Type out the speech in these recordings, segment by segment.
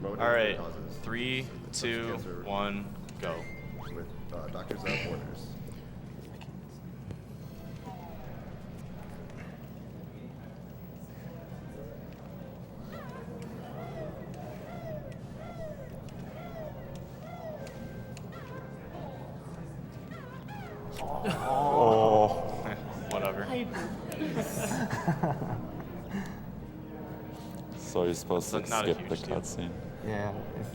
promoting All right, causes. 3, 2, 1, go. With Doctors Without Borders. Oh. Whatever. So you're supposed to It's not a skip the huge deal. cutscene. Yeah, if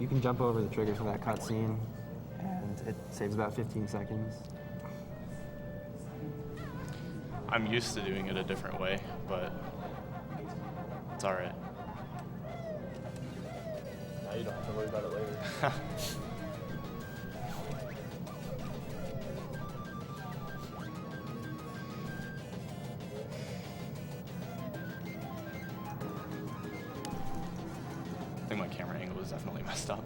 you can jump over the trigger for that cutscene, and it saves about 15 seconds. I'm used to doing it a different way, but it's all right. Now you don't have to worry about it later. I think my camera angle is definitely messed up.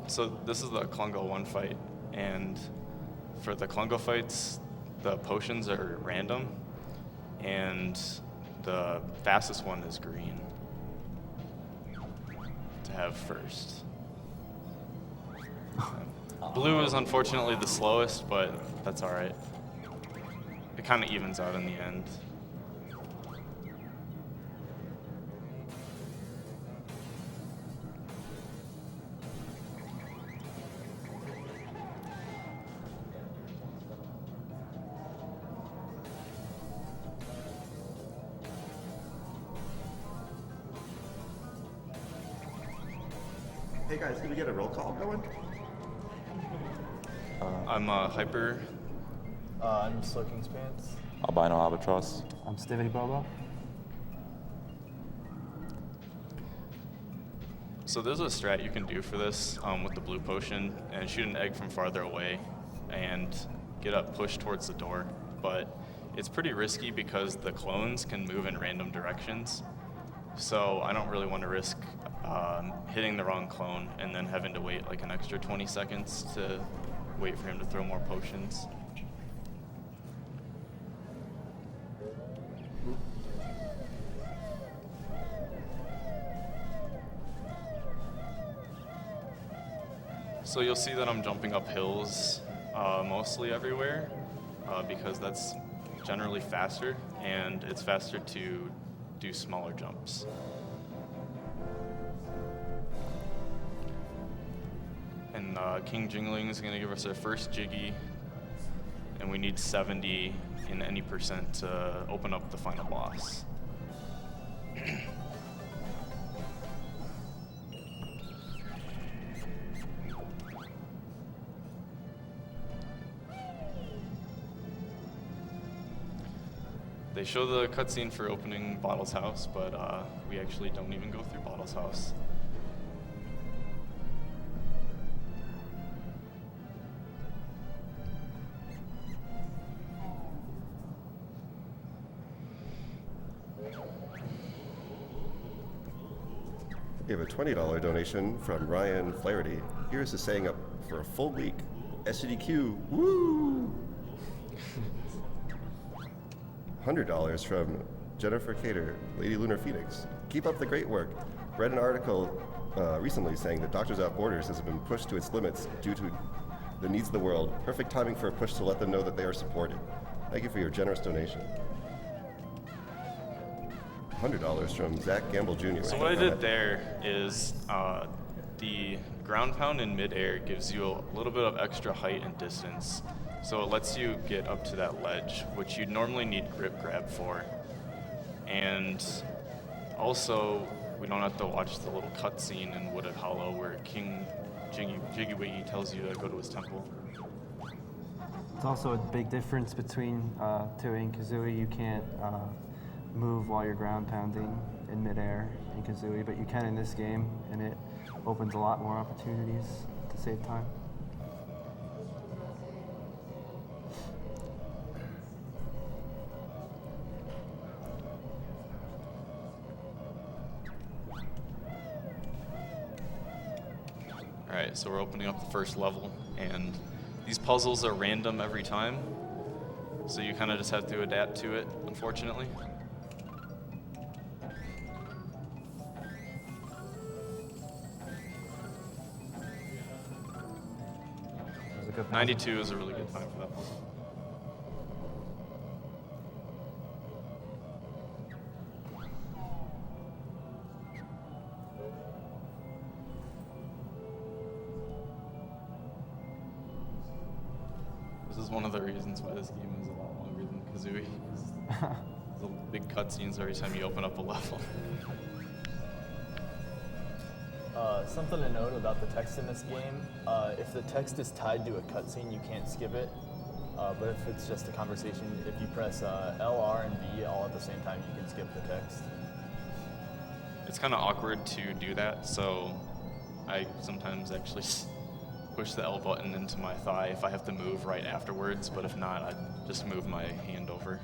So this is the Klungo 1 fight, and for the Klungo fights, the potions are random, and the fastest one is green to have first. Blue is unfortunately the slowest, but that's all right. It kind of evens out in the end. Hey guys, can we get a roll call going? I'm Hyper. I'm Slurking's Pants. Albino Albatross. I'm Stivity Bobo. So there's a strat you can do for this with the blue potion and shoot an egg from farther away and get a push towards the door. But it's pretty risky because the clones can move in random directions. So I don't really want to risk hitting the wrong clone and then having to wait like an extra 20 seconds to wait for him to throw more potions. So you'll see that I'm jumping up hills mostly everywhere because that's generally faster, and it's faster to do smaller jumps. And King Jingling is going to give us our first Jiggy, and we need 70 in any percent to open up the final boss. They show the cutscene for opening Bottle's house, but we actually don't even go through Bottle's house. We have a $20 donation from Ryan Flaherty. Here's to staying up for a full week. SGDQ, woo! $100 from Jennifer Cater, Lady Lunar Phoenix. Keep up the great work. Read an article recently saying that Doctors Without Borders has been pushed to its limits due to the needs of the world. Perfect timing for a push to let them know that they are supported. Thank you for your generous donation. $100 from Zach Gamble Jr. So what I did there is the ground pound in midair gives you a little bit of extra height and distance. So it lets you get up to that ledge, which you'd normally need grip grab for. And also, we don't have to watch the little cutscene in Wooded Hollow where King Jiggy Wiggy tells you to go to his temple. It's also a big difference between Tooie and Kazooie. You can't move while you're ground pounding in midair in Kazooie, but you can in this game, and it opens a lot more opportunities to save time. Alright, so we're opening up the first level, and these puzzles are random every time, so you kind of just have to adapt to it, unfortunately. a good. 92 is a really good time for that one. This is one of the reasons why this game is a lot longer than Kazooie. There's a big cutscenes every time you open up a level. Something to note about the text in this game, if the text is tied to a cutscene, you can't skip it. But if it's just a conversation, if you press L, R, and B all at the same time, you can skip the text. It's kind of awkward to do that, so I sometimes actually push the L button into my thigh if I have to move right afterwards, but if not, I just move my hand over.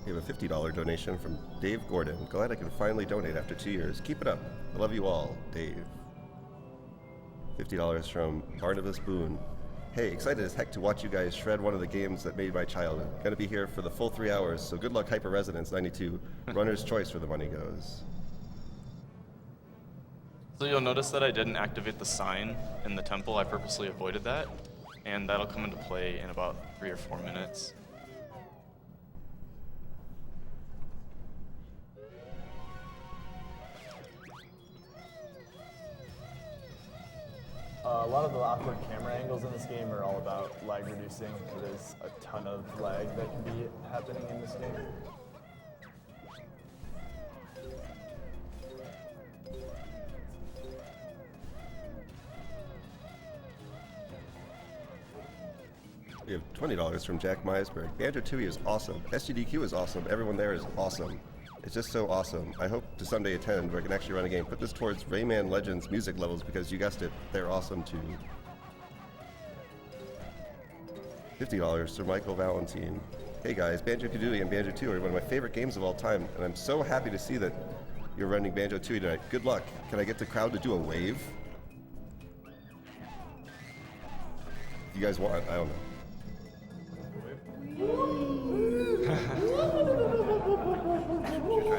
We have a $50 donation from Dave Gordon. Glad I can finally donate after 2 years. Keep it up. I love you all, Dave. $50 from Barnabas Boone. Hey, excited as heck to watch you guys shred one of the games that made my childhood. Gonna be here for the full 3 hours, so good luck HYPERRESONANCE 92. Runner's choice where the money goes. So you'll notice that I didn't activate the sign in the temple. I purposely avoided that, and that'll come into play in about 3 or 4 minutes. A lot of the awkward camera angles in this game are all about lag reducing. There's a ton of lag that can be happening in this game. We have $20 from Jack Meisberg. Banjo-Tooie is awesome. SGDQ is awesome. Everyone there is awesome. It's just so awesome. I hope to someday attend where I can actually run a game. Put this towards Rayman Legends music levels because you guessed it, they're awesome too. $50 for Michael Valentine. Hey guys, Banjo-Kazooie and Banjo-Tooie are one of my favorite games of all time, and I'm so happy to see that you're running Banjo-Tooie tonight. Good luck. Can I get the crowd to do a wave? If you guys want, I don't know.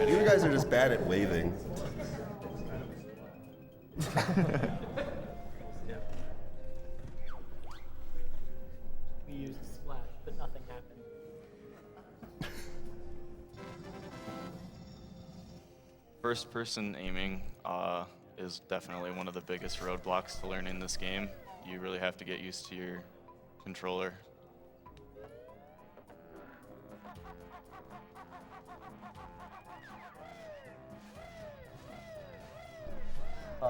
You guys are just bad at waving. We used splash, but nothing happened. First person aiming is definitely one of the biggest roadblocks to learning this game. You really have to get used to your controller.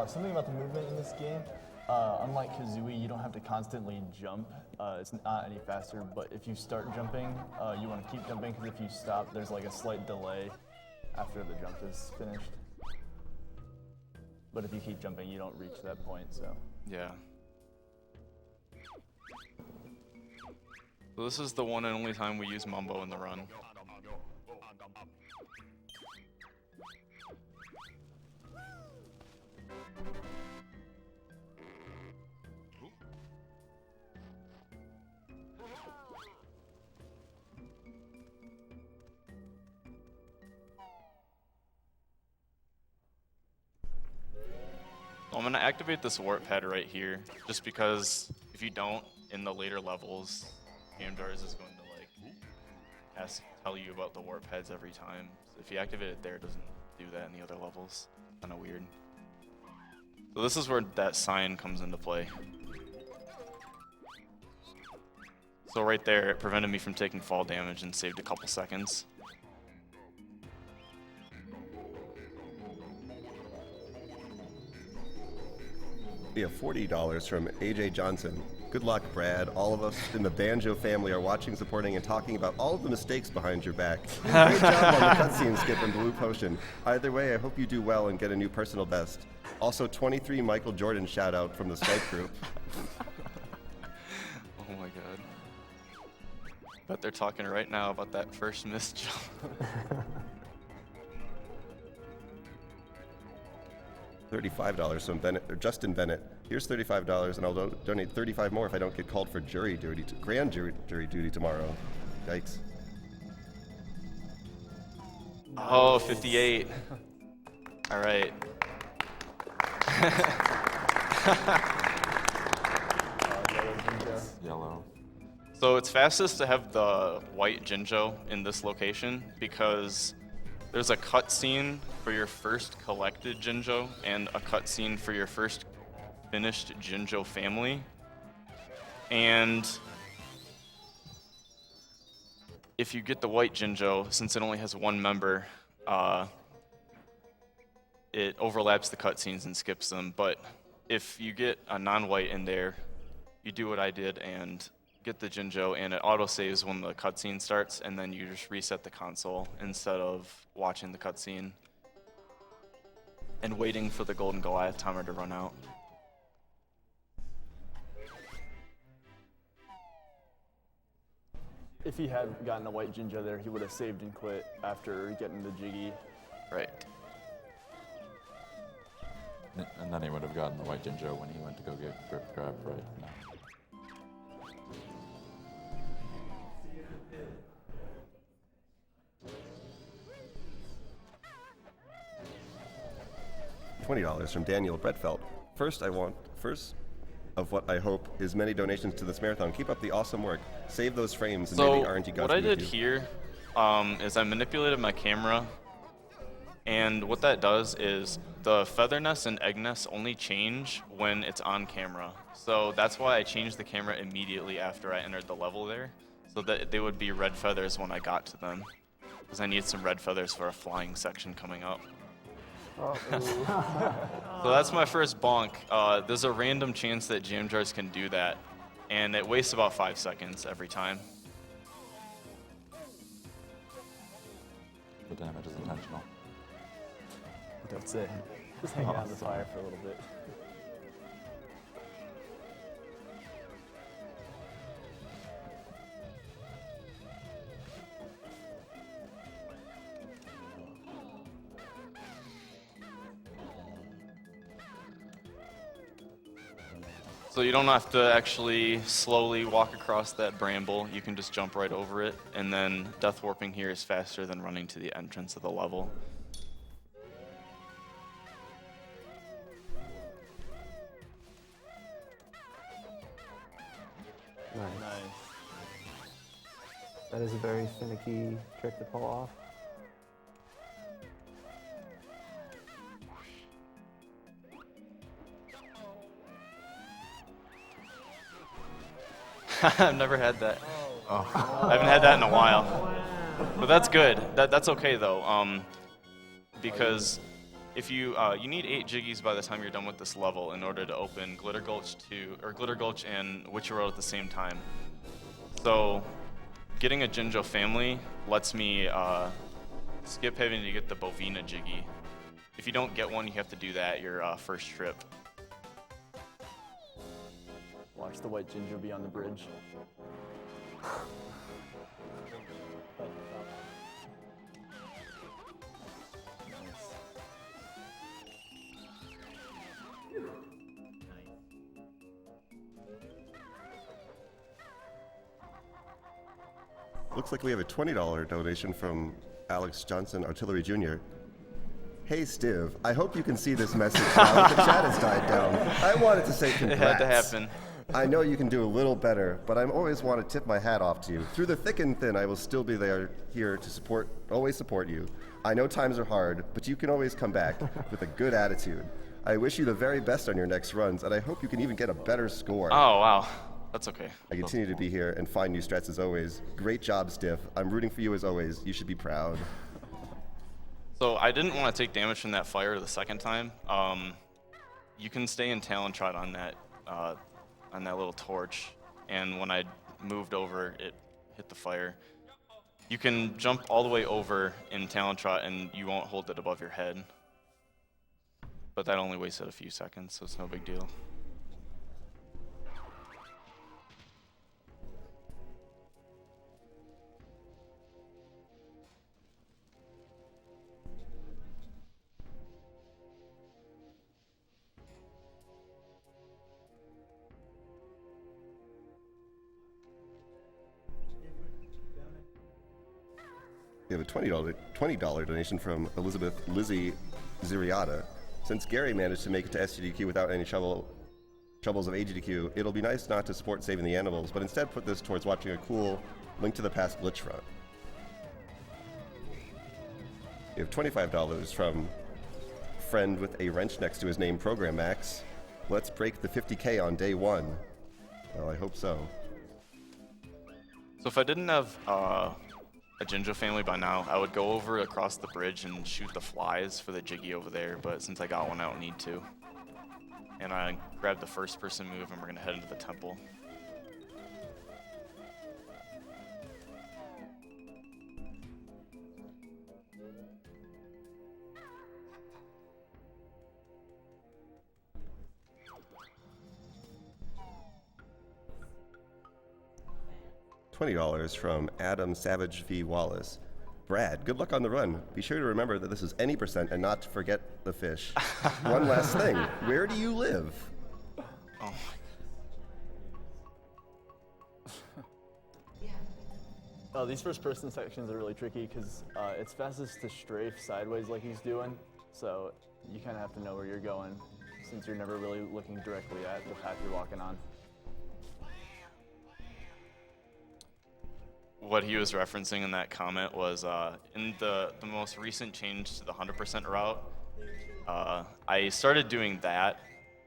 Something about the movement in this game, unlike Kazooie, you don't have to constantly jump. It's not any faster, but if you start jumping, you want to keep jumping because if you stop, there's like a slight delay after the jump is finished. But if you keep jumping, you don't reach that point, so. Yeah. So this is the one and only time we use Mumbo in the run. I'm going to activate this warp pad right here, just because if you don't, in the later levels, GameJars is going to tell you about the warp pads every time. So if you activate it there, it doesn't do that in the other levels. Kind of weird. So this is where that sign comes into play. So right there, it prevented me from taking fall damage and saved a couple seconds. We have $40 from AJ Johnson. Good luck, Brad. All of us in the Banjo family are watching, supporting, and talking about all of the mistakes behind your back. Great job on the cutscene skip and Blue Potion. Either way, I hope you do well and get a new personal best. Also, 23 Michael Jordan shout out from the Skype group. Oh my god. Bet they're talking right now about that first missed jump. $35 from Bennett, or Justin Bennett. Here's $35, and I'll donate 35 more if I don't get called for grand jury duty tomorrow. Yikes. Oh, 58. All right. Yellow Jinjo. Yellow. So it's fastest to have the white Jinjo in this location because there's a cutscene for your first collected Jinjo and a cutscene for your first finished Jinjo family. And if you get the white Jinjo, since it only has one member, it overlaps the cutscenes and skips them. But if you get a non-white in there, you do what I did and get the Jinjo, and it auto-saves when the cutscene starts, and then you just reset the console instead of watching the cutscene and waiting for the Golden Goliath timer to run out. If he had gotten a white Jinjo there, he would have saved and quit after getting the Jiggy. Right. And then he would have gotten the white Jinjo when he went to go get grip grab, right? No. $20 from Daniel Bredfeld. First of what I hope is many donations to this marathon. Keep up the awesome work. Save those frames and So maybe RNG gods what I will meet did you. here is I manipulated my camera, and what that does is the feather nest and egg nest only change when it's on camera. So that's why I changed the camera immediately after I entered the level there, so that they would be red feathers when I got to them, because I need some red feathers for a flying section coming up. So that's my first bonk. There's a random chance that jam jars can do that, and it wastes about 5 seconds every time. The damage is intentional. Don't say. Just hang out in the fire for a little bit. So you don't have to actually slowly walk across that bramble. You can just jump right over it, and then death warping here is faster than running to the entrance of the level. Nice. That is a very finicky trick to pull off. I've never had that. I haven't had that in a while. But that's good. That's okay though, because if you need 8 Jiggies by the time you're done with this level in order to open Glitter Gulch and Witcher Road at the same time. So getting a Jinjo family lets me skip having to get the Bovina Jiggy. If you don't get one, you have to do that your first trip. Watch the white Jinjo be on the bridge. Looks like we have a $20 donation from Alex Johnson, Artillery Jr. Hey, Stiv, I hope you can see this message now that the chat has died down. I wanted to say congrats. It had to happen. I know you can do a little better, but I always want to tip my hat off to you. Through the thick and thin, I will still be here to always support you. I know times are hard, but you can always come back with a good attitude. I wish you the very best on your next runs, and I hope you can even get a better score. Oh, wow. That's okay. I continue to be here and find new strats as always. Great job, Stiff. I'm rooting for you as always. You should be proud. So I didn't want to take damage from that fire the second time. You can stay in Talon Trot on that little torch, and when I moved over, it hit the fire. You can jump all the way over in Talon Trot, and you won't hold it above your head. But that only wasted a few seconds, so it's no big deal. We have a $20 donation from Elizabeth Lizzie Zuriata. Since Gary managed to make it to SGDQ without any troubles of AGDQ, it'll be nice not to support saving the animals, but instead put this towards watching a cool Link to the Past glitch run. We have $25 from friend with a wrench next to his name, Program Max. Let's break the 50K on day one. Well, I hope so. So if I didn't have a Jinjo family by now, I would go over across the bridge and shoot the flies for the Jiggy over there, but since I got one, I don't need to. And I grabbed the first person move and we're gonna head into the temple. $20 from Adam Savage V. Wallace. Brad, good luck on the run. Be sure to remember that this is any percent and not to forget the fish. One last thing. Where do you live? Oh my. These first-person sections are really tricky because it's fastest to strafe sideways like he's doing, so you kind of have to know where you're going since you're never really looking directly at the path you're walking on. What he was referencing in that comment was in the most recent change to the 100% route, I started doing that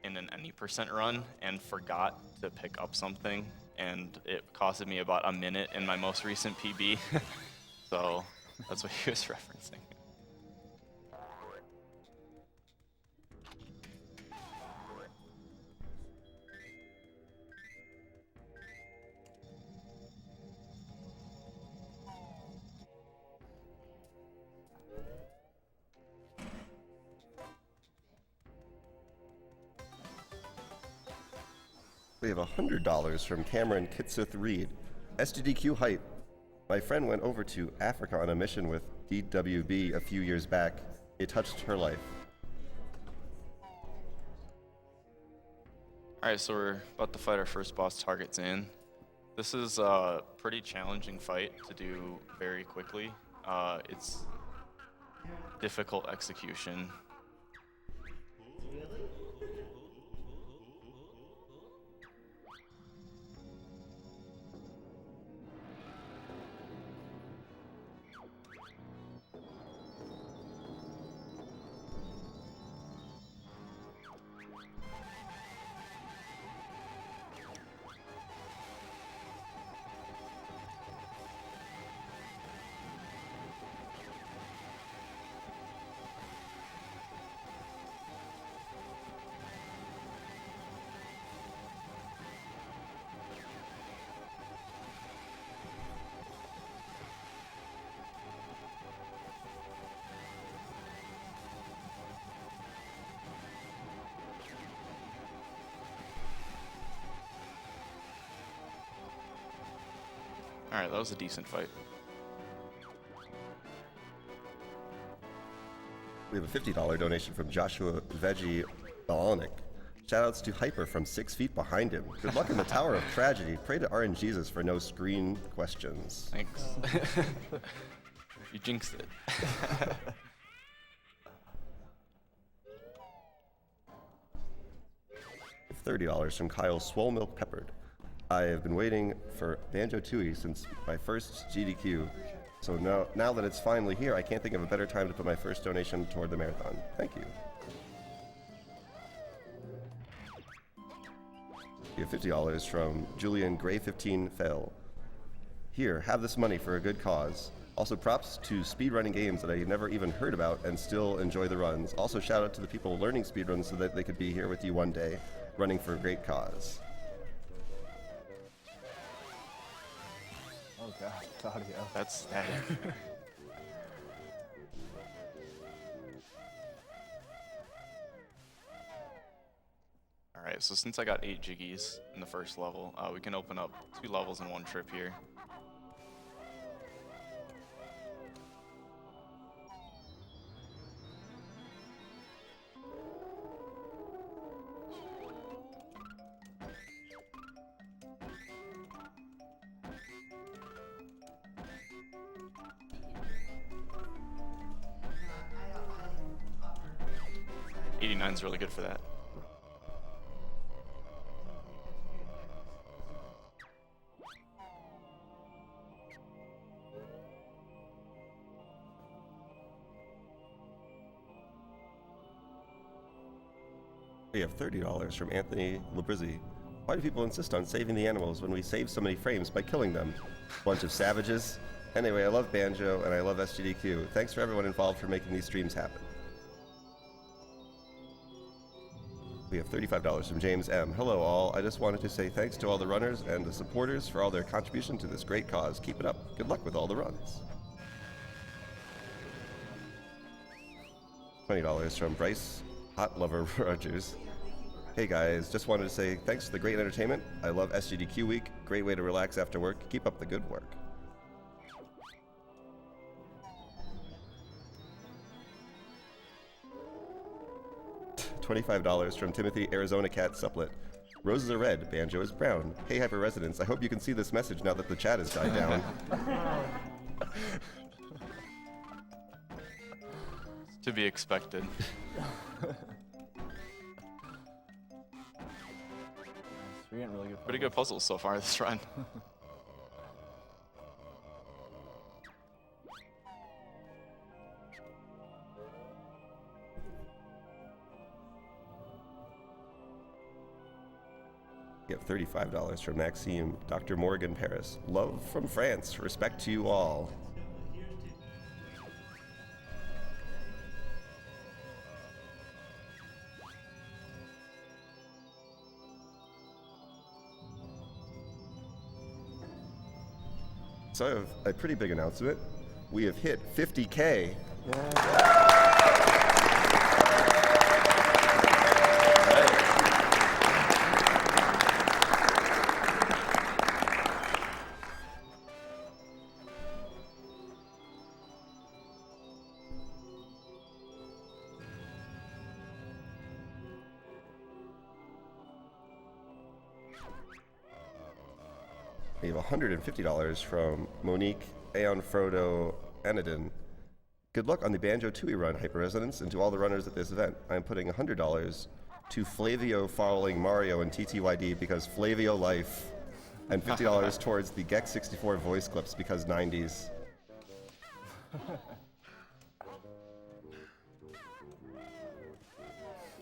in an any percent run and forgot to pick up something, and it costed me about a minute in my most recent PB. So that's what he was referencing. We have $100 from Cameron Kitsith Reed. SGDQ hype. My friend went over to Africa on a mission with DWB a few years back. It touched her life. Alright, so we're about to fight our first boss targets in. This is a pretty challenging fight to do very quickly. It's difficult execution. Alright, that was a decent fight. We have a $50 donation from Joshua Veggie Balonic. Shoutouts to Hyper from 6 feet behind him. Good luck in the Tower of Tragedy. Pray to RNGesus for no screen questions. Thanks. You jinxed it. $30 from Kyle Swole Milk Peppered. I have been waiting for Banjo-Tooie since my first GDQ, so now that it's finally here, I can't think of a better time to put my first donation toward the marathon. Thank you. We have $50 from Julian Gray 15 Fell. Here, have this money for a good cause. Also, props to speedrunning games that I never even heard about and still enjoy the runs. Also, shout out to the people learning speedruns so that they could be here with you one day, running for a great cause. Oh god, it's audio. That's static. Alright, so since I got 8 Jiggies in the first level, we can open up 2 levels in one trip here. 89 is really good for that. We have $30 from Anthony Labrizzi. Why do people insist on saving the animals when we save so many frames by killing them? Bunch of savages. Anyway, I love Banjo and I love SGDQ. Thanks for everyone involved for making these streams happen. We have $35 from James M. Hello all. I just wanted to say thanks to all the runners and the supporters for all their contribution to this great cause. Keep it up. Good luck with all the runs. $20 from Bryce Hot Lover Rogers. Hey guys, just wanted to say thanks for the great entertainment. I love SGDQ week. Great way to relax after work. Keep up the good work. $25 from Timothy Arizona Cat Supplet. Roses are red, Banjo is brown. Hey Hyper Residents, I hope you can see this message now that the chat has died down. To be expected. We're getting really good. Pretty good puzzles so far this run. We have $35 from Maxime, Dr. Morgan Paris. Love from France. Respect to you all. So I have a pretty big announcement. We have hit 50K. We have $150 from Monique Aeon Frodo Anadin. Good luck on the Banjo-Tooie run, HYPERRESONANCE, and to all the runners at this event. I'm putting $100 to Flavio following Mario and TTYD because Flavio life, and $50 towards the Gex64 voice clips because 90s.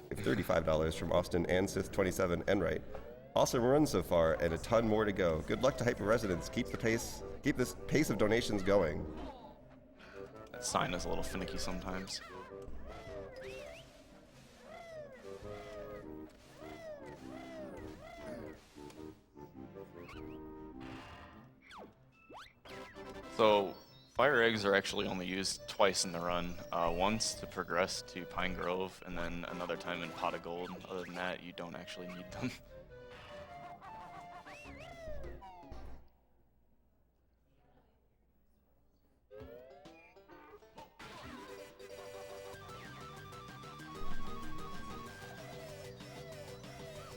We have $35 from Austin Ansith27 Enright. Awesome run so far, and a ton more to go. Good luck to HYPERRESONANCE. Keep this pace of donations going. That sign is a little finicky sometimes. So, fire eggs are actually only used twice in the run. Once to progress to Pine Grove, and then another time in Pot of Gold. Other than that, you don't actually need them.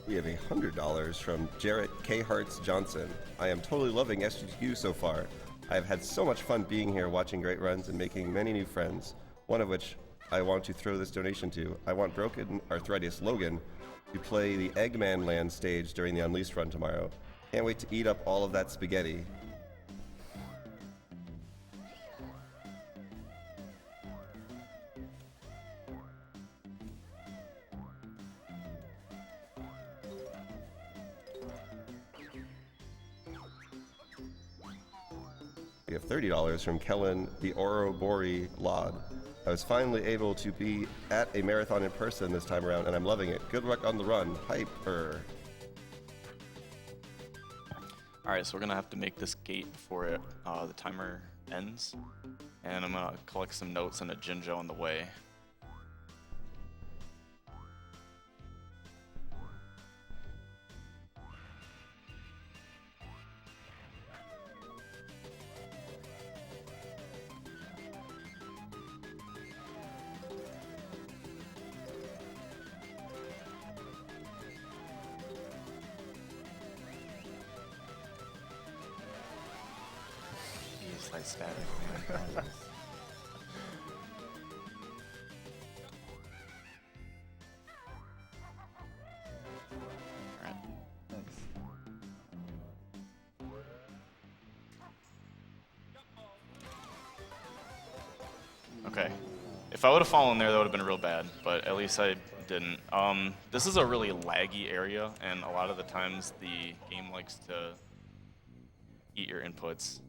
We have $100 from Jarrett K. Hartz Johnson. I am totally loving SGDQ so far. I have had so much fun being here watching great runs and making many new friends, one of which I want to throw this donation to. I want Broken Arthritis Logan to play the Eggman Land stage during the Unleashed run tomorrow. Can't wait to eat up all of that spaghetti. We have $30 from Kellen the Orobori Lod. I was finally able to be at a marathon in person this time around, and I'm loving it. Good luck on the run. Hyper. Alright, so we're gonna have to make this gate before the timer ends. And I'm gonna collect some notes and a Jinjo on the way. Like static. Okay. If I would have fallen there, that would have been real bad, but at least I didn't. This is a really laggy area, and a lot of the times the game likes to eat your inputs.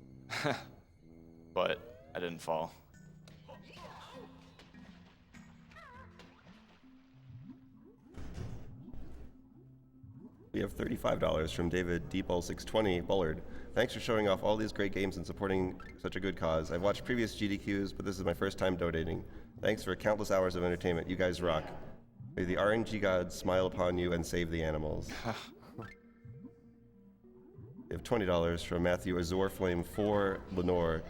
But I didn't fall. We have $35 from David DBall620 Bullard. Thanks for showing off all these great games and supporting such a good cause. I've watched previous GDQs, but this is my first time donating. Thanks for countless hours of entertainment. You guys rock. May the RNG gods smile upon you and save the animals. We have $20 from Matthew Azorflame 4 Lenore.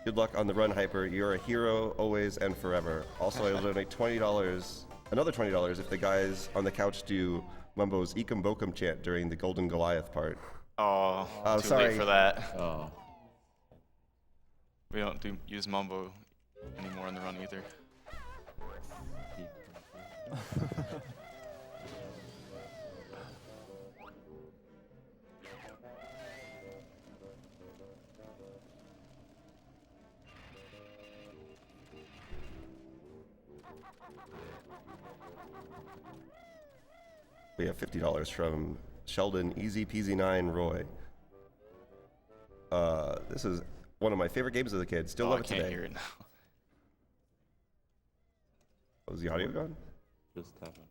Good luck on the run, Hyper. You're a hero always and forever. Also, I'll donate $20, another $20 if the guys on the couch do Mumbo's Ekum Bokum chant during the Golden Goliath part. Oh, too sorry. late for that. Oh. We don't use Mumbo anymore in the run either. We have $50 from Sheldon Easy Peasy 9 Roy. This is one of my favorite games as a kid. Still love I it can't today. hear it now. Was the audio gone? Just happened.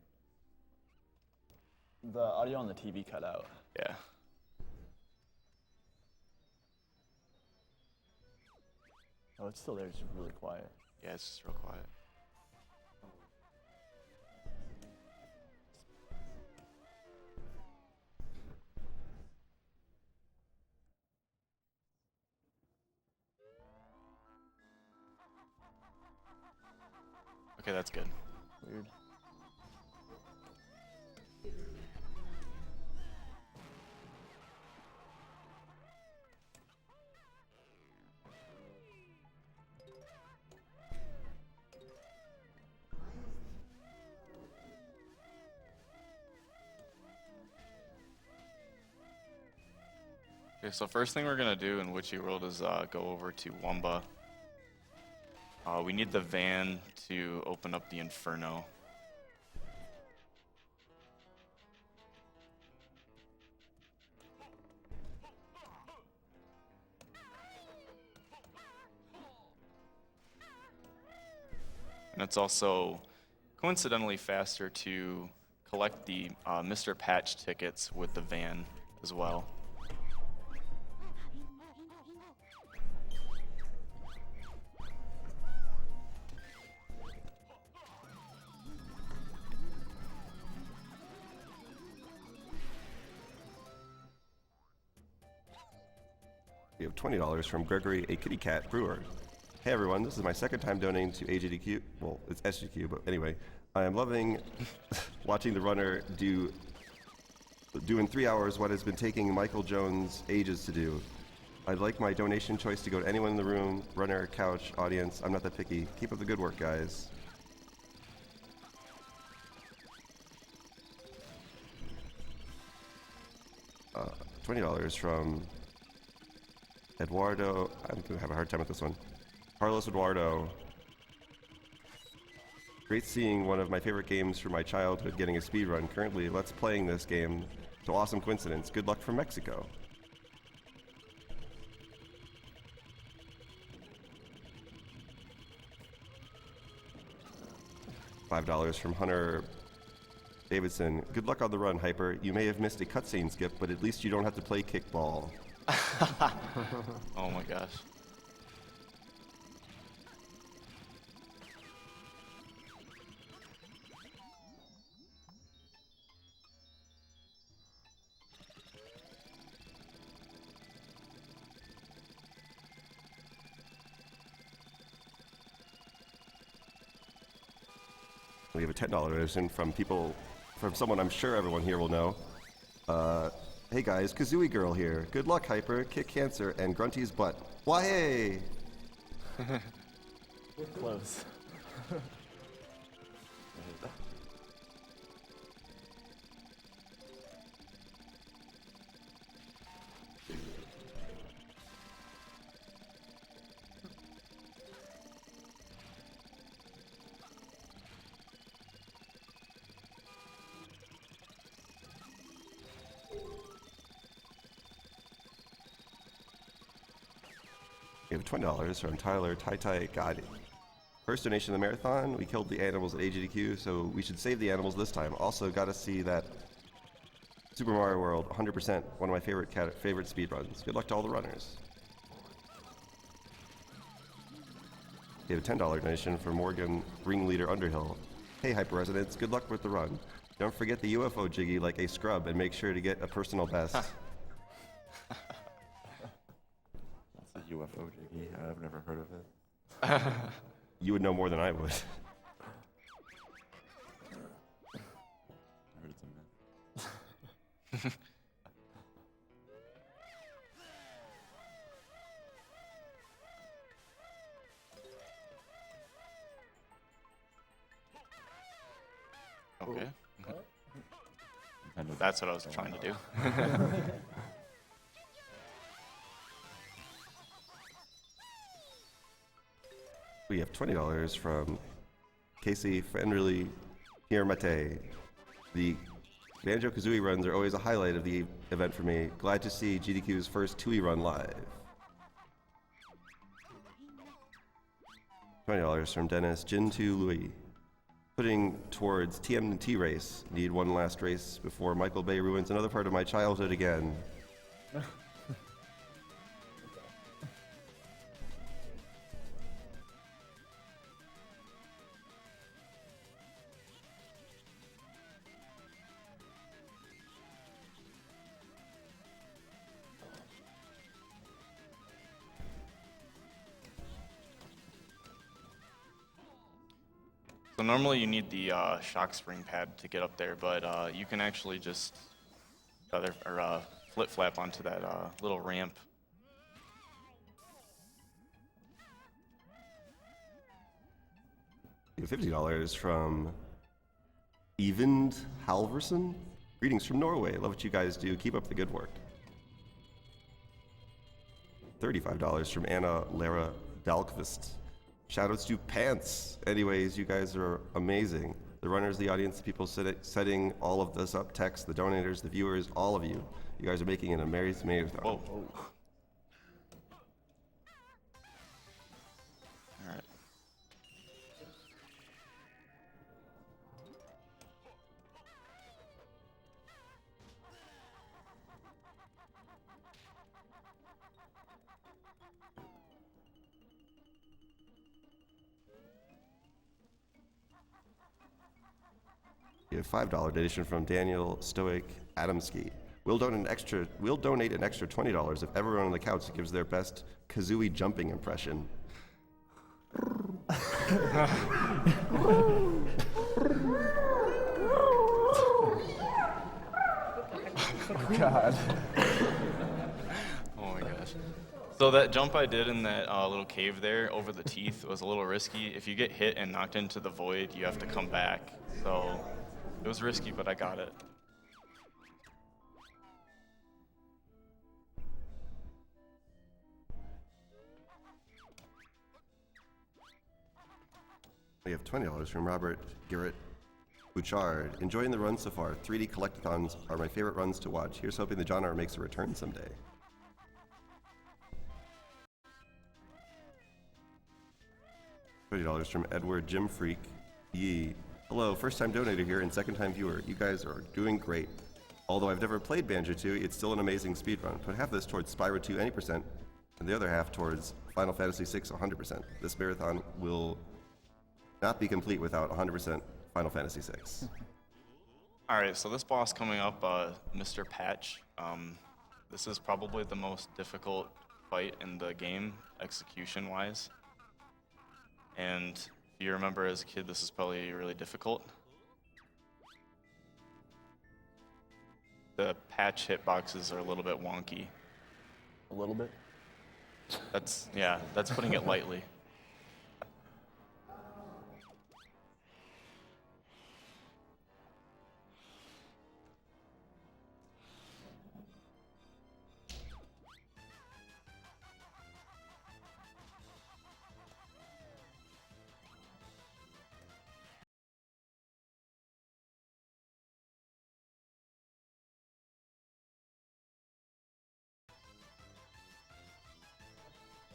The audio on the TV cut out. Yeah. Oh, it's still there. It's just really quiet. Yeah, it's just real quiet. Okay, that's good. Weird. Okay, so first thing we're gonna do in Witchy World is go over to Wumba. We need the van to open up the Inferno. And it's also coincidentally faster to collect the Mr. Patch tickets with the van as well. We have $20 from Gregory, a kitty cat brewer. Hey everyone, this is my second time donating to HGDQ. Well, it's SGDQ, but anyway. I am loving watching the runner do in 3 hours what has been taking Michael Jones ages to do. I'd like my donation choice to go to anyone in the room, runner, couch, audience. I'm not that picky. Keep up the good work, guys. $20 from Eduardo. I'm going to have a hard time with this one. Carlos Eduardo. Great seeing one of my favorite games from my childhood getting a speedrun. Currently, let's playing this game. So awesome coincidence. Good luck from Mexico. $5 from Hunter Davidson. Good luck on the run, Hyper. You may have missed a cutscene skip, but at least you don't have to play kickball. Oh my gosh. We have a $10 donation from someone I'm sure everyone here will know. Hey guys, Kazooie Girl here. Good luck, Hyper, kick cancer, and Grunty's butt. Why hey! Close. We have $20 from Tyler Tai God. First donation of the marathon. We killed the animals at HGDQ, so we should save the animals this time. Also, got to see that Super Mario World 100%. One of my favorite speedruns. Good luck to all the runners. We have a $10 donation from Morgan Ringleader Underhill. Hey, HYPERRESONANCE, good luck with the run. Don't forget the UFO jiggy like a scrub and make sure to get a personal best. That's a UFO jiggy. I've never heard of it. You would know more than I would. I heard it's a myth. Okay. Kind of- That's what I was trying to do. We have $20 from Casey Fenderly Hirmate. The Banjo-Kazooie runs are always a highlight of the event for me. Glad to see GDQ's first Tooie run live. $20 from Dennis Jin2 Louis. Putting towards TMNT race. Need one last race before Michael Bay ruins another part of my childhood again. So normally you need the shock spring pad to get up there, but you can actually just flip flap onto that little ramp. We have $50 from Evend Halverson. Greetings from Norway. Love what you guys do. Keep up the good work. $35 from Anna Lara Dalkvist. Shoutouts to Pants. Anyways, you guys are amazing. The runners, the audience, the people setting all of this up, text, the donators, the viewers, all of you. You guys are making an amazing marathon. Whoa. All right. We have $5 donation from Daniel Stoic Adamski. We'll donate an extra $20 if everyone on the couch gives their best Kazooie jumping impression. God. Oh my gosh. So that jump I did in that little cave there over the teeth was a little risky. If you get hit and knocked into the void, you have to come back. So it was risky, but I got it. We have $20 from Robert Garrett Bouchard. Enjoying the run so far. 3D collectathons are my favorite runs to watch. Here's hoping the genre makes a return someday. $20 from Edward Jim Freak Yee. Hello, first time donator here and second time viewer. You guys are doing great. Although I've never played Banjo-Tooie, it's still an amazing speedrun. Put half this towards Spyro 2 any% and the other half towards Final Fantasy VI 100%. This marathon will not be complete without 100% Final Fantasy VI. All right, so this boss coming up, Mr. Patch. This is probably the most difficult fight in the game, execution-wise. And if you remember as a kid, this is probably really difficult. The Patch hitboxes are a little bit wonky. A little bit. That's putting it lightly.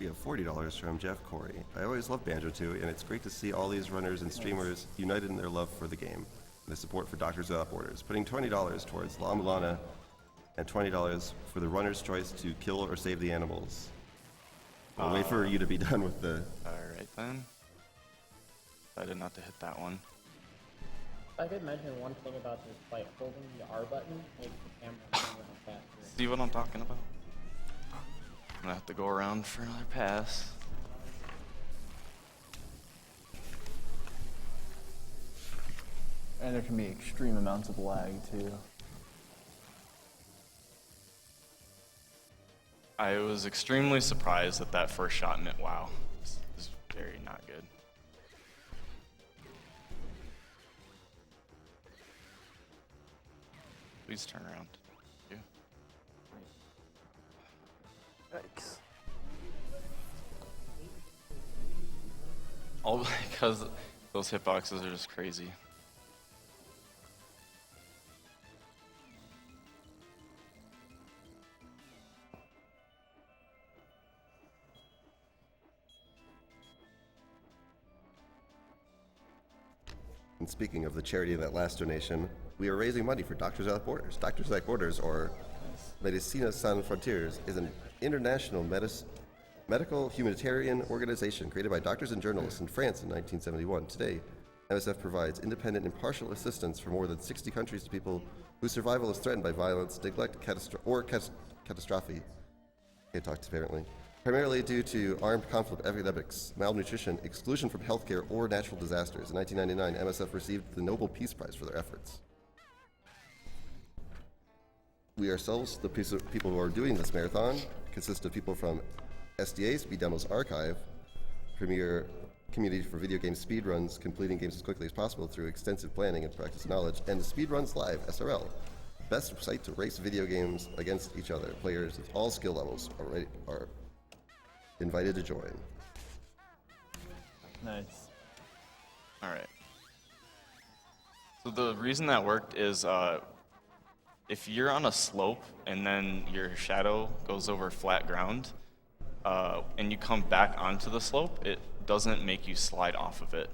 We have $40 from Jeff Corey. I always love Banjo-Tooie, and it's great to see all these runners and streamers united in their love for the game and the support for Doctors Without Borders, putting $20 towards La Mulana and $20 for the runner's choice to kill or save the animals. I'll wait for you to be done with the... Alright then. Decided not to hit that one. I did mention one thing about this fight. Holding the R button makes the camera move a little faster. See what I'm talking about? I'm gonna have to go around for another pass. And there can be extreme amounts of lag too. I was extremely surprised that that first shot in it, wow, this is very not good. Please turn around. Yeah. Yikes. All because those hitboxes are just crazy. And speaking of the charity in that last donation, we are raising money for Doctors Without Borders. Doctors Without Borders, or Medicina Sans Frontières, is an international medical humanitarian organization created by doctors and journalists in France in 1971. Today, MSF provides independent, impartial assistance for more than 60 countries to people whose survival is threatened by violence, neglect, catastrophe. Can't talk apparently. Primarily due to armed conflict, epidemics, malnutrition, exclusion from healthcare, or natural disasters. In 1999, MSF received the Nobel Peace Prize for their efforts. We ourselves, the people who are doing this marathon, consist of people from SDA, Speed Demos Archive, premier community for video game speedruns, completing games as quickly as possible through extensive planning and practice knowledge, and the Speedruns Live, SRL, best site to race video games against each other. Players of all skill levels are invited to join. Nice. Alright. So the reason that worked is if you're on a slope and then your shadow goes over flat ground and you come back onto the slope, it doesn't make you slide off of it.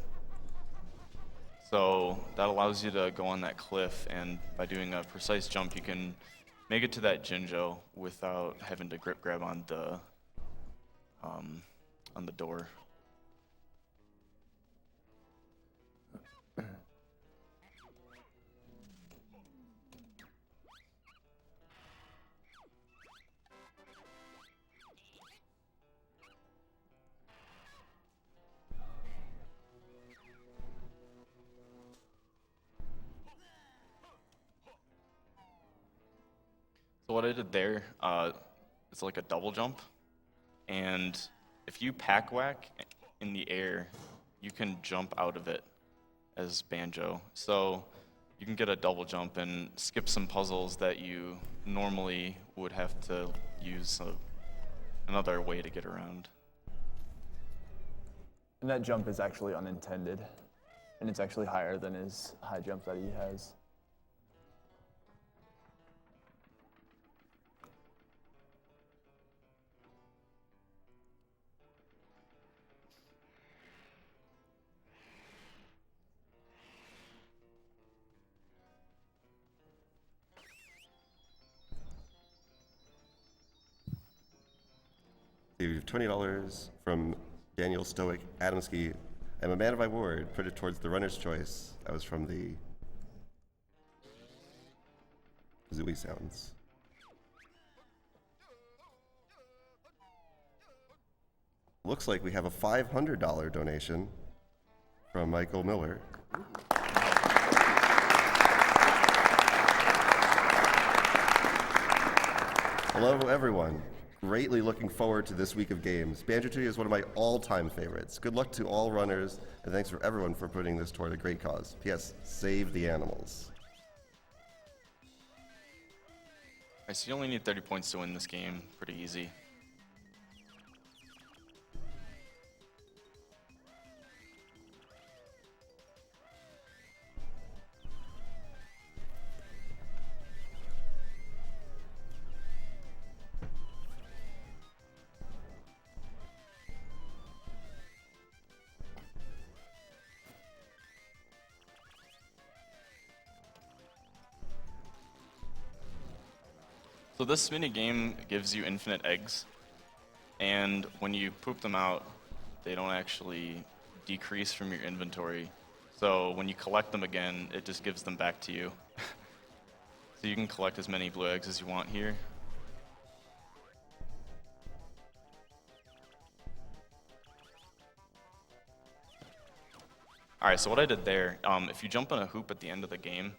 So that allows you to go on that cliff, and by doing a precise jump you can make it to that Jinjo without having to grab on the door. So what I did there, it's like a double jump, and if you pack whack in the air, you can jump out of it as Banjo. So you can get a double jump and skip some puzzles that you normally would have to use another way to get around. And that jump is actually unintended, and it's actually higher than his high jump that he has. We have $20 from Daniel Stoic Adamski. I'm a man of my word. Put it towards the runner's choice. That was from the Zooey Sounds. Looks like we have a $500 donation from Michael Miller. Hello, everyone. Greatly looking forward to this week of games. Banjo-Tooie is one of my all-time favorites. Good luck to all runners, and thanks for everyone for putting this toward a great cause. P.S. Save the animals. Alright, so you only need 30 points to win this game. Pretty easy. So this mini game gives you infinite eggs, and when you poop them out, they don't actually decrease from your inventory. So when you collect them again, it just gives them back to you. So you can collect as many blue eggs as you want here. Alright, so what I did there, if you jump on a hoop at the end of the game,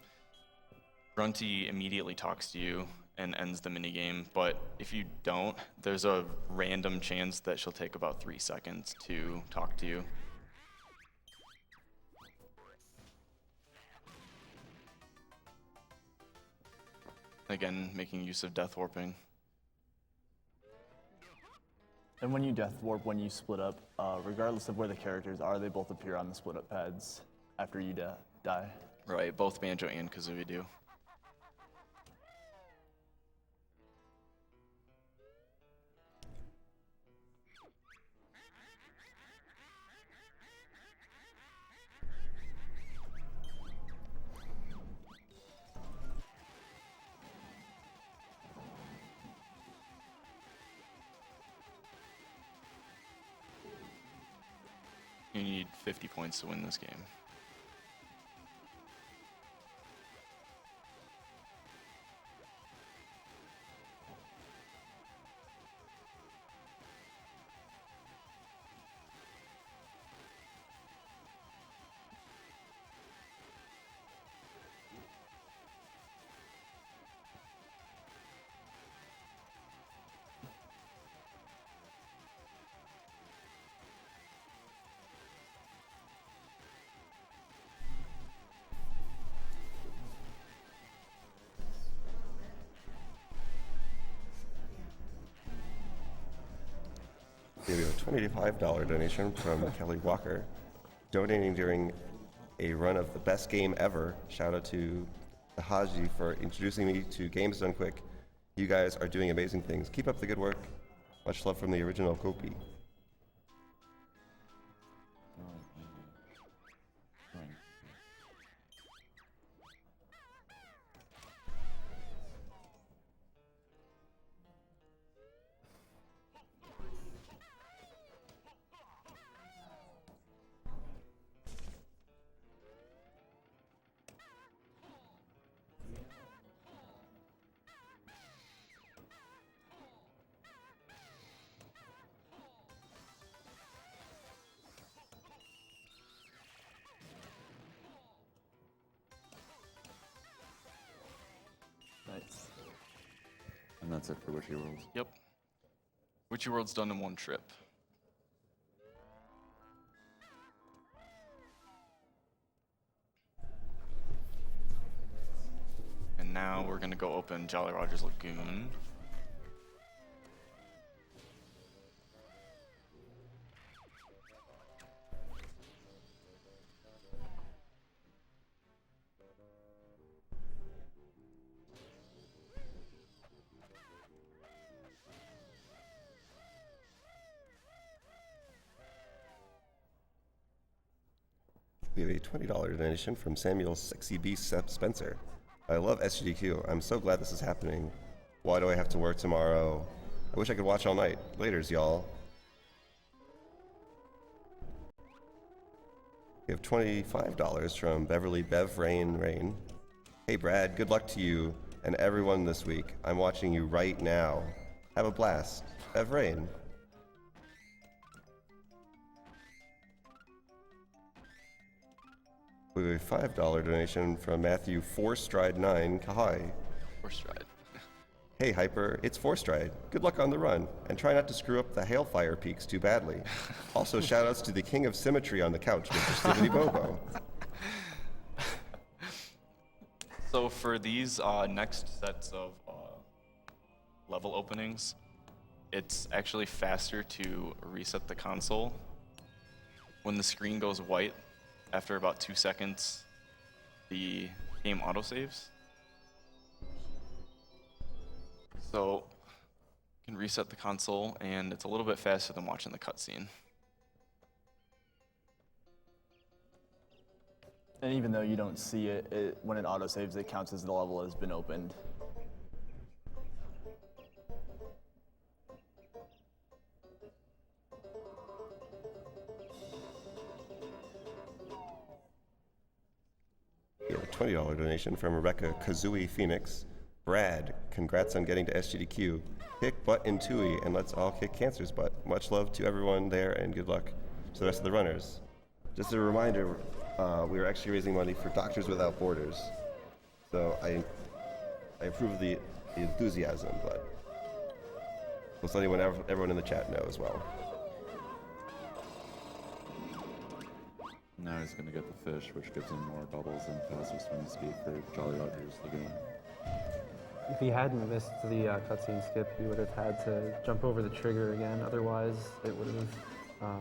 Grunty immediately talks to you and ends the minigame, but if you don't, there's a random chance that she'll take about 3 seconds to talk to you. Again, making use of death warping. And when you death warp, when you split up, regardless of where the characters are, they both appear on the split up pads after you die. Right, both Banjo and Kazooie do. You need 50 points to win this game. We have a $25 donation from Kelly Walker, donating during a run of the best game ever. Shout out to the Haji for introducing me to Games Done Quick. You guys are doing amazing things. Keep up the good work. Much love from the original Kopi. Nice. And that's it for Witchy Worlds. Yep. Witchy World's done in one trip. And now we're gonna go open Jolly Roger's Lagoon. We have a $20 donation from Samuel Sexy Beast Spencer. I love SGDQ. I'm so glad this is happening. Why do I have to work tomorrow? I wish I could watch all night. Laters, y'all. We have $25 from Beverly Bev Rain. Hey Brad, good luck to you and everyone this week. I'm watching you right now. Have a blast. Bev Rain. We have a $5 donation from Matthew 4Stride9 Kahai. Or Stride. Hey Hyper, it's 4Stride. Good luck on the run, and try not to screw up the Hailfire peaks too badly. Also, shoutouts to the king of symmetry on the couch, Mr. Stivity Bobo. So for these next sets of level openings, it's actually faster to reset the console. When the screen goes white, after about 2 seconds, the game autosaves. So you can reset the console, and it's a little bit faster than watching the cutscene. And even though you don't see it, when it autosaves, it counts as the level has been opened. $20 donation from Rebecca Kazooie Phoenix. Brad, congrats on getting to SGDQ. Kick butt in Tooie, and let's all kick cancer's butt. Much love to everyone there, and good luck to the rest of the runners. Just a reminder, we are actually raising money for Doctors Without Borders. So I approve the enthusiasm, but let's let everyone in the chat know as well. Now he's going to get the fish, which gives him more bubbles and faster swim speed for Jolly Roger's Lagoon. If he hadn't missed the cutscene skip, he would have had to jump over the trigger again. Otherwise, it would have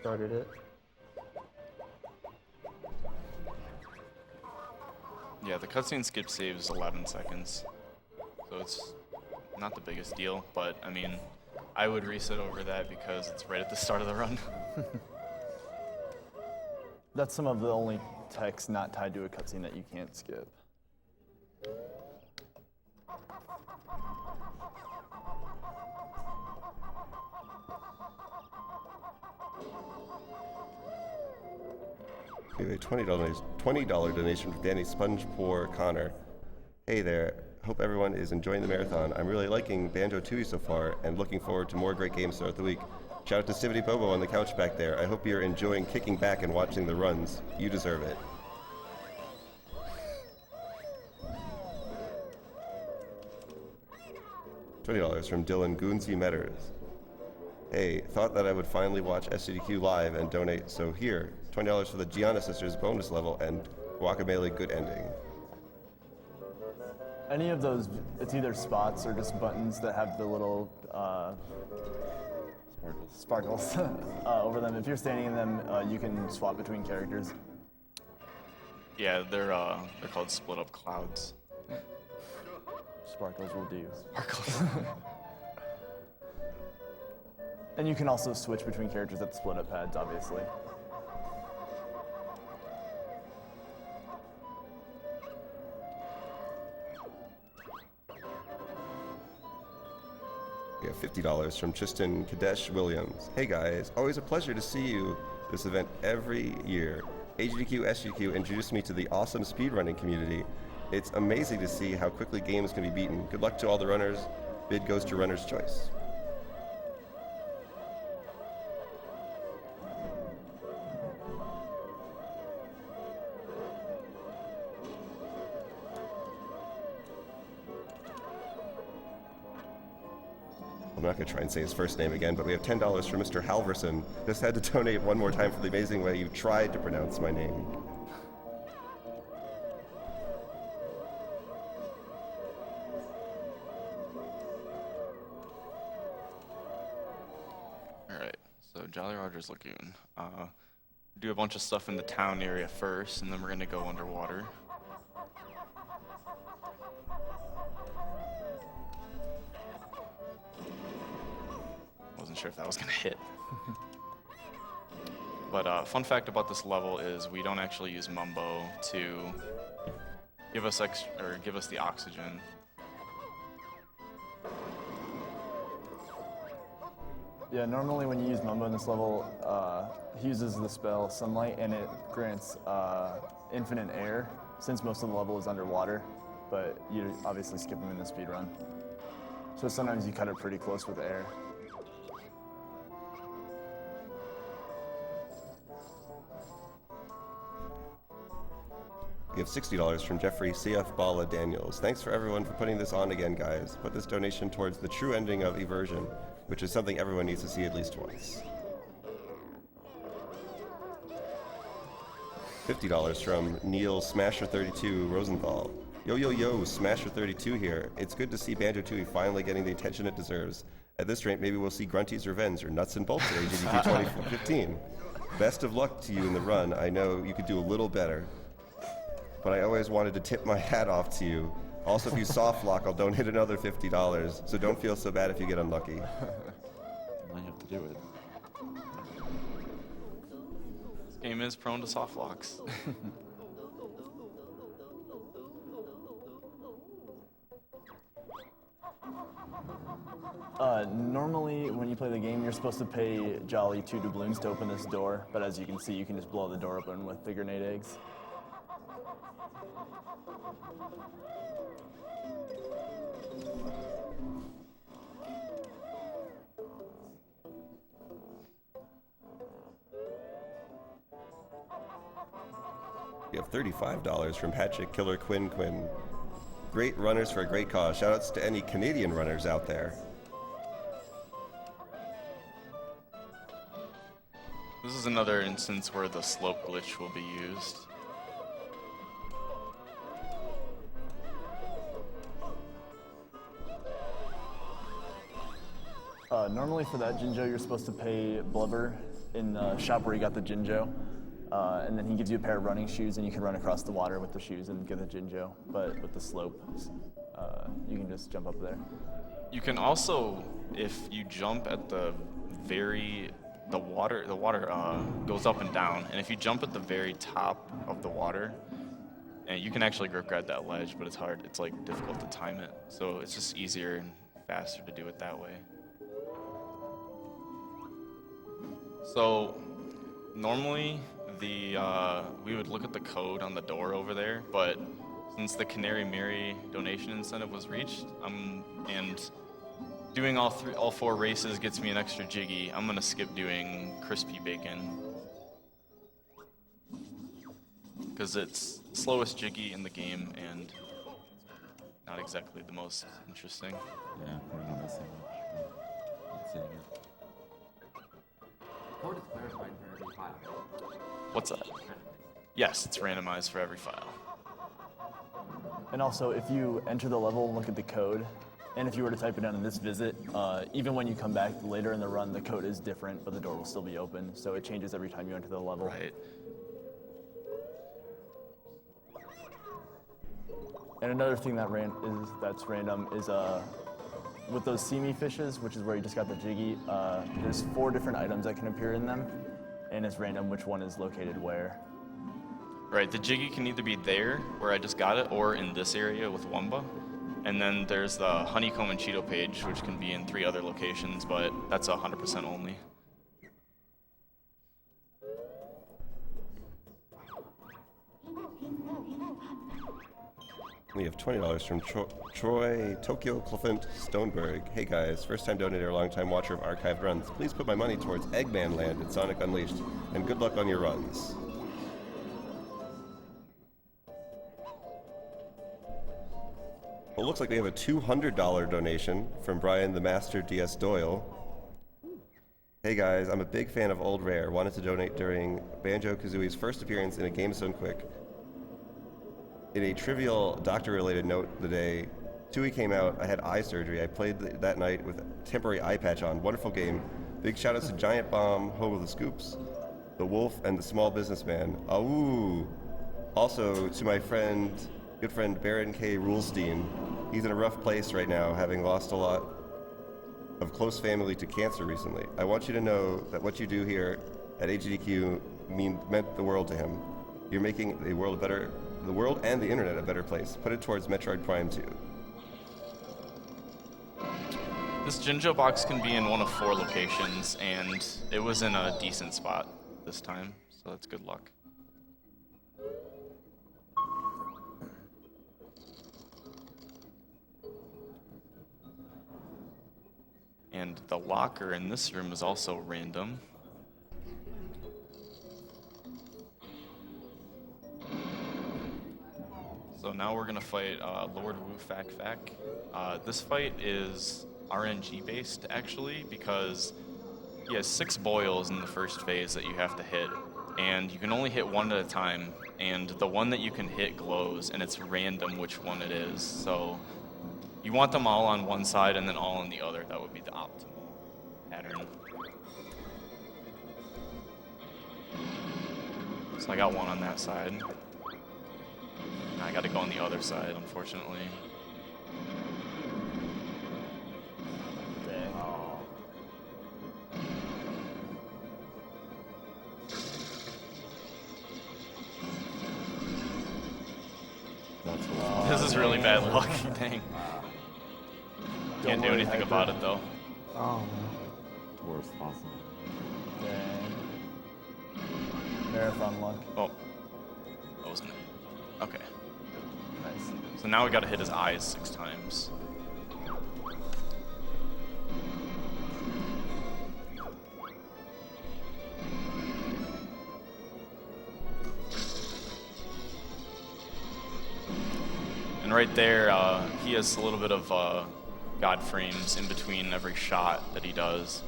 started it. Yeah, the cutscene skip saves 11 seconds, so it's not the biggest deal, but I mean, I would reset over that because it's right at the start of the run. That's some of the only text not tied to a cutscene that you can't skip. We have a $20 donation from Danny Spongepour Connor. Hey there, hope everyone is enjoying the marathon. I'm really liking Banjo-Tooie so far and looking forward to more great games throughout the week. Shout out to Sivity Bobo on the couch back there. I hope you're enjoying kicking back and watching the runs. You deserve it. $20 from Dylan Goonsey Metters. Hey, thought that I would finally watch SGDQ live and donate, so here, $20 for the Gianna Sisters bonus level and Guacamelee good ending. Any of those, it's either spots or just buttons that have the little sparkles over them. If you're standing in them, you can swap between characters. Yeah, they're called split up clouds. Sparkles will do. Sparkles. And you can also switch between characters at the split up pads, obviously. We have $50 from Tristan Kadesh Williams. Hey guys, always a pleasure to see you this event every year. HGDQ SGDQ introduced me to the awesome speedrunning community. It's amazing to see how quickly games can be beaten. Good luck to all the runners. Bid goes to Runner's Choice. I'm not going to try and say his first name again, but we have $10 from Mr. Halverson. Just had to donate one more time for the amazing way you tried to pronounce my name. Alright, so Jolly Roger's Lagoon. Do a bunch of stuff in the town area first, and then we're gonna go underwater. Wasn't sure if that was gonna hit. But fun fact about this level is we don't actually use Mumbo to give us the oxygen. Yeah, normally when you use Mumbo in this level, he uses the spell Sunlight, and it grants infinite air, since most of the level is underwater, but you obviously skip him in the speedrun. So sometimes you cut it pretty close with air. We have $60 from Jeffrey CF Bala Daniels. Thanks for everyone for putting this on again, guys. Put this donation towards the true ending of Eversion, which is something everyone needs to see at least once. $50 from Neil Smasher32 Rosenthal. Yo, yo, yo, Smasher32 here. It's good to see Banjo-Tooie finally getting the attention it deserves. At this rate, maybe we'll see Grunty's Revenge or Nuts and Bolts at HGDQ 2015. Best of luck to you in the run. I know you could do a little better, but I always wanted to tip my hat off to you. Also, if you soft lock, I'll donate another $50, so don't feel so bad if you get unlucky. I have to do it. This game is prone to soft locks. Normally, when you play the game, you're supposed to pay Jolly 2 doubloons to open this door, but as you can see, you can just blow the door open with the grenade eggs. We have $35 from Patrick Killer Quinn Quinn. Great runners for a great cause. Shoutouts to any Canadian runners out there. This is another instance where the slope glitch will be used. Normally for that Jinjo, you're supposed to pay Blubber in the shop where you got the Jinjo. And then he gives you a pair of running shoes, and you can run across the water with the shoes and get the Jinjo. But with the slope, you can just jump up there. You can also, if you jump at the water goes up and down, and if you jump at the very top of the water, and you can actually grip grab that ledge, but it's hard. It's like difficult to time it, so it's just easier and faster to do it that way. So normally we would look at the code on the door over there, but since the Canary Mary donation incentive was reached, and doing all 4 races gets me an extra jiggy, I'm gonna skip doing crispy bacon because it's slowest jiggy in the game and not exactly the most interesting. Yeah, we're not missing much. Not seeing it. Code is clarified for every file. What's that? Yes, it's randomized for every file. And also, if you enter the level and look at the code, and if you were to type it down in this visit, even when you come back later in the run, the code is different, but the door will still be open, so it changes every time you enter the level. Right. And another thing that's random is with those see me fishes, which is where you just got the jiggy, there's 4 different items that can appear in them, and it's random which one is located where. Right, the jiggy can either be there, where I just got it, or in this area with Wumba. And then there's the honeycomb and Cheeto page, which can be in 3 other locations, but that's 100% only. We have $20 from Troy Tokyo Clefant Stoneberg. Hey guys, first time donator, long time watcher of archived runs. Please put my money towards Eggman Land in Sonic Unleashed, and good luck on your runs. Well, it looks like we have a $200 donation from Brian the Master DS Doyle. Hey guys, I'm a big fan of Old Rare. Wanted to donate during Banjo-Kazooie's first appearance in a Game Zone Quick. In a trivial doctor-related note the day Tooie came out, I had eye surgery. I played that night with a temporary eye patch on. Wonderful game. Big shout-outs to Giant Bomb, Home of the Scoops, The Wolf, and The Small Businessman. Awoo! Also, to my good friend Baron K. Rulestein. He's in a rough place right now, having lost a lot of close family to cancer recently. I want you to know that what you do here at HGDQ meant the world to him. You're making the world and the internet a better place. Put it towards Metroid Prime 2. This Jinjo box can be in one of 4 locations, and it was in a decent spot this time, so that's good luck. And the locker in this room is also random. So now we're gonna fight Lord Wu Fak Fak. This fight is RNG based actually, because he has 6 boils in the first phase that you have to hit, and you can only hit one at a time, and the one that you can hit glows, and it's random which one it is. So you want them all on one side and then all on the other. That would be the optimal pattern. So I got one on that side. I gotta go on the other side, unfortunately. Dang. This is really bad luck. Dang. Can't do worry, anything Hyper. about it though. Oh, Worst possible. Dang. Marathon luck. Oh, that wasn't it. Okay. So now we gotta hit his eyes 6 times. And right there, he has a little bit of God frames in between every shot that he does.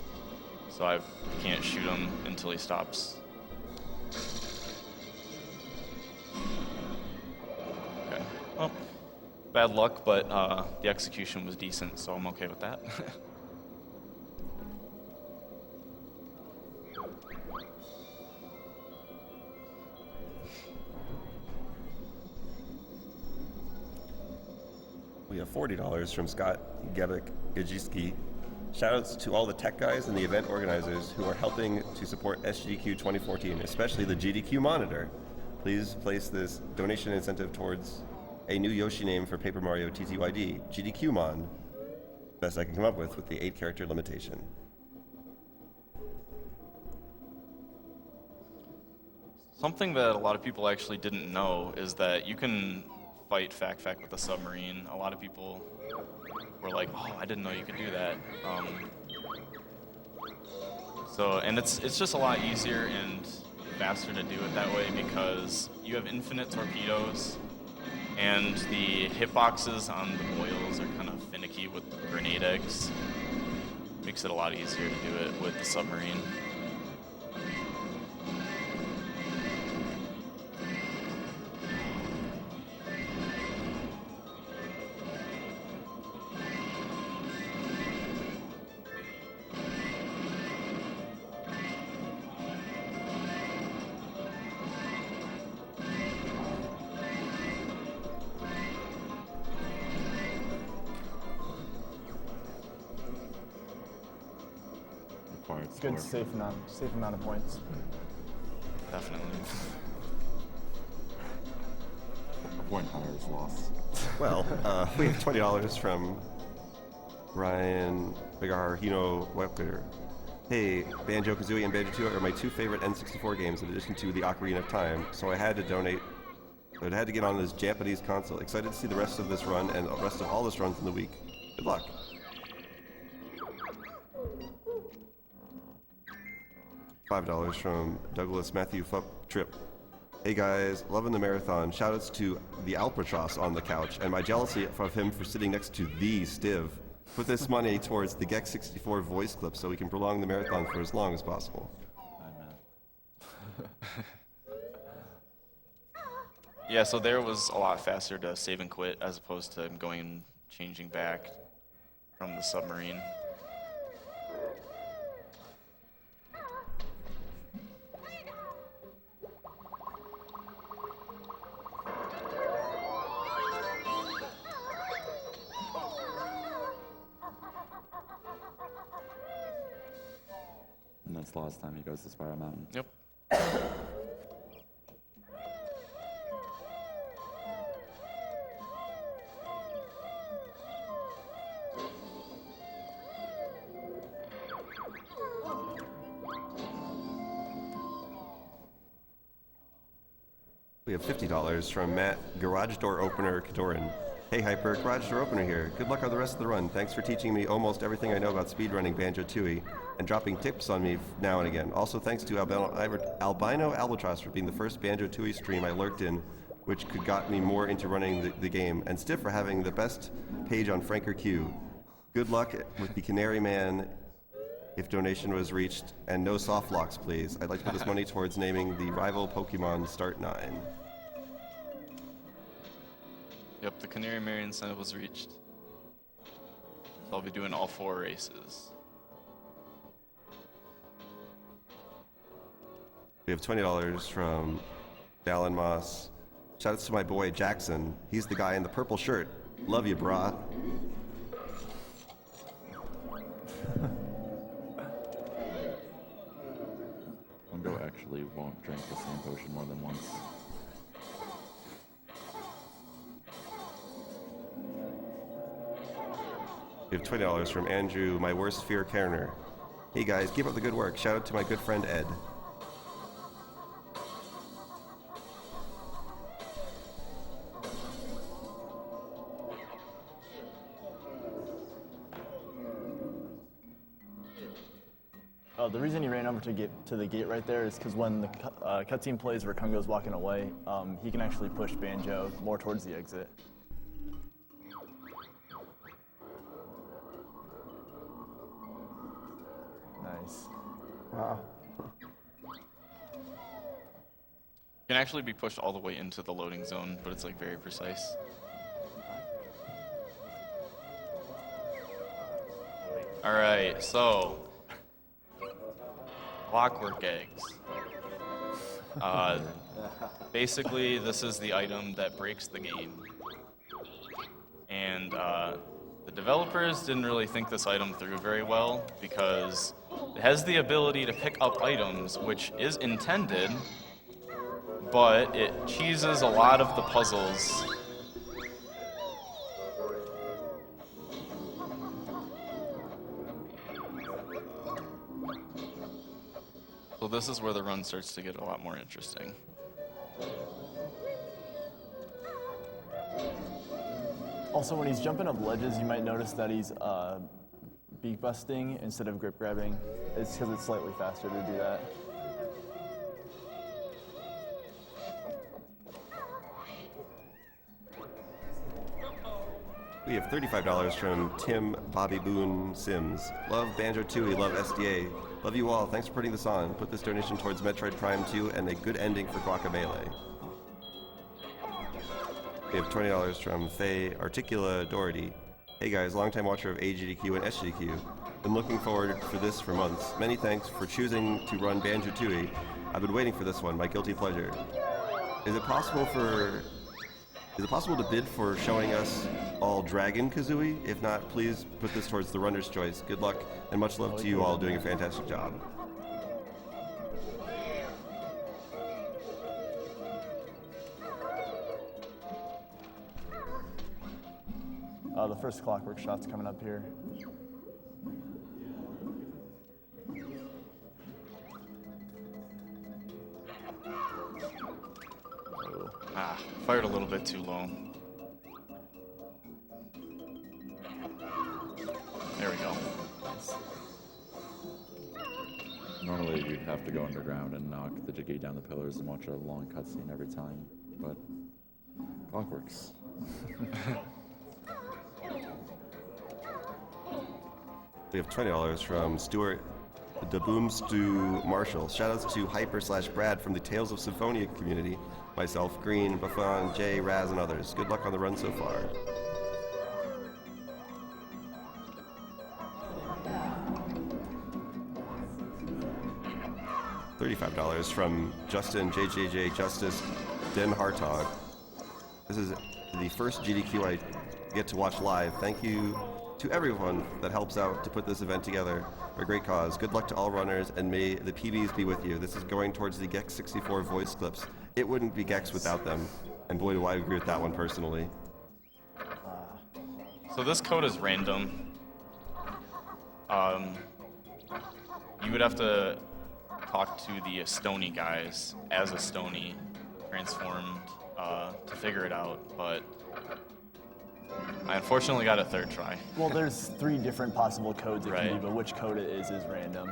So I can't shoot him until he stops. Okay. Well, bad luck, but the execution was decent, so I'm okay with that. We have $40 from Scott Gajiski. Shoutouts to all the tech guys and the event organizers who are helping to support SGDQ 2014, especially the GDQ monitor. Please place this donation incentive towards a new Yoshi name for Paper Mario TTYD, GDQmon. Best I can come up with the 8-character limitation. Something that a lot of people actually didn't know is that you can fight Fact with a submarine. A lot of people were like, "Oh, I didn't know you could do that." And it's just a lot easier and faster to do it that way because you have infinite torpedoes, and the hitboxes on the boils are kind of finicky with grenade eggs. Makes it a lot easier to do it with the submarine. It's good, safe amount of points. Definitely. A point higher is loss. Well, we have $20 from Ryan Bigarhino Webker. Hey, Banjo-Kazooie and Banjo-Tooie are my 2 favorite N64 games in addition to the Ocarina of Time, so I had to donate. I had to get on this Japanese console. Excited to see the rest of this run and the rest of all this runs in the week. Good luck. $5 from Douglas Matthew Trip. Hey guys, loving the marathon. Shoutouts to the Albatross on the couch and my jealousy of him for sitting next to the Stiv. Put this money towards the Gex 64 voice clip so we can prolong the marathon for as long as possible. Yeah, so there was a lot faster to save and quit as opposed to going and changing back from the submarine. And that's the last time he goes to Spiral Mountain. Yep. We have $50 from Matt, Garage Door Opener Kadoran. Hey Hyper, Garage Door Opener here. Good luck on the rest of the run. Thanks for teaching me almost everything I know about speedrunning Banjo-Tooie and dropping tips on me now and again. Also thanks to Albino Albatross for being the first Banjo-Tooie stream I lurked in, which got me more into running the game, and Stiff for having the best page on Franker Q. Good luck with the Canary Man if donation was reached, and no soft locks please. I'd like to put this money towards naming the rival Pokemon Start 9. Yep, the Canary Mary incentive was reached. So I'll be doing all 4 races. We have $20 from Dallin Moss. Shoutouts to my boy Jackson. He's the guy in the purple shirt. Love you, brah. Mungo actually won't drink the same potion more than once. We have $20 from Andrew, my worst fear Kerner. Hey guys, keep up the good work. Shout out to my good friend Ed. The reason he ran over to get to the gate right there is because when the cutscene plays where Kungo's walking away, he can actually push Banjo more towards the exit. Nice. Wow. You can actually be pushed all the way into the loading zone, but it's like very precise. All right, so clockwork eggs. Basically, this is the item that breaks the game. And the developers didn't really think this item through very well because it has the ability to pick up items, which is intended, but it cheeses a lot of the puzzles. So this is where the run starts to get a lot more interesting. Also, when he's jumping up ledges, you might notice that he's beak busting instead of grip grabbing. It's because it's slightly faster to do that. We have $35 from Tim Bobby Boone Sims. Love Banjo-Tooie, love SDA. Love you all. Thanks for putting this on. Put this donation towards Metroid Prime 2 and a good ending for Guacamelee. We have $20 from Faye Articula Doherty. Hey guys, longtime watcher of HGDQ and SGDQ. Been looking forward for this for months. Many thanks for choosing to run Banjo-Tooie. I've been waiting for this one, my guilty pleasure. Is it possible to bid for showing us all Dragon Kazooie? If not, please put this towards the runner's choice. Good luck and much love to you all doing a fantastic job. The first clockwork shot's coming up here. Fired a little bit too low. There we go. Normally you'd have to go underground and knock the jiggy down the pillars and watch a long cutscene every time, but clockworks. We have $20 from Stuart DeBoomstu Marshall. Shoutouts to Hyper/Brad from the Tales of Symphonia community. Myself, Green, Buffon, Jay, Raz, and others. Good luck on the run so far. $35 from Justin JJJ Justice Den Hartog. This is the first GDQ I get to watch live. Thank you to everyone that helps out to put this event together for a great cause. Good luck to all runners, and may the PBs be with you. This is going towards the Gex 64 voice clips. It wouldn't be Gex without them, and boy do I agree with that one personally. So this code is random. You would have to talk to the Stony guys as a Stony transformed to figure it out, but I unfortunately got a third try. Well, there's 3 different possible codes it can Right. be, but which code it is random.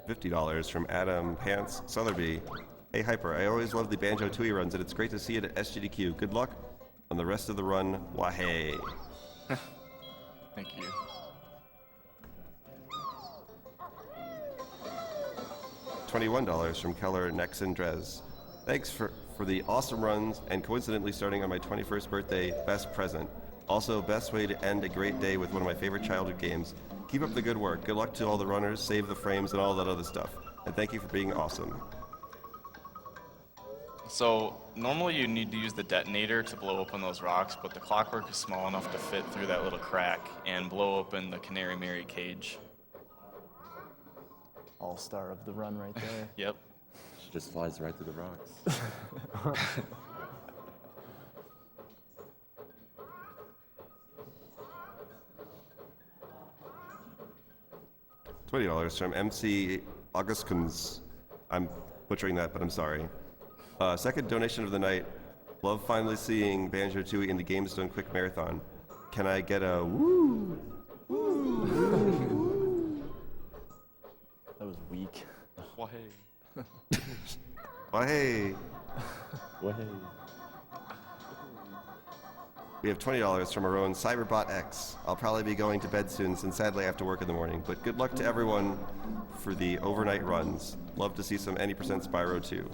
$50 from Adam Pants Southerby. Hey Hyper, I always love the Banjo-Tooie runs, and it's great to see it at SGDQ. Good luck on the rest of the run. Wahey. Thank you. $21 from Keller Nexon Drez. Thanks for the awesome runs, and coincidentally starting on my 21st birthday, best present. Also, best way to end a great day with one of my favorite childhood games. Keep up the good work. Good luck to all the runners, save the frames, and all that other stuff. And thank you for being awesome. So normally you need to use the detonator to blow open those rocks, but the clockwork is small enough to fit through that little crack and blow open the Canary Mary cage. All-star of the run right there. Yep. She just flies right through the rocks. $20 from MC Augustkins. I'm butchering that, but I'm sorry. Second donation of the night. Love finally seeing Banjo-Tooie in the Games Done Quick Marathon. Can I get a woo? That was weak. Why? Why, hey. Way. We have $20 from our own Cyberbot X. I'll probably be going to bed soon since sadly I have to work in the morning, but good luck to everyone for the overnight runs. Love to see some any percent Spyro too.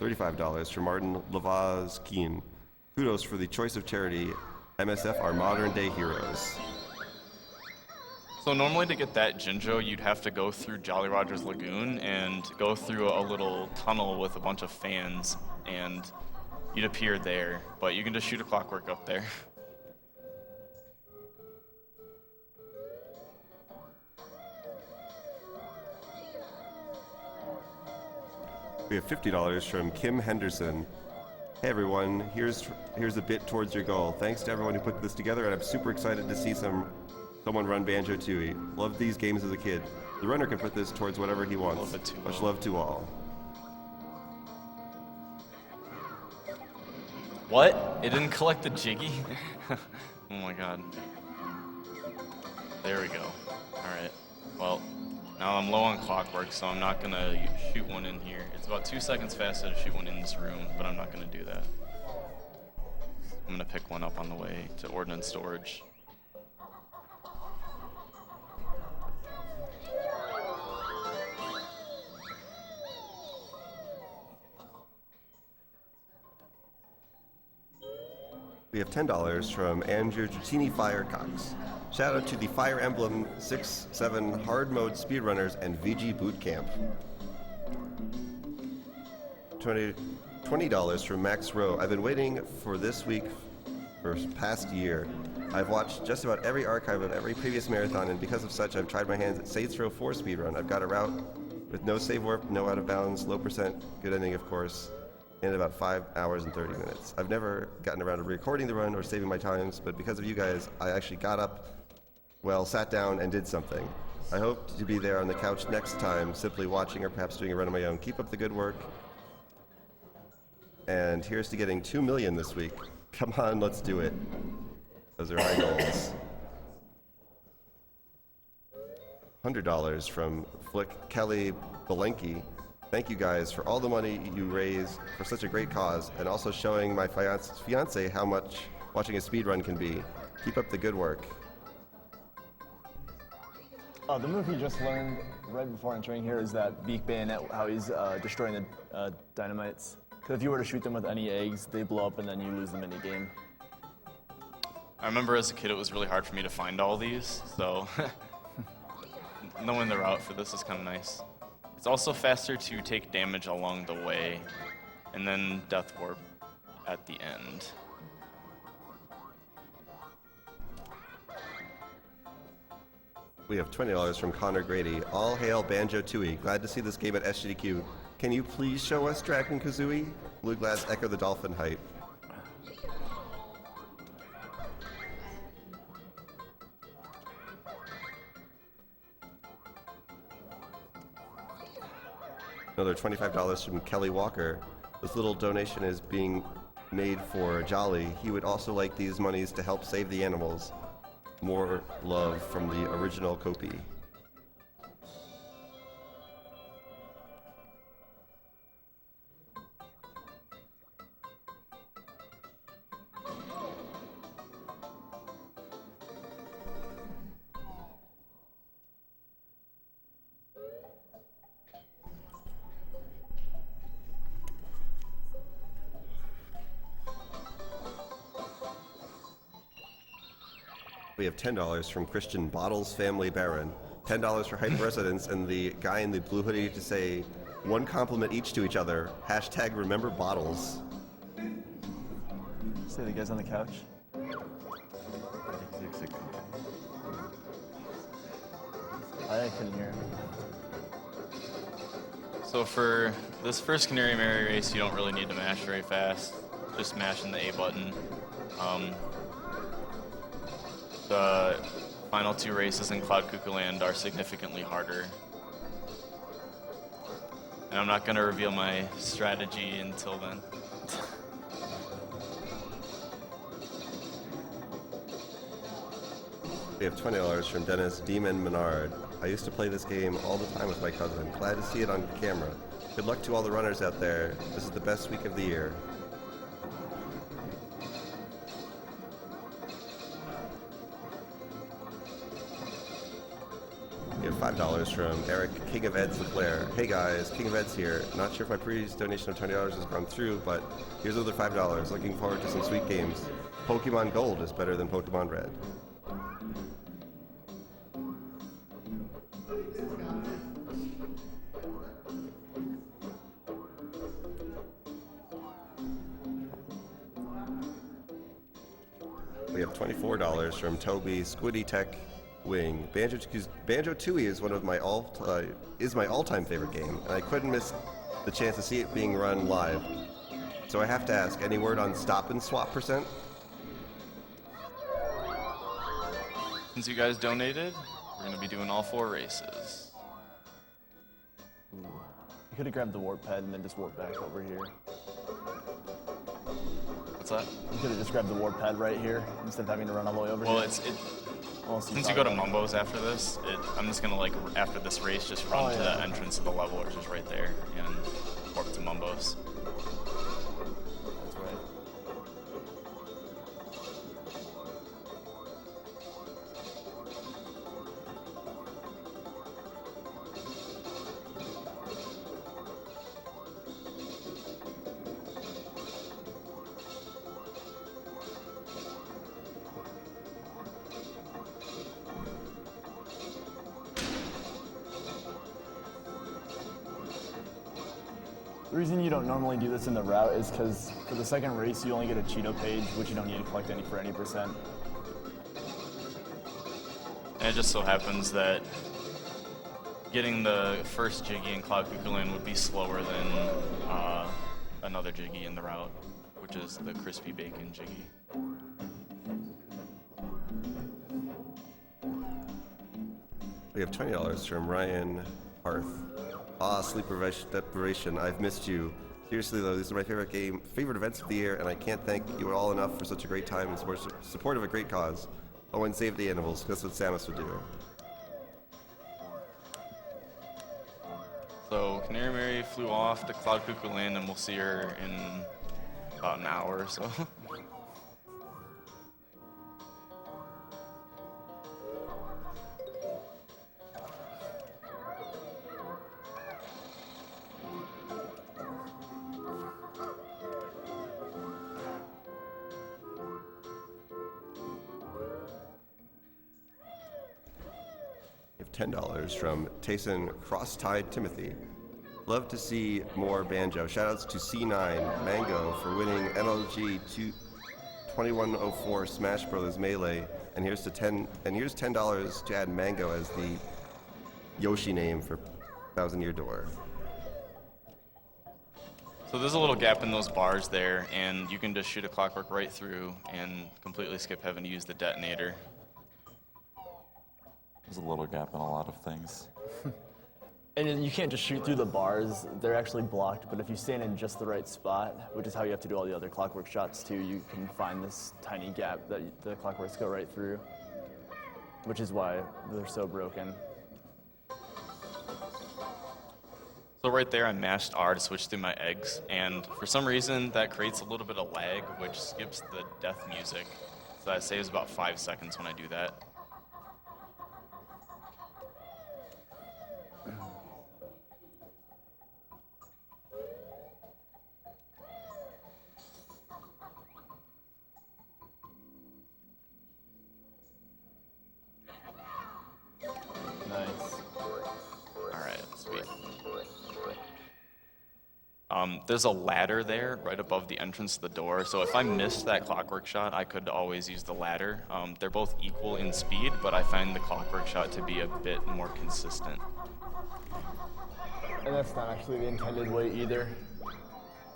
$35 from Martin Lavaz-Keen. Kudos for the choice of charity. MSF are modern day heroes. So normally to get that Jinjo, you'd have to go through Jolly Roger's Lagoon and go through a little tunnel with a bunch of fans, and you'd appear there. But you can just shoot a clockwork up there. We have $50 from Kim Henderson. Hey everyone, here's a bit towards your goal. Thanks to everyone who put this together, and I'm super excited to see someone run Banjo-Tooie. Loved these games as a kid. The runner can put this towards whatever he wants. Love it too. Much love to all. What? It didn't collect the Jiggy? Oh my god. There we go. Alright. Well, now I'm low on clockwork, so I'm not gonna shoot one in here. It's about 2 seconds faster to shoot one in this room, but I'm not gonna do that. I'm gonna pick one up on the way to ordnance storage. We have $10 from Andrew Giuttini Firecox. Shout out to the Fire Emblem 6-7 hard mode speedrunners and VG Bootcamp. $20 from Max Rowe. I've been waiting for this week for the past year. I've watched just about every archive of every previous marathon, and because of such, I've tried my hands at Saints Row 4 speedrun. I've got a route with no save warp, no out of bounds, low percent, good ending of course, in about 5 hours and 30 minutes. I've never gotten around to recording the run or saving my times, but because of you guys, I actually got up, sat down and did something. I hope to be there on the couch next time, simply watching or perhaps doing a run of my own. Keep up the good work. And here's to getting 2 million this week. Come on, let's do it. Those are high goals. $100 from Flick Kelly Belenki. Thank you guys for all the money you raise for such a great cause, and also showing my fiance how much watching a speedrun can be. Keep up the good work. The move he just learned right before entering here is that beak bayonet, how he's destroying the dynamites. Because if you were to shoot them with any eggs, they blow up and then you lose the mini game. I remember as a kid it was really hard for me to find all these, so knowing the route for this is kind of nice. It's also faster to take damage along the way, and then Death Warp at the end. We have $20 from Connor Grady. All hail Banjo-Tooie. Glad to see this game at SGDQ. Can you please show us Dragon Kazooie? Blue Glass Echo the Dolphin hype. Another $25 from Kelly Walker. This little donation is being made for Jolly. He would also like these monies to help save the animals. More love from the original Kopi. We have $10 from Christian Bottles Family Baron. $10 for HYPERRESONANCE and the guy in the blue hoodie to say one compliment each to each other. Hashtag remember bottles. Say the guys on the couch. I couldn't hear him. So for this first Canary Mary race, you don't really need to mash very fast. Just mashing the A button. The final 2 races in Cloud Cuckoo Land are significantly harder. And I'm not going to reveal my strategy until then. We have $20 from Dennis Demon Menard. I used to play this game all the time with my cousin. Glad to see it on camera. Good luck to all the runners out there. This is the best week of the year. We have $5 from Eric, King of Eds LeClaire. Hey guys, King of Eds here. Not sure if my previous donation of $20 has gone through, but here's another $5. Looking forward to some sweet games. Pokemon Gold is better than Pokemon Red. We have $24 from Toby Squiddy Tech Wing. Banjo-Tooie is one of my all-time favorite game, and I couldn't miss the chance to see it being run live. So I have to ask, any word on stop and swap %? Since you guys donated, we're going to be doing all 4 races. You could have grabbed the warp pad and then just warped back over here. What's that? You could have just grabbed the warp pad right here instead of having to run all the way over Well, here. since you go to Mumbo's after this, I'm just going to, like, after this race, just run to the entrance of the level, which is right there, and warp to Mumbo's. That's right. The reason you don't normally do this in the route is because for the second race you only get a Cheeto page, which you don't need to collect any for any %. And it just so happens that getting the first Jiggy in Cloud Cuckoo Land would be slower than another Jiggy in the route, which is the Crispy Bacon Jiggy. We have $20 from Ryan Arth. Ah, sleep deprivation. I've missed you. Seriously though, these are my favorite events of the year, and I can't thank you all enough for such a great time and support of a great cause. Oh, and save the animals. That's what Samus would do. So Canary Mary flew off to Cloud Cuckoo Land, and we'll see her in about an hour or so. $10 from Tayson Cross-Tied Timothy. Love to see more Banjo. Shoutouts to C9 Mango for winning NLG 2104 Smash Bros. Melee. And here's $10 to add Mango as the Yoshi name for 1,000 Year Door. So there's a little gap in those bars there, and you can just shoot a clockwork right through and completely skip having to use the detonator. There's a little gap in a lot of things. And you can't just shoot through the bars, they're actually blocked, but if you stand in just the right spot, which is how you have to do all the other clockwork shots too, you can find this tiny gap that the clockworks go right through, which is why they're so broken. So right there, I mashed R to switch through my eggs, and for some reason that creates a little bit of lag, which skips the death music. So that saves about 5 seconds when I do that. There's a ladder there right above the entrance to the door, so if I missed that clockwork shot, I could always use the ladder. They're both equal in speed, but I find the clockwork shot to be a bit more consistent. And that's not actually the intended way either.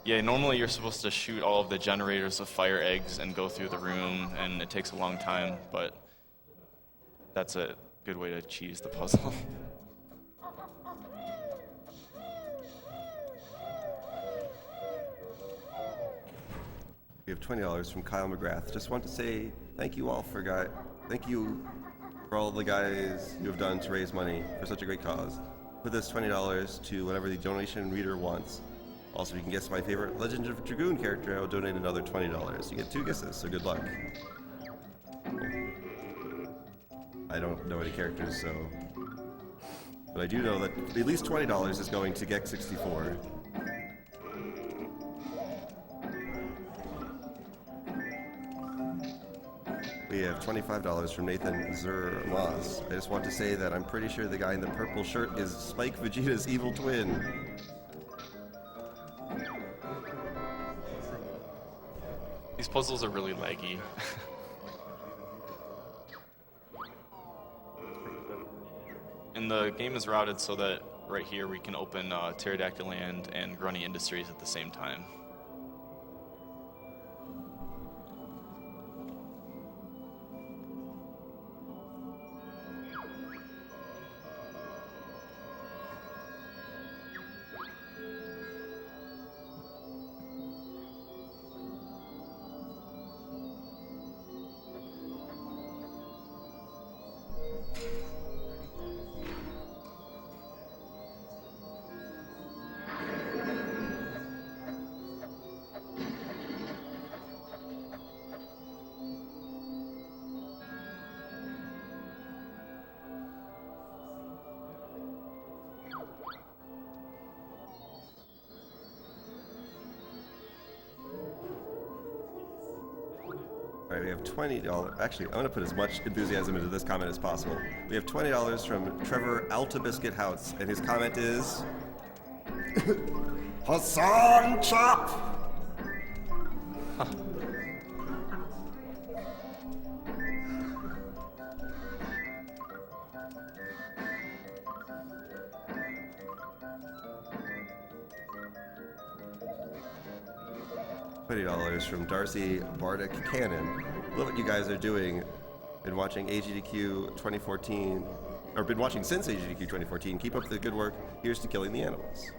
Yeah, normally you're supposed to shoot all of the generators of fire eggs and go through the room, and it takes a long time, but that's a good way to cheese the puzzle. We have $20 from Kyle McGrath. Just want to say thank you all thank you for all the guys you have done to raise money for such a great cause. Put this $20 to whatever the donation reader wants. Also, if you can guess my favorite Legend of Dragoon character, I will donate another $20. You get 2 guesses, so good luck. I don't know any characters, so... But I do know that at least $20 is going to Gex64. We have $25 from Nathan Zermaz. I just want to say that I'm pretty sure the guy in the purple shirt is Spike Vegeta's evil twin. These puzzles are really laggy. And the game is routed so that right here we can open Pterodactyl Land and Grunny Industries at the same time. Alright, we have $20. Actually, I'm going to put as much enthusiasm into this comment as possible. We have $20 from Trevor Altabiscuit House, and his comment is... Hassan Chop! $20 from Darcy Bardic Cannon. Love what you guys are doing. Been watching HGDQ 2014, or been watching since HGDQ 2014. Keep up the good work. Here's to killing the animals.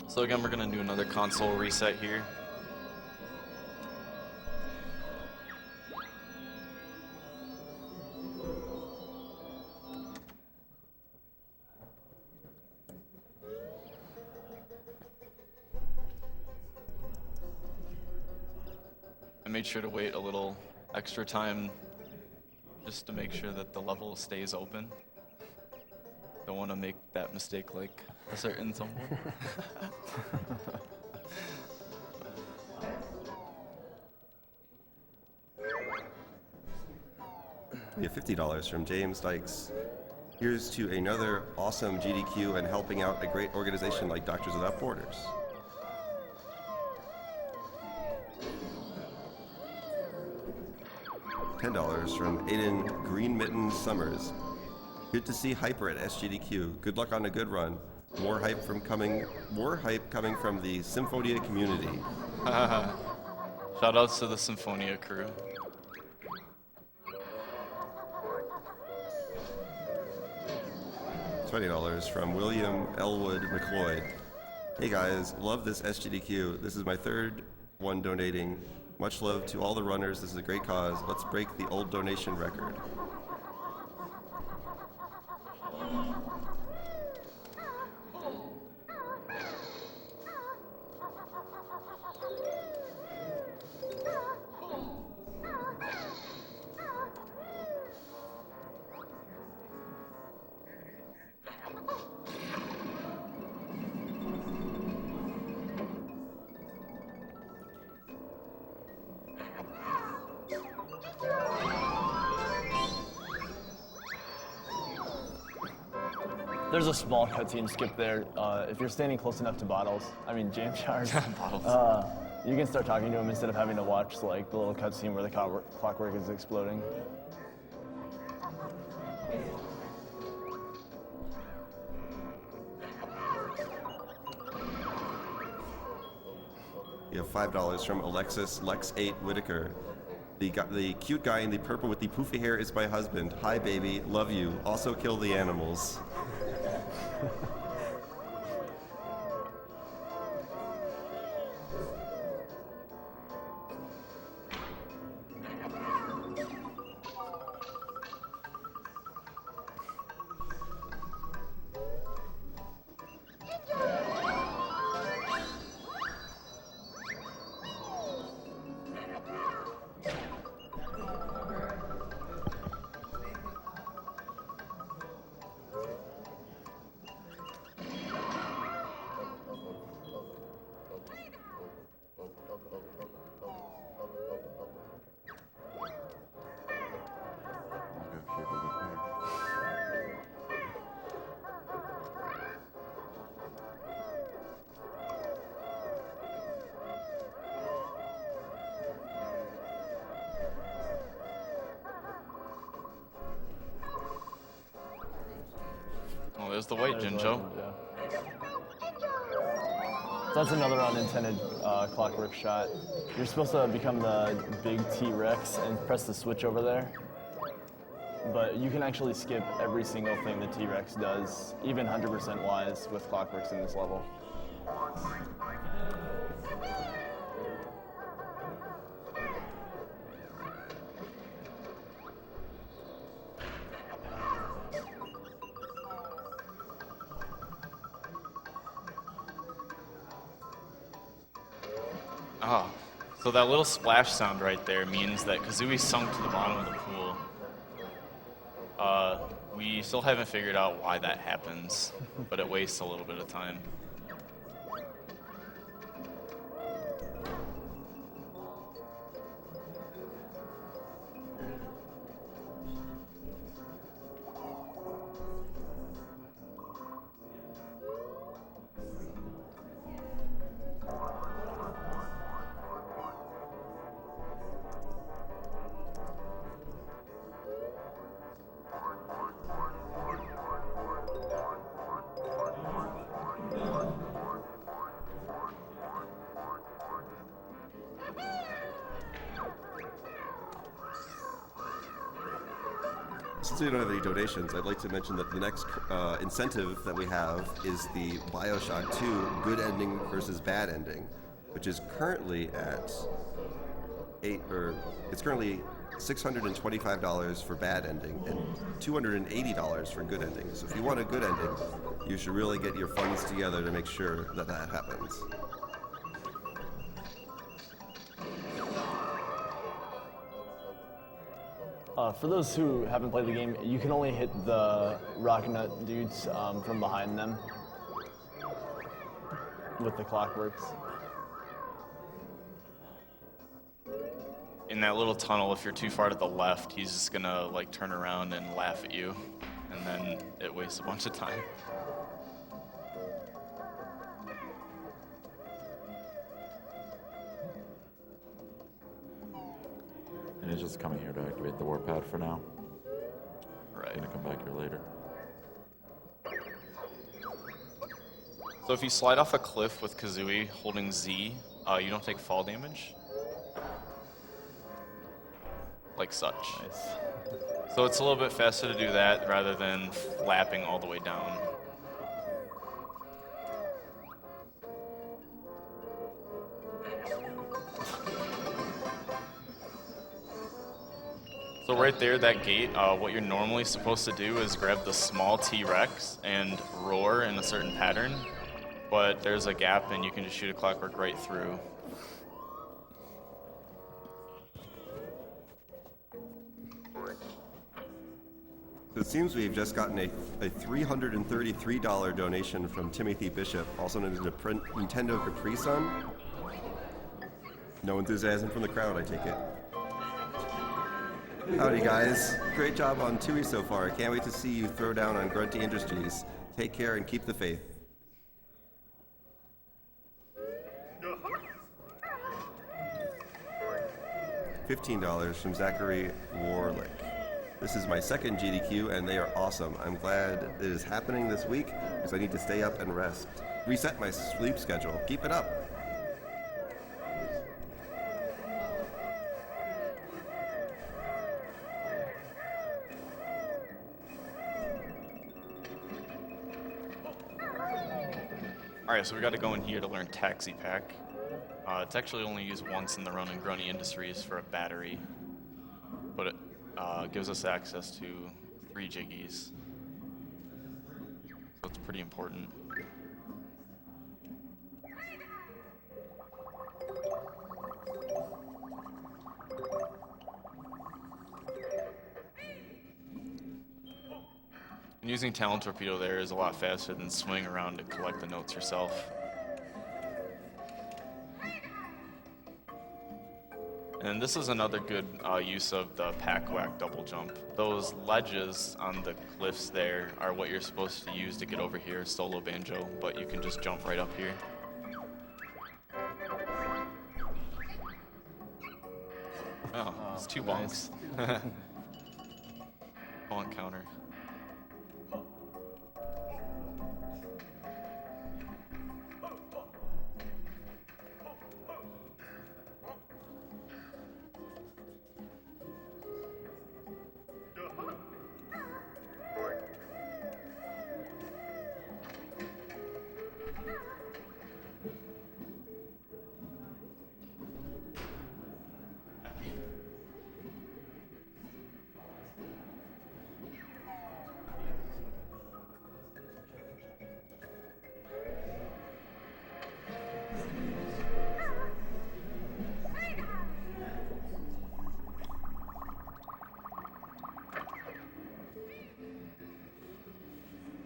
So again, we're gonna do another console reset here. I made sure to wait a little extra time just to make sure that the level stays open. Don't want to make that mistake like a certain someone. We have $50 from James Dykes. Here's to another awesome GDQ and helping out a great organization like Doctors Without Borders. $10 from Aiden Green Mitten Summers. Good to see Hyper at SGDQ. Good luck on a good run. More hype coming from the Symphonia community. Shoutouts to the Symphonia crew. $20 from William Elwood McLeod. Hey guys, love this SGDQ. This is my third one donating. Much love to all the runners. This is a great cause. Let's break the old donation record. There's a small cutscene skip there. If you're standing close enough to James Shards, you can start talking to him instead of having to watch like the little cutscene where the clockwork is exploding. We have $5 from Alexis Lex8 Whitaker. The cute guy in the purple with the poofy hair is my husband. Hi, baby. Love you. Also kill the animals. I'll go here with the pair. Oh, there's the white There's Jinjo. one, yeah. So that's another unintended clockwork shot. You're supposed to become the big T-Rex and press the switch over there. But you can actually skip every single thing the T-Rex does, even 100% wise with clockworks in this level. Oh, so that little splash sound right there means that Kazooie sunk to the bottom of the pool. We still haven't figured out why that happens, but it wastes a little bit of time. Since we don't have any donations, I'd like to mention that the next incentive that we have is the Bioshock 2 good ending versus bad ending, which is currently at it's currently $625 for bad ending and $280 for good ending. So if you want a good ending, you should really get your funds together to make sure that that happens. For those who haven't played the game, you can only hit the Rocket Nut dudes from behind them with the clockworks. In that little tunnel, if you're too far to the left, he's just gonna like turn around and laugh at you, and then it wastes a bunch of time. And he's just coming here to activate the warpad for now. Right. Gonna come back here later. So if you slide off a cliff with Kazooie holding Z, you don't take fall damage. Like such. Nice. So it's a little bit faster to do that rather than flapping all the way down. So right there, that gate, what you're normally supposed to do is grab the small T-Rex and roar in a certain pattern, but there's a gap and you can just shoot a clockwork right through. So it seems we've just gotten a $333 donation from Timothy Bishop, also known as the Nintendo Capri Sun. No enthusiasm from the crowd, I take it. Howdy guys, great job on Tooie so far. I can't wait to see you throw down on Grunty Industries. Take care and keep the faith. $15 from Zachary Warlick. This is my second GDQ and they are awesome. I'm glad it is happening this week because I need to stay up and reset my sleep schedule. Keep it up. Alright, so we got to go in here to learn Taxi Pack. It's actually only used once in the run in Grunny Industries for a battery, but it gives us access to 3 jiggies. So it's pretty important. And using Talent Torpedo there is a lot faster than swing around to collect the notes yourself. And this is another good use of the pack whack double jump. Those ledges on the cliffs there are what you're supposed to use to get over here solo banjo, but you can just jump right up here. Oh, it's 2 bonks. Bonk counter.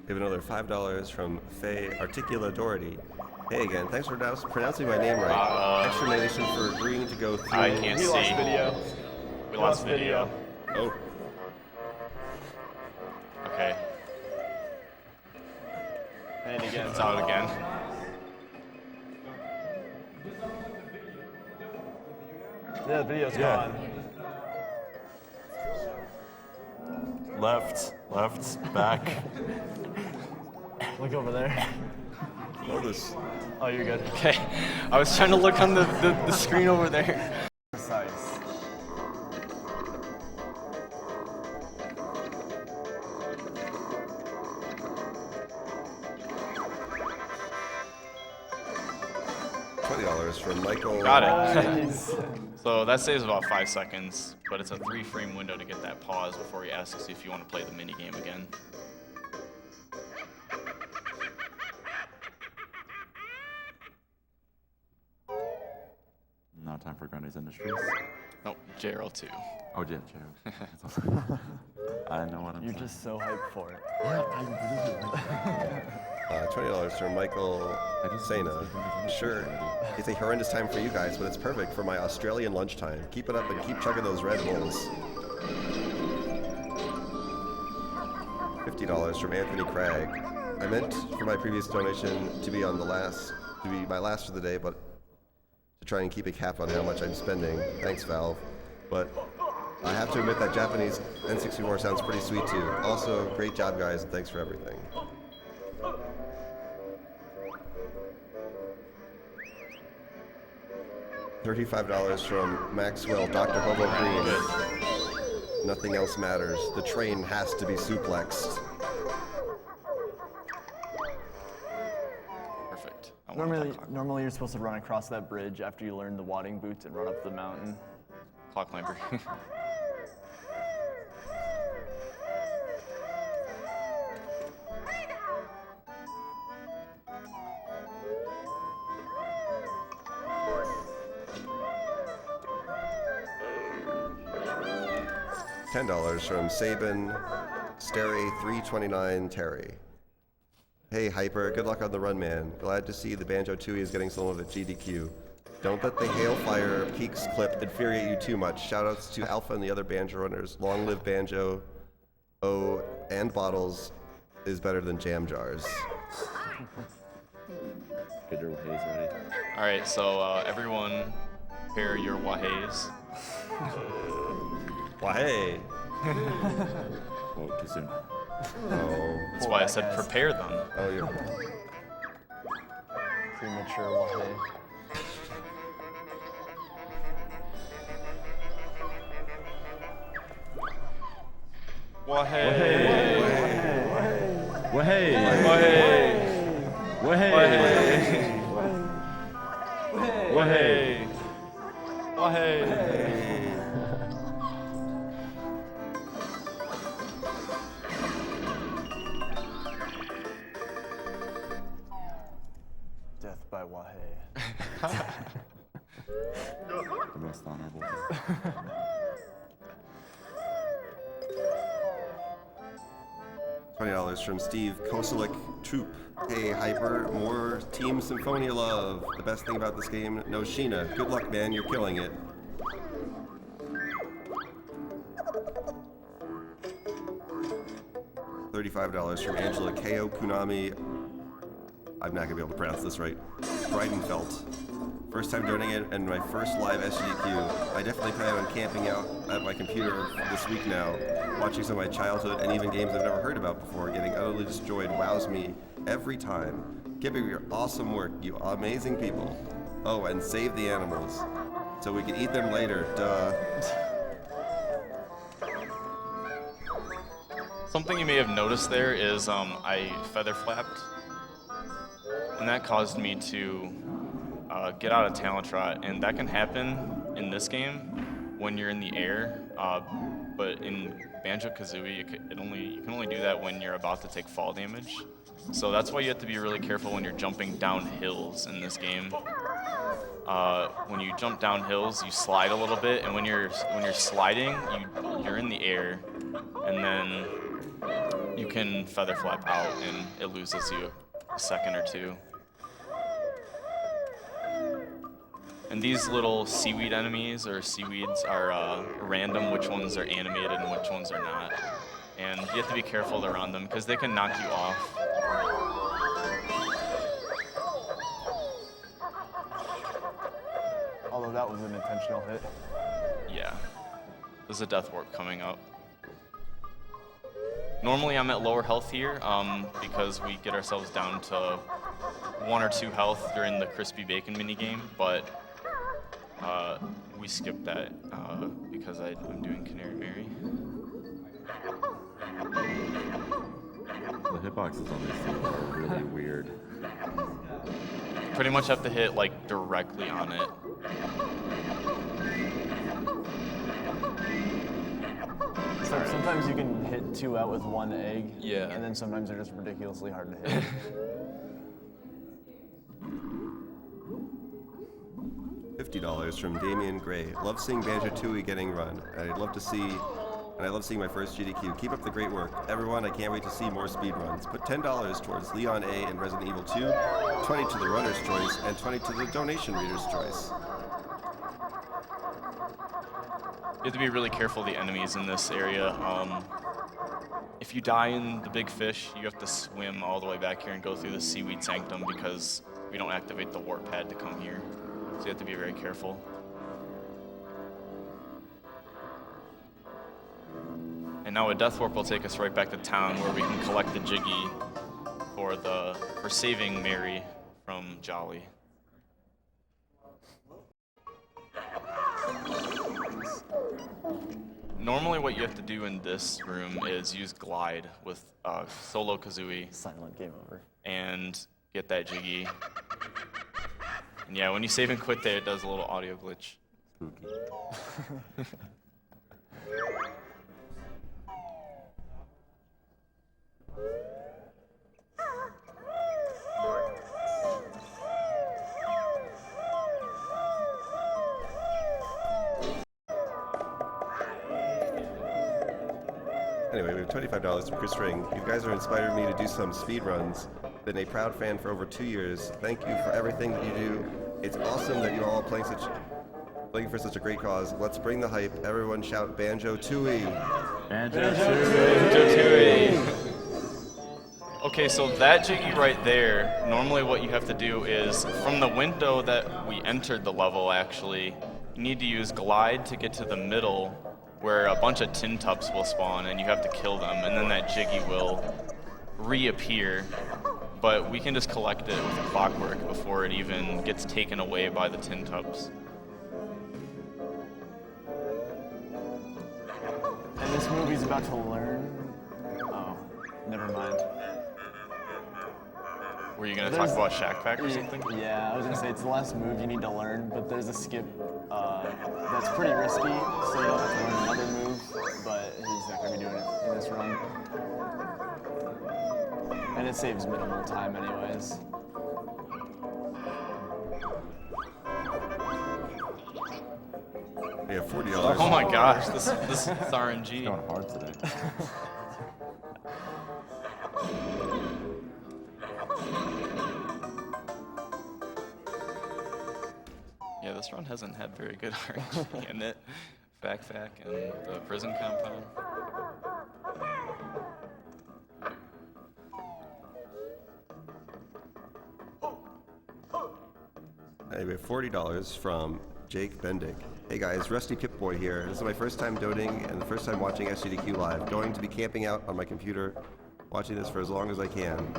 We have another $5 from Faye Articula Doherty. Hey again, thanks for pronouncing my name right. Explanation for agreeing to go through. I can't We see. lost video. We lost video. Oh, Okay, And again. it's out again. Yeah, the video's gone. Left, back. Look over there. notice. Oh, you're good. Okay, I was trying to look on the screen over there. Precise. $20 from Michael. Got it. Nice. So that saves about 5 seconds, but it's a 3-frame window to get that pause before he asks you if you want to play the mini game again. Now time for Grundy's Industries. Nope, JRL2. Oh, yeah, Joe. I know what I'm You're saying. just so hyped for it. Yeah, I really $20 from Michael Sena. Sure, it's a horrendous time for you guys, but it's perfect for my Australian lunchtime. Keep it up and keep chugging those Red Bulls. $50 from Anthony Craig. I meant for my previous donation to be my last for the day, but to try and keep a cap on how much I'm spending. Thanks, Valve. But I have to admit that Japanese N64 sounds pretty sweet too. Also, great job, guys, and thanks for everything. $35 from Maxwell Dr. Hobo Green. Nothing else matters. The train has to be suplexed. Perfect. I want that clock. Normally you're supposed to run across that bridge after you learn the wadding boots and run up the mountain. Clock climber. $10 from Sabin Stary 329 Terry. Hey Hyper, good luck on the run, man. Glad to see the Banjo-Tooie is getting some of the GDQ. Don't let the Hailfire Peaks clip infuriate you too much. Shoutouts to Alpha and the other Banjo runners. Long live Banjo. Oh, and Bottles is better than Jam Jars. Get your ways ready. All right, so everyone prepare your waheys. Why, hey. Whoa, too soon. Oh, That's why I said prepare them. oh, you're Premature wadding. Wahey! Well, hey! Wahey! Way! Way! Way! Death by Wahey. The most honorable. $20 from Steve Koselik Troop. Hey, Hyper, more Team Symphonia love. The best thing about this game, no Sheena. Good luck, man, you're killing it. $35 from Angela Ko Kunami. I'm not gonna be able to pronounce this right. Breidenfeld. First time donating it and my first live SGDQ. I definitely plan on camping out at my computer this week now, watching some of my childhood and even games I've never heard about before. Getting utterly destroyed wows me every time. Keep up your awesome work, you amazing people. Oh, and save the animals, so we can eat them later, duh. Something you may have noticed there is I feather flapped, and that caused me to get out of talent trot, and that can happen in this game when you're in the air, but in Banjo-Kazooie you can only do that when you're about to take fall damage. So that's why you have to be really careful when you're jumping down hills in this game. When you jump down hills, you slide a little bit, and when you're sliding, you're in the air, and then you can feather flap out, and it loses you a second or two. And these little seaweed enemies, or seaweeds, are random which ones are animated and which ones are not. And you have to be careful around them, because they can knock you off. Although that was an intentional hit. Yeah. There's a death warp coming up. Normally I'm at lower health here, because we get ourselves down to 1 or 2 health during the crispy bacon minigame, but we skipped that because I'm doing Canary Mary. The hitboxes on these things are really weird. Pretty much have to hit like directly on it. So sometimes you can hit 2 out with 1 egg. Yeah. And then sometimes they're just ridiculously hard to hit. $50 from Damian Gray. Love seeing Banjo-Tooie getting run. I love seeing my first GDQ. Keep up the great work. Everyone, I can't wait to see more speedruns. Put $10 towards Leon A and Resident Evil 2, 20 to the runner's choice, and 20 to the donation reader's choice. You have to be really careful of the enemies in this area. If you die in the big fish, you have to swim all the way back here and go through the seaweed sanctum, because we don't activate the warp pad to come here. So you have to be very careful. And now a death warp will take us right back to town, where we can collect the Jiggy for saving Mary from Jolly. Normally what you have to do in this room is use glide with solo Kazooie Silent game over. and get that Jiggy. And yeah, when you save and quit there, it does a little audio glitch. Spooky. Anyway, we have $25 from Chris Ring. You guys are inspiring me to do some speed runs. Been a proud fan for over 2 years. Thank you for everything that you do. It's awesome that you're all playing for such a great cause. Let's bring the hype. Everyone shout Banjo-Tooie. Banjo-Tooie. Okay, so that Jiggy right there, normally what you have to do is, from the window that we entered the level actually, you need to use glide to get to the middle, where a bunch of tin tups will spawn and you have to kill them, and then that Jiggy will reappear. But we can just collect it with clockwork before it even gets taken away by the tin tups. And this movie's about to learn. Oh, never mind. Were you gonna talk about Shack Pack or something? Yeah, I was gonna say it's the last move you need to learn, but there's a skip that's pretty risky, so you'll have to learn another move, but he's not gonna be doing it in this run. And it saves minimal time anyways. We have $40. Oh my gosh, this is RNG. Going hard today. Yeah, this run hasn't had very good RNG in it. Fac and the prison compound. Hey, we have $40 from Jake Bendick. Hey guys, Rusty Pip Boy here. This is my first time donating and the first time watching SGDQ live. Going to be camping out on my computer, watching this for as long as I can.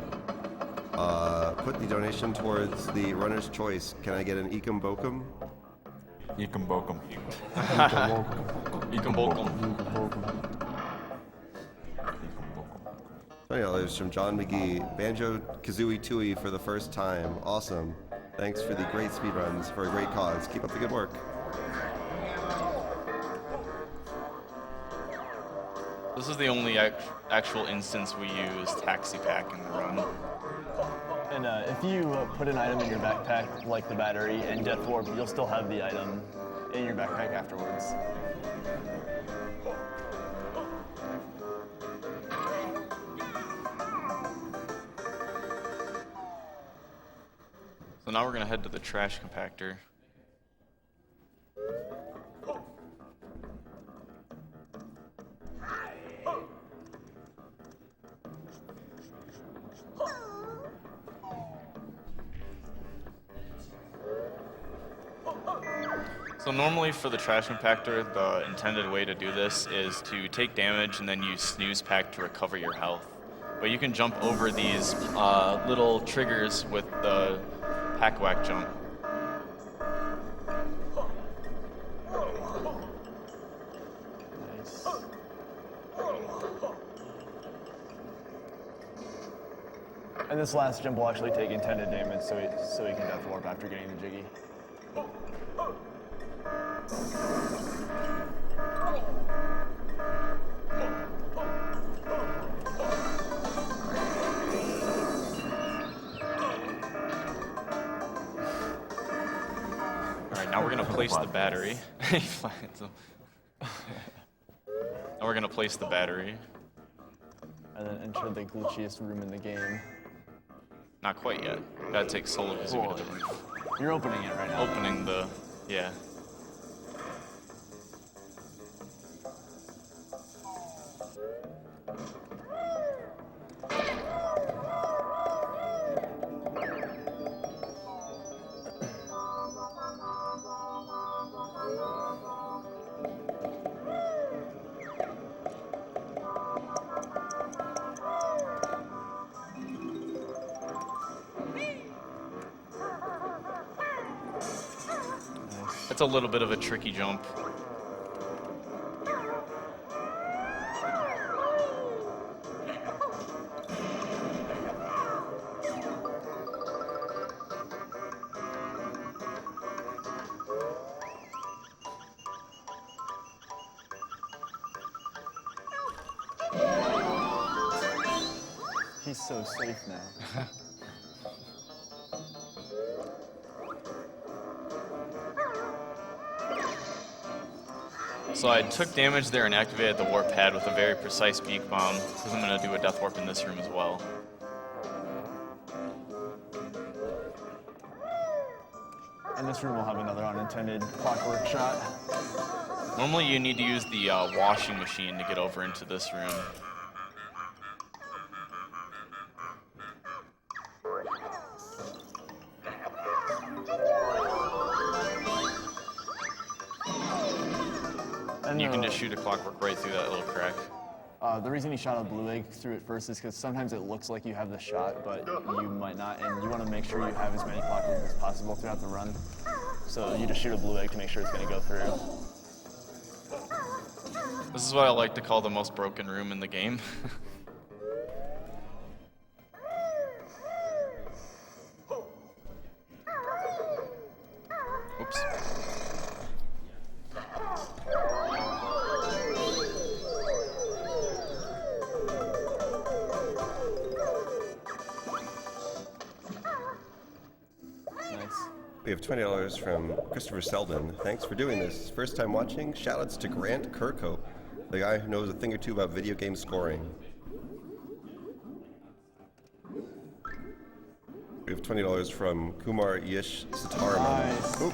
Put the donation towards the runner's choice. Can I get an Ecum Bokum? Ecum Bokum. You can bulk 'em. $20 from John McGee. Banjo-Tooie Tooie for the first time. Awesome. Thanks for the great speedruns for a great cause. Keep up the good work. This is the only actual instance we use Taxi Pack in the run. And if you put an item in your backpack, like the battery and Death Warp, you'll still have the item in your backpack afterwards. So now we're gonna head to the trash compactor. So normally for the trash compactor, the intended way to do this is to take damage and then use snooze pack to recover your health. But you can jump over these little triggers with the pack whack jump. Nice. And this last jump will actually take intended damage, so he can Death Warp after getting the Jiggy. Alright, now we're gonna place the battery. Now we're gonna place the battery. And then enter the glitchiest room in the game. Not quite yet. Gotta take Solo Kazooie to the roof. You're opening it right now. Opening the, yeah. It's a little bit of a tricky jump. He's so safe now. So I took damage there and activated the warp pad with a very precise beak bomb, because I'm going to do a death warp in this room as well. And this room will have another unintended clockwork shot. Normally you need to use the washing machine to get over into this room. And you can just shoot a clockwork right through that little crack. The reason he shot a blue egg through it first is because sometimes it looks like you have the shot, but you might not, and you want to make sure you have as many clockworks as possible throughout the run. So you just shoot a blue egg to make sure it's going to go through. This is what I like to call the most broken room in the game. Oops. Nice. We have $20 from Christopher Selden. Thanks for doing this. First time watching. Shoutouts to Grant Kirkhope, the guy who knows a thing or two about video game scoring. We have $20 from Kumar Yish Sitarman. Nice. Oop.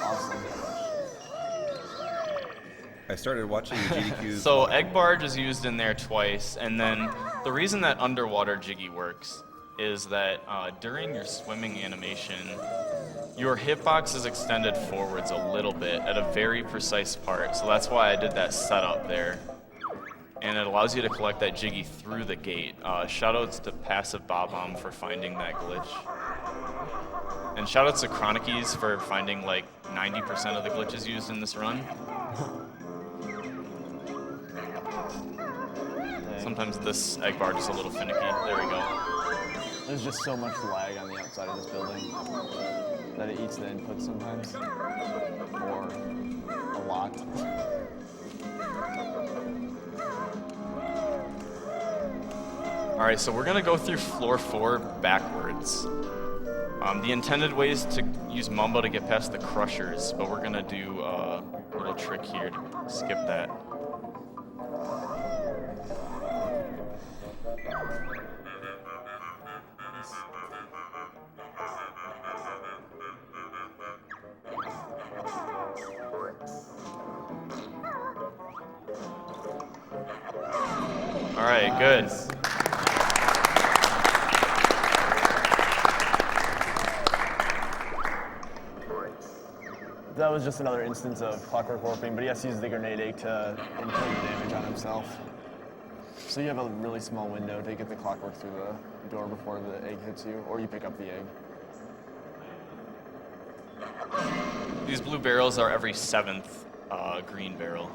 Awesome. I started watching the GDQs. So egg barge is used in there twice, and then the reason that underwater jiggy works is that during your swimming animation, your hitbox is extended forwards a little bit at a very precise part. So that's why I did that setup there. And it allows you to collect that jiggy through the gate. Shoutouts to Passive Bob-Omb for finding that glitch. And shoutouts to Chronicies for finding like 90% of the glitches used in this run. Sometimes this egg barge is a little finicky. There we go. There's just so much lag on the outside of this building that it eats the input sometimes. Or a lot. All right, so we're gonna go through floor 4 backwards. The intended way is to use Mumbo to get past the crushers, but we're gonna do a little trick here to skip that. All right, good. That was just another instance of clockwork warping, but he has to use the grenade egg to inflict the damage on himself. So you have a really small window to get the clockwork through the door before the egg hits you, or you pick up the egg. These blue barrels are every 7th green barrel.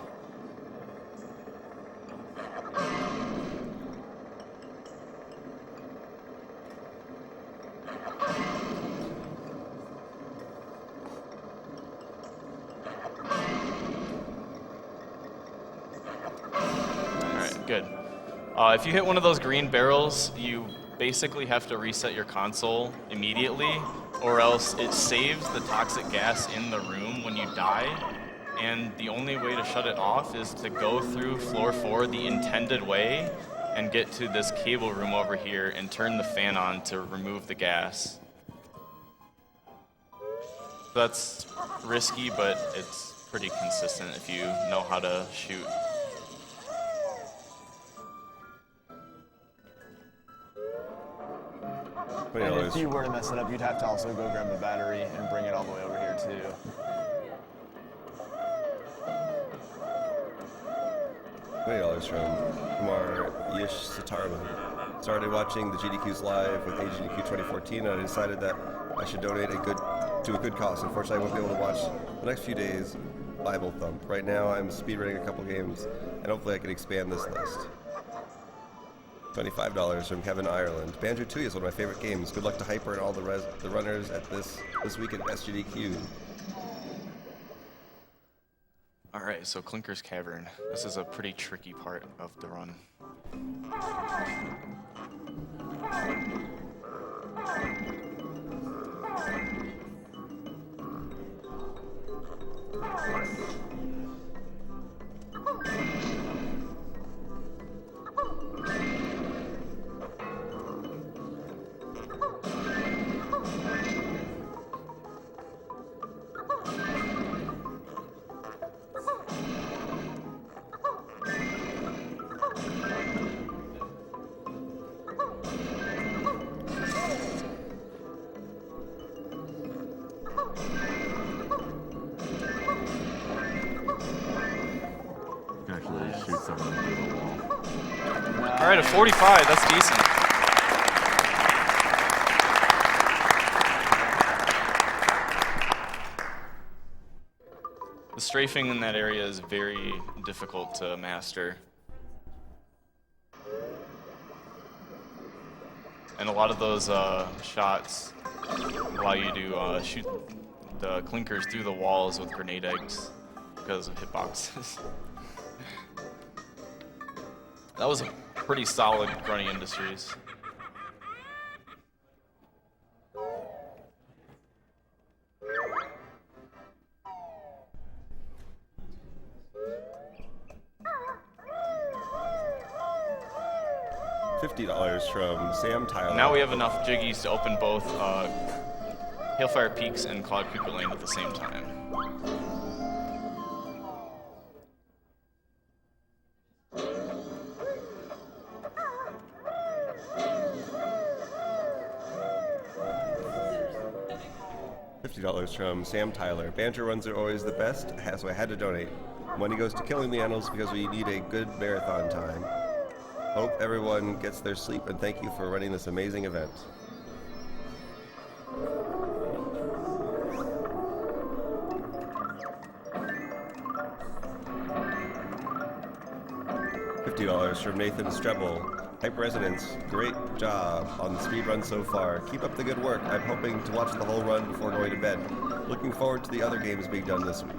Good. If you hit one of those green barrels, you basically have to reset your console immediately, or else it saves the toxic gas in the room when you die, and the only way to shut it off is to go through floor 4 the intended way and get to this cable room over here and turn the fan on to remove the gas. That's risky, but it's pretty consistent if you know how to shoot. And if you were to mess it up, you'd have to also go grab the battery and bring it all the way over here too. $20 from Kumar Yish Sitarman. Started watching the GDQs live with HGDQ 2014, and I decided that I should donate to a good cause. Unfortunately, I won't be able to watch the next few days Bible Thump. Right now, I'm speedrunning a couple games, and hopefully I can expand this list. $25 from Kevin Ireland. Banjo-Tooie is one of my favorite games. Good luck to Hyper and all the runners at this week at SGDQ. All right, so Clinker's Cavern. This is a pretty tricky part of the run. Shoot someone through the wall. All right, a 45, that's decent. strafing in that area is very difficult to master. And a lot of those shots allow you to shoot the clinkers through the walls with grenade eggs because of hitboxes. That was a pretty solid Grunny Industries. $50 from Sam Tyler. Now we have enough jiggies to open both Hailfire Peaks and Cloud Cuckoo Lane at the same time. $50 from Sam Tyler. Banjo runs are always the best, so I had to donate. Money goes to killing the animals because we need a good marathon time. Hope everyone gets their sleep, and thank you for running this amazing event. $50 from Nathan Strebel. HYPERRESONANCE, great job on the speed run so far. Keep up the good work. I'm hoping to watch the whole run before going to bed. Looking forward to the other games being done this week.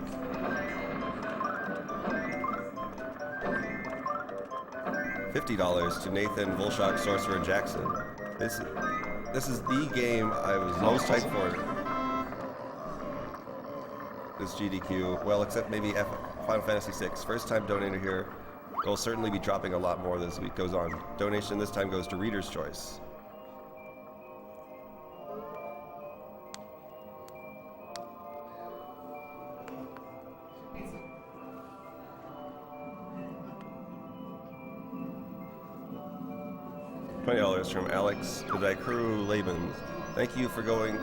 $50 to Nathan Volshok, Sorcerer Jackson. This is the game I was most hyped for. This GDQ, well, except maybe Final Fantasy VI. First time donator here. It will certainly be dropping a lot more as the week goes on. Donation this time goes to Reader's Choice. $20 from Alex Daikuru Labens. Thank you for going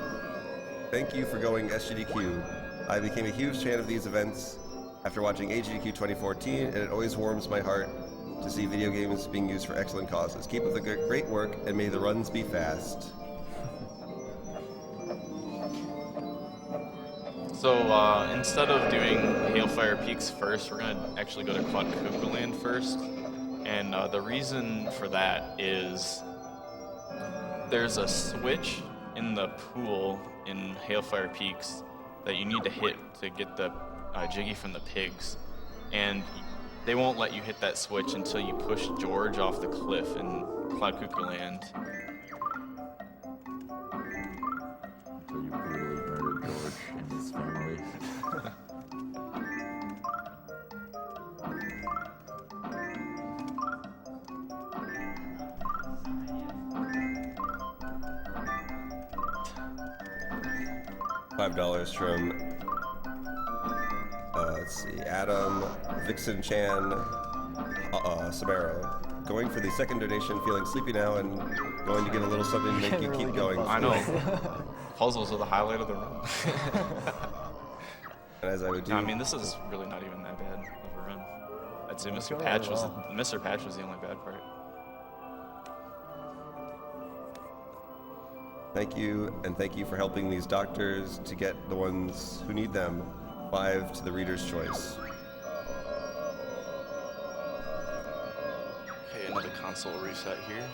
SGDQ. I became a huge fan of these events after watching HGDQ 2014, and it always warms my heart to see video games being used for excellent causes. Keep up the great work, and may the runs be fast. So instead of doing Hailfire Peaks first, we're gonna actually go to Cloud Cuckoo Land first. And the reason for that is there's a switch in the pool in Hailfire Peaks that you need to hit to get the Jiggy from the pigs, and they won't let you hit that switch until you push George off the cliff in Cloud Cuckoo Land. Until you brutally murdered George and his family. $5 from let's see, Adam, Vixen Chan, Samaro. Going for the second donation, feeling sleepy now, and going to get a little something to make you keep going. I know. Puzzles are the highlight of the run. And as I would do. No, I mean, this is really not even that bad of a run. I'd say Mr. Patch was the only bad part. Thank you, and thank you for helping these doctors to get the ones who need them. 5 to the Reader's Choice. Okay, another console reset here.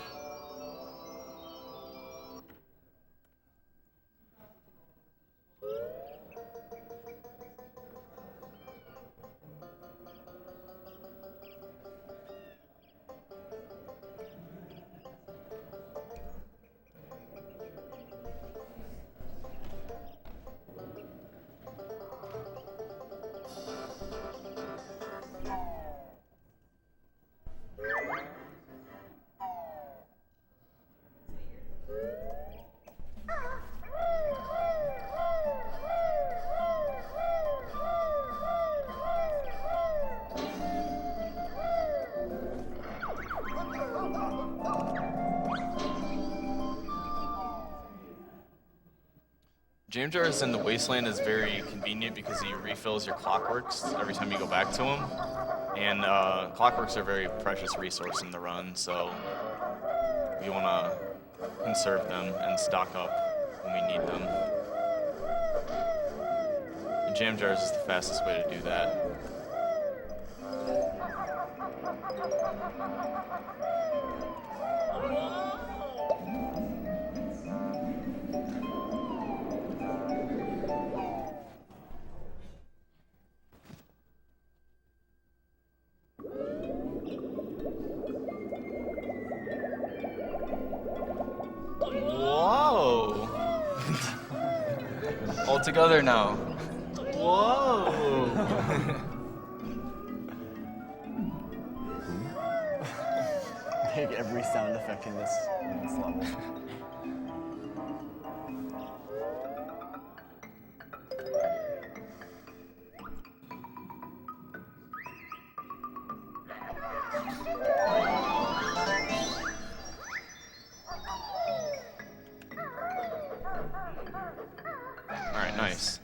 Jam Jars in the Wasteland is very convenient because he refills your Clockworks every time you go back to him. And Clockworks are a very precious resource in the run, so we want to conserve them and stock up when we need them. jam jars is the fastest way to do that. Whoa! All together now. Whoa! Make every sound effect in this level. Alright, nice.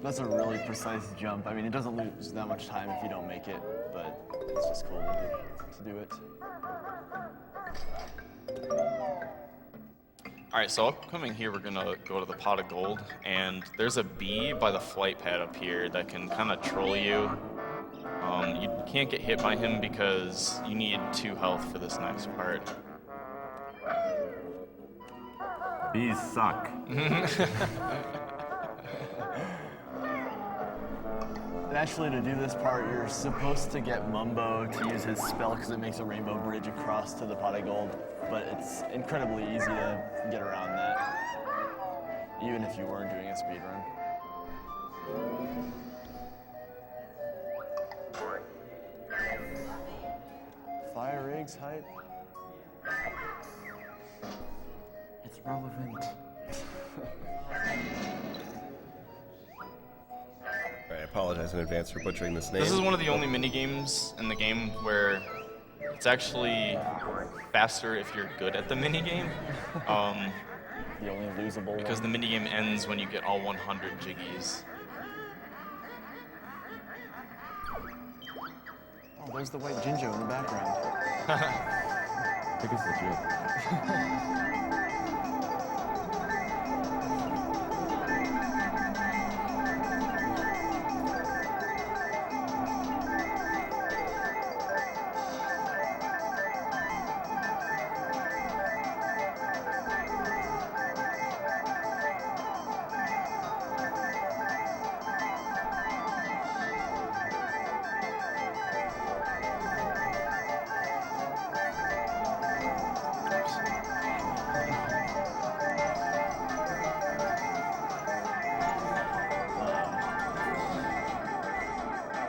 That's a really precise jump. I mean, it doesn't lose that much time if you don't make it, but it's just cool to do it. Alright, so upcoming here, we're gonna go to the pot of gold, and there's a bee by the flight pad up here that can kind of troll you. You can't get hit by him because you need 2 health for this next part. Bees suck. Actually, to do this part, you're supposed to get Mumbo to use his spell because it makes a rainbow bridge across to the pot of gold, but it's incredibly easy to get around that, even if you weren't doing a speedrun. Fire rigs hype. It's relevant. I apologize in advance for butchering this name. This is one of the only minigames in the game where it's actually faster if you're good at the minigame. The only losable Because the one. minigame ends when you get all 100 jiggies. Oh, there's the white Jinjo in the background. I think it's legit.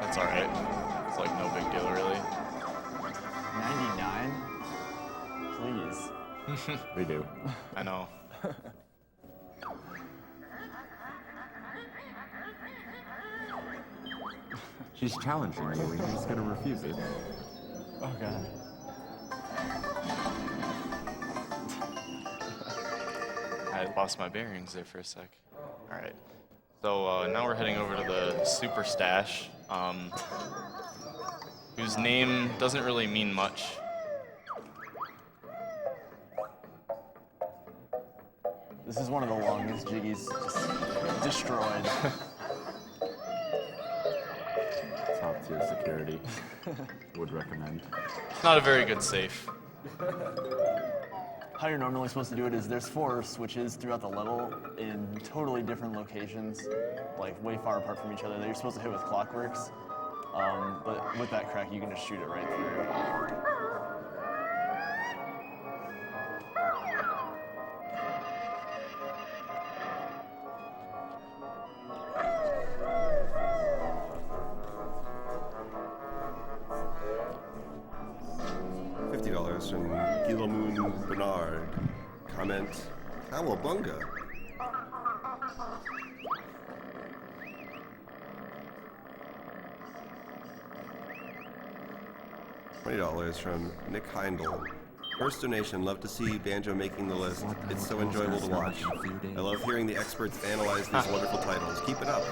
That's alright. It's like no big deal, really. 99? Please. We do. I know. She's challenging you, and you're just gonna refuse it. Oh, God. I lost my bearings there for a sec. Alright. So now we're heading over to the Super Stash, whose name doesn't really mean much. This is one of the longest jiggies just destroyed. Top tier security. Would recommend. It's not a very good safe. How you're normally supposed to do it is there's 4 switches throughout the level in totally different locations, like way far apart from each other that you're supposed to hit with clockworks. But with that crack, you can just shoot it right through. $50 from Gilamoon Bernard. Comment, Cowabunga. $20 from Nick Heindel. First donation, love to see Banjo making the list. It's so enjoyable to watch. I love hearing the experts analyze these wonderful titles. Keep it up.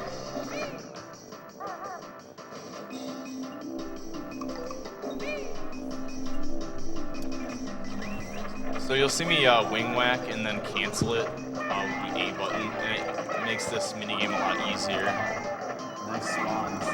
So you'll see me wing whack and then cancel it with the A button, and it makes this minigame a lot easier. Nice spawns.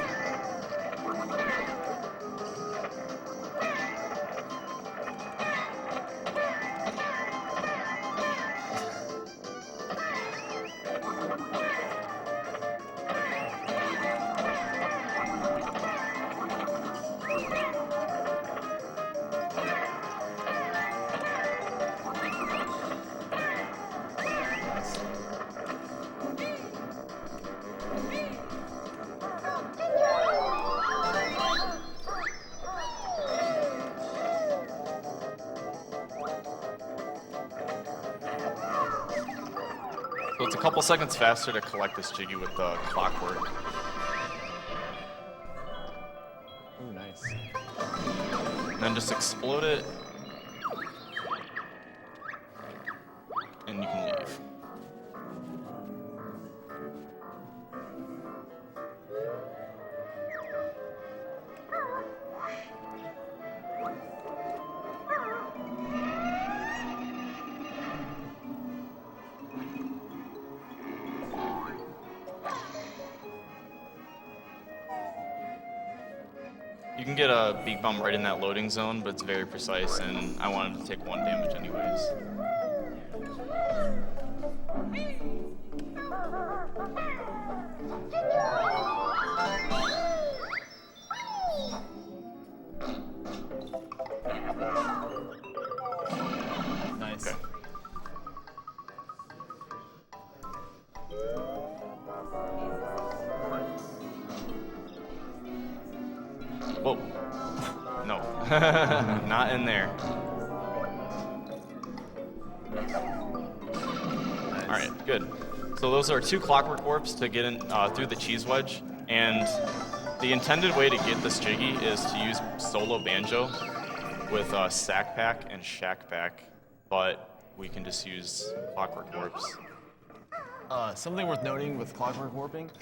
So it's a couple seconds faster to collect this Jiggy with the clockwork. Ooh, nice. And then just explode it. And you can leave. You can get a beak bomb right in that loading zone, but it's very precise, and I wanted to take 1 damage anyways. Nice. Okay. Whoa. No. Not in there. Alright, good. So those are 2 clockwork warps to get in through the cheese wedge, and the intended way to get this Jiggy is to use solo Banjo with Sack Pack and Shack Pack, but we can just use clockwork warps. Something worth noting with clockwork warping,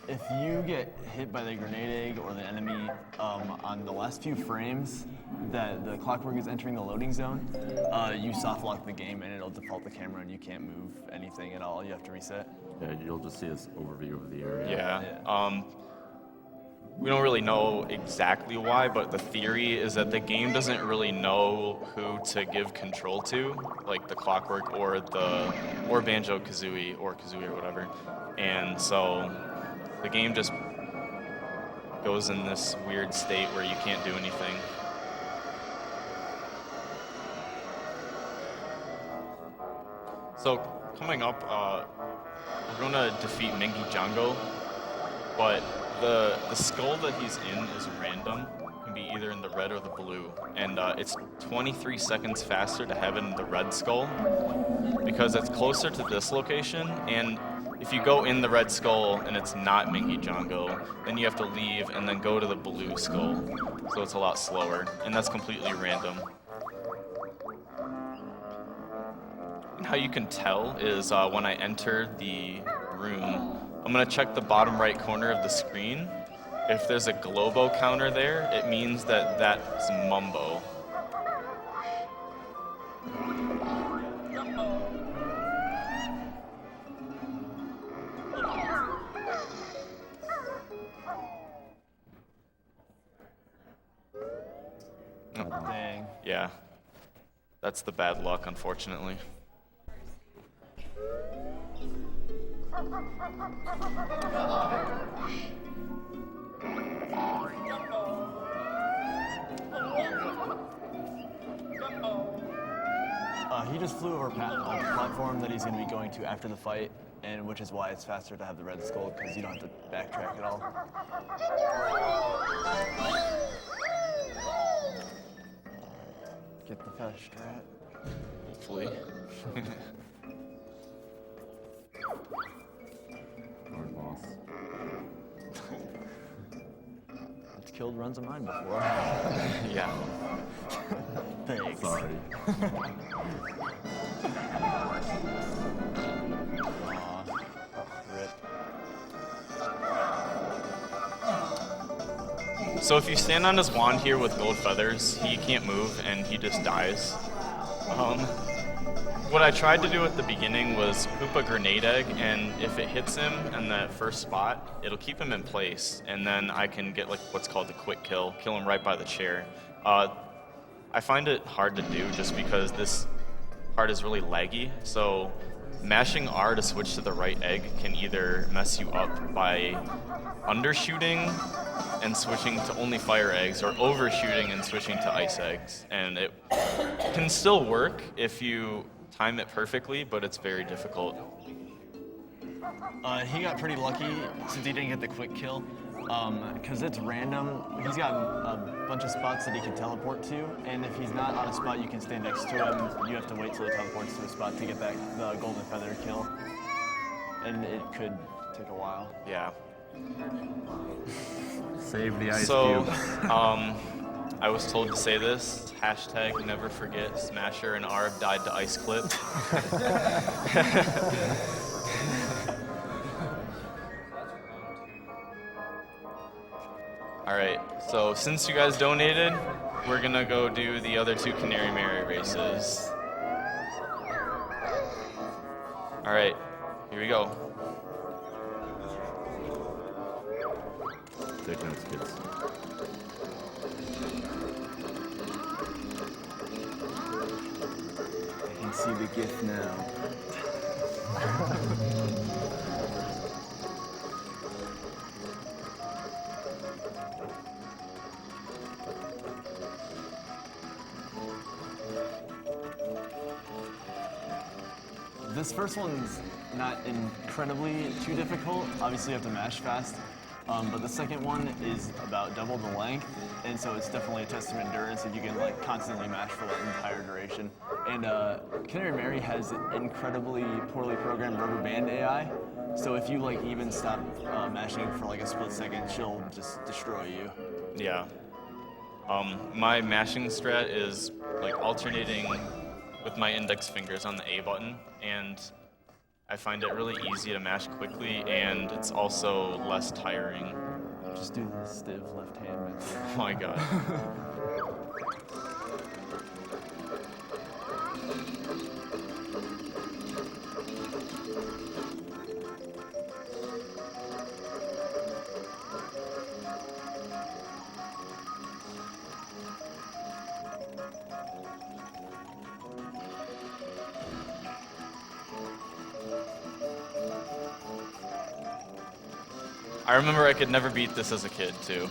if you get hit by the grenade egg or the enemy on the last few frames that the clockwork is entering the loading zone, you soft lock the game and it'll default the camera and you can't move anything at all. You have to reset. Yeah, you'll just see this overview of the area. Yeah. We don't really know exactly why, but the theory is that the game doesn't really know who to give control to, like the clockwork or Banjo-Kazooie or Kazooie or whatever. And so the game just goes in this weird state where you can't do anything. So coming up, we're going to defeat Mingy Django, but the skull that he's in is random. It can be either in the red or the blue, and it's 23 seconds faster to have it in the red skull because it's closer to this location, and if you go in the red skull and it's not Mingy Django, then you have to leave and then go to the blue skull, so it's a lot slower, and that's completely random. And how you can tell is when I enter the room, I'm going to check the bottom right corner of the screen. If there's a Globo counter there, it means that that's Mumbo. Dang. Yeah, that's the bad luck, unfortunately. He just flew over a platform that he's going to be going to after the fight, and which is why it's faster to have the red skull, because you don't have to backtrack at all. Get the fast strat. Hopefully. Hard boss. It's killed runs of mine before. Yeah. Thanks. Sorry. Aw, rip. So if you stand on his wand here with gold feathers, he can't move and he just dies. What I tried to do at the beginning was poop a grenade egg, and if it hits him in that first spot, it'll keep him in place, and then I can get like what's called the quick kill him right by the chair. I find it hard to do just because this part is really laggy, so mashing R to switch to the right egg can either mess you up by undershooting and switching to only fire eggs, or overshooting and switching to ice eggs. And it can still work if you time it perfectly, but it's very difficult. He got pretty lucky since he didn't get the quick kill, because it's random. He's got a bunch of spots that he can teleport to, and if he's not on a spot you can stay next to him, you have to wait till he teleports to a spot to get the golden feather kill. And it could take a while. Yeah. Save the ice So, cube. I was told to say this, hashtag never forget Smasher and Arb died to ice clip. All right, so since you guys donated, we're gonna go do the other 2 Canary Mary races. All right, here we go. Take notes, kids. I can see the gift now. This first one's not incredibly too difficult. Obviously you have to mash fast. But the second one is about double the length, and so it's definitely a test of endurance if you can like constantly mash for that entire duration. And Canary Mary has incredibly poorly programmed rubber band AI, so if you like even stop mashing for like a split second, she'll just destroy you. Yeah. My mashing strat is like alternating with my index fingers on the A button, and I find it really easy to mash quickly, and it's also less tiring. Just do the stiff left hand method. Oh my god. I remember I could never beat this as a kid, too.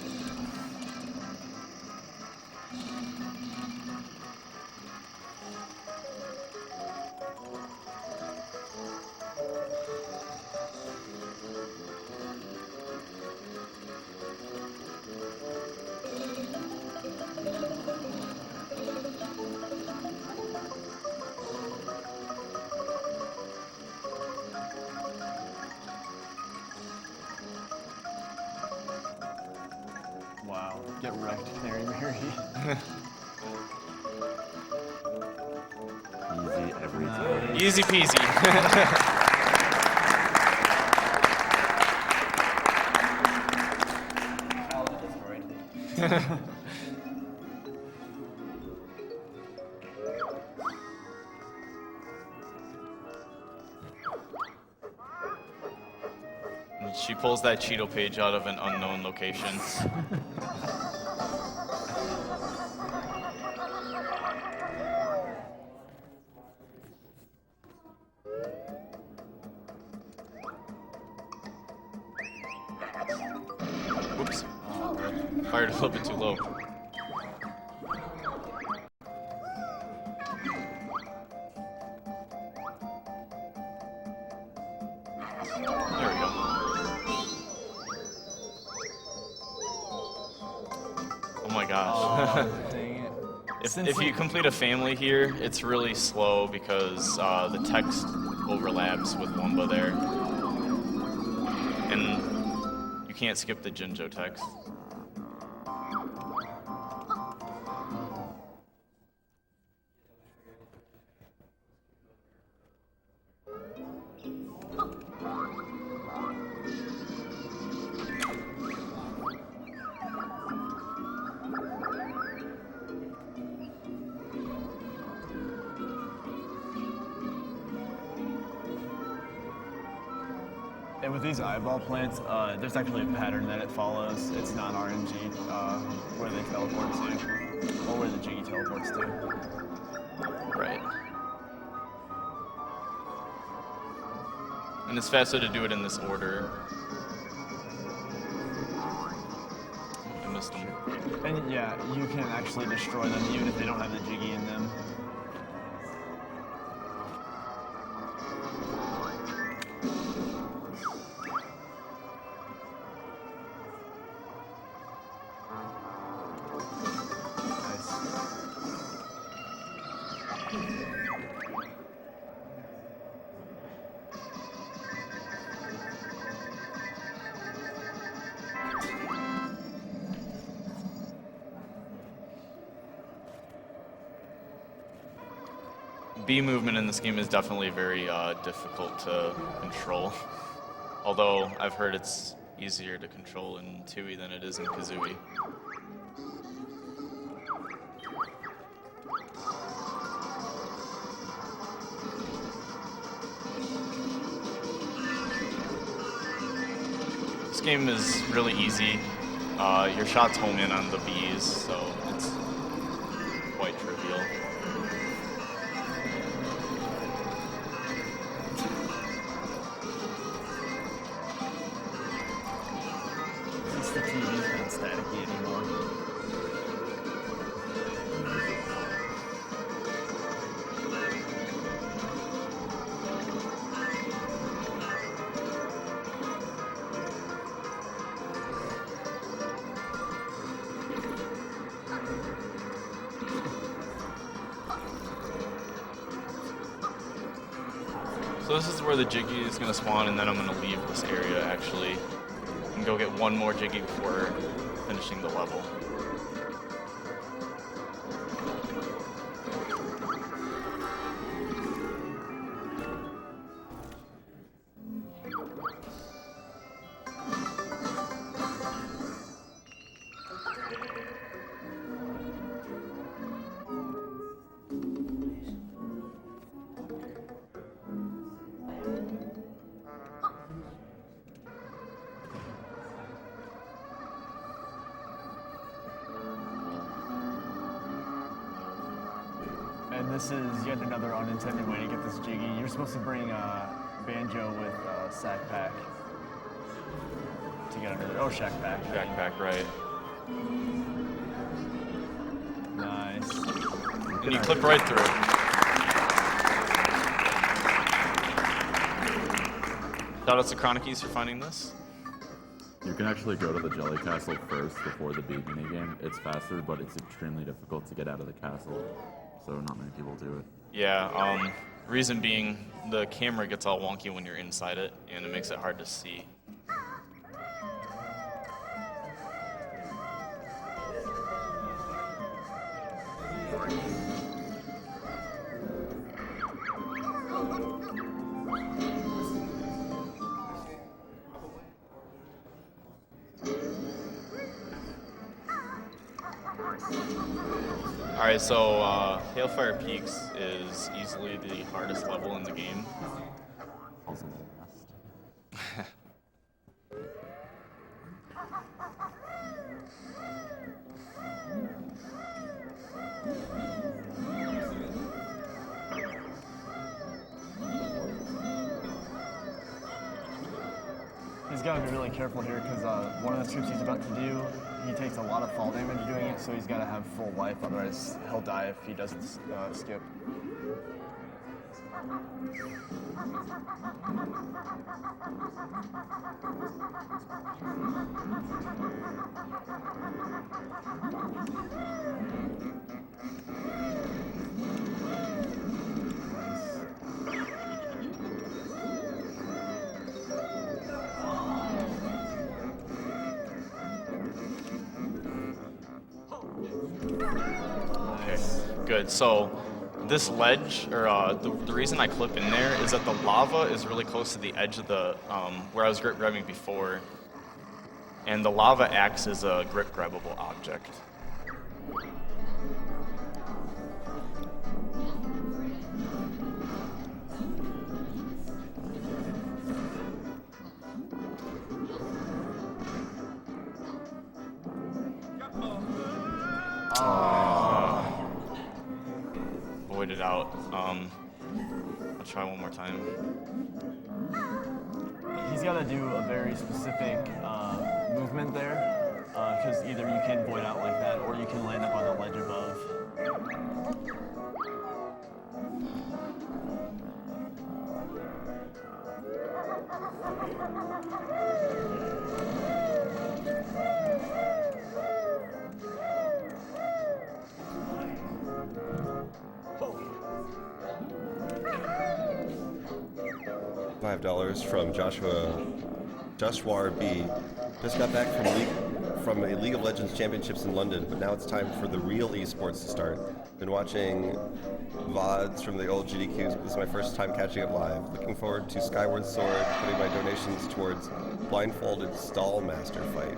Wow, get wrecked, Canary Mary. Easy every time. Easy peasy. And she pulls that Cheeto page out of an unknown location. Whoops. Fired a little bit too low. There we go. Oh my gosh. Dang it. If you complete a family here, it's really slow because the text overlaps with Wumba there. And you can't skip the Jinjo text. And with these eyeball plants, there's actually a pattern that it follows. It's not RNG where they teleport to, or where the Jiggy teleports to. Right. And it's faster to do it in this order. I missed them. And yeah, you can actually destroy them even if they don't have the Jiggy in them. B movement in this game is definitely very difficult to control. Although I've heard it's easier to control in Tooie than it is in Kazooie. This game is really easy. Your shots home in on the Bs, so it's quite trivial. The TV's not staticky anymore. So this is where the Jiggy is going to spawn, and then I'm going to leave this area actually and go get one more Jiggy before finishing the level. And this is yet another unintended way to get this Jiggy. You're supposed to bring Banjo with Sack Pack to get under there. Oh, Shack Pack. Backpack, right. Nice. And you clip right through. Shout out to Chronicies for finding this. You can actually go to the Jelly Castle first before the big minigame. It's faster, but it's extremely difficult to get out of the castle, so not many people do it. Yeah, reason being the camera gets all wonky when you're inside it, and it makes it hard to see. Alright, so Hailfire Peaks is easily the hardest level in the game. Also the last. He's got to be really careful here because one of the tricks he's about to do, he takes a lot of fall damage doing it, so he's got to have full life, otherwise he'll die if he doesn't skip. Okay, good. So this ledge, or the reason I clip in there is that the lava is really close to the edge of the, where I was grip grabbing before, and the lava acts as a grip grabbable object. Void it out. I'll try one more time. He's got to do a very specific movement there, because either you can void out like that, or you can land up on the ledge above. $5 from Joshua B. Just got back from a League of Legends Championships in London, but now it's time for the real esports to start. Been watching VODs from the old GDQs. This is my first time catching up live. Looking forward to Skyward Sword, putting my donations towards blindfolded stall master fight.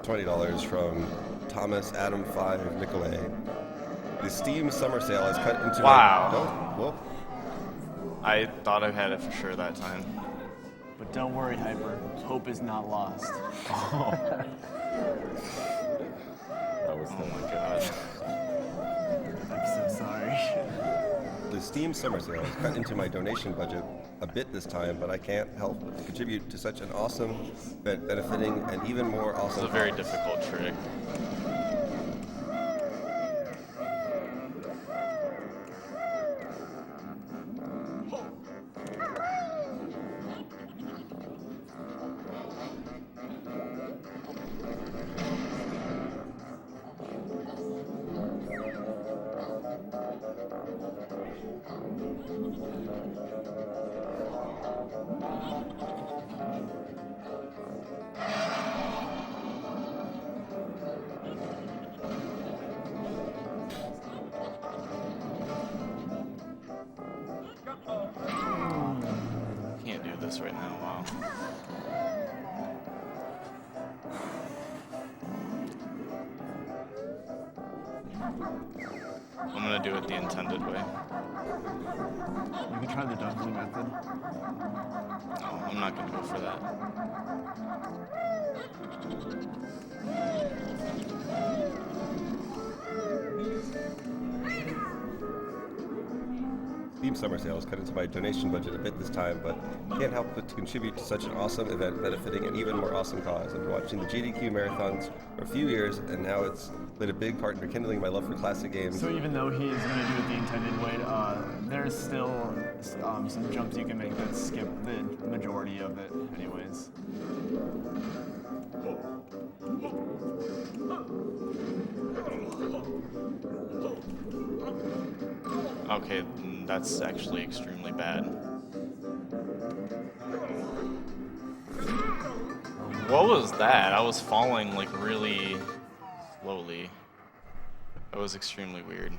$20 from Thomas Adam 5 Nicolay. The Steam summer sale has cut into Wow. I thought I had it for sure that time. But don't worry, Hyper. Hope is not lost. That was Oh my god. I'm so sorry. The Steam summer sale has cut into my donation budget a bit this time, but I can't help but to contribute to such an awesome event benefiting an even more It's awesome a very difficult trick. Can't do this right now, wow. I'm gonna do it the intended way. You can try the dungeon method. No, I'm not gonna go for that. Steam summer sale has cut into my donation budget a bit this time, but can't help but to contribute to such an awesome event benefiting an even more awesome cause. I've been watching the GDQ marathons for a few years, and now it's played a big part in rekindling my love for classic games. So even though he is going to do it the intended way, there's still some jumps you can make that skip the majority of it anyways. Okay, that's actually extremely bad. What was that? I was falling like really slowly. That was extremely weird.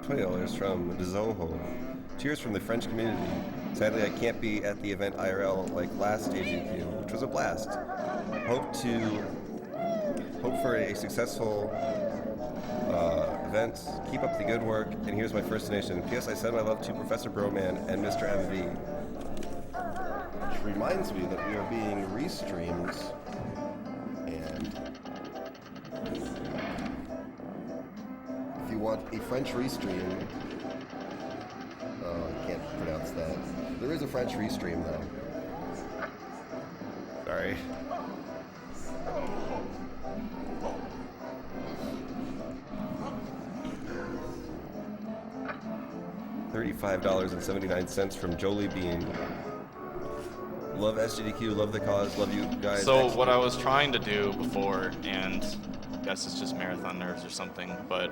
$20 from Zoho. Cheers from the French community. Sadly, I can't be at the event IRL like last HGDQ, which was a blast. Hope for a successful event. Keep up the good work. And here's my first donation. P.S. I send my love to Professor Broman and Mr. MV. Which reminds me that we are being restreamed. And if you want a French restream, I can't pronounce that. There is a French restream though. Sorry. $35.79 from Jolie Bean. Love SGDQ, love the cause, love you guys. So what I was trying to do before, and guess it's just marathon nerves or something, but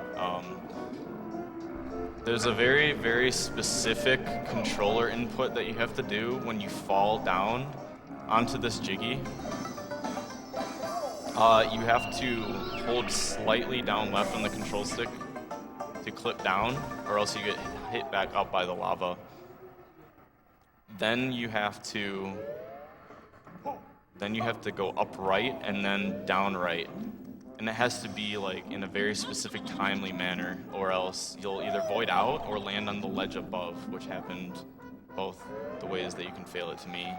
there's a very, very specific controller input that you have to do when you fall down onto this jiggy. You have to hold slightly down left on the control stick to clip down, or else you get hit back up by the lava. Then you have to go upright and then down right. And it has to be like in a very specific timely manner, or else you'll either void out or land on the ledge above, which happened both the ways that you can fail it to me.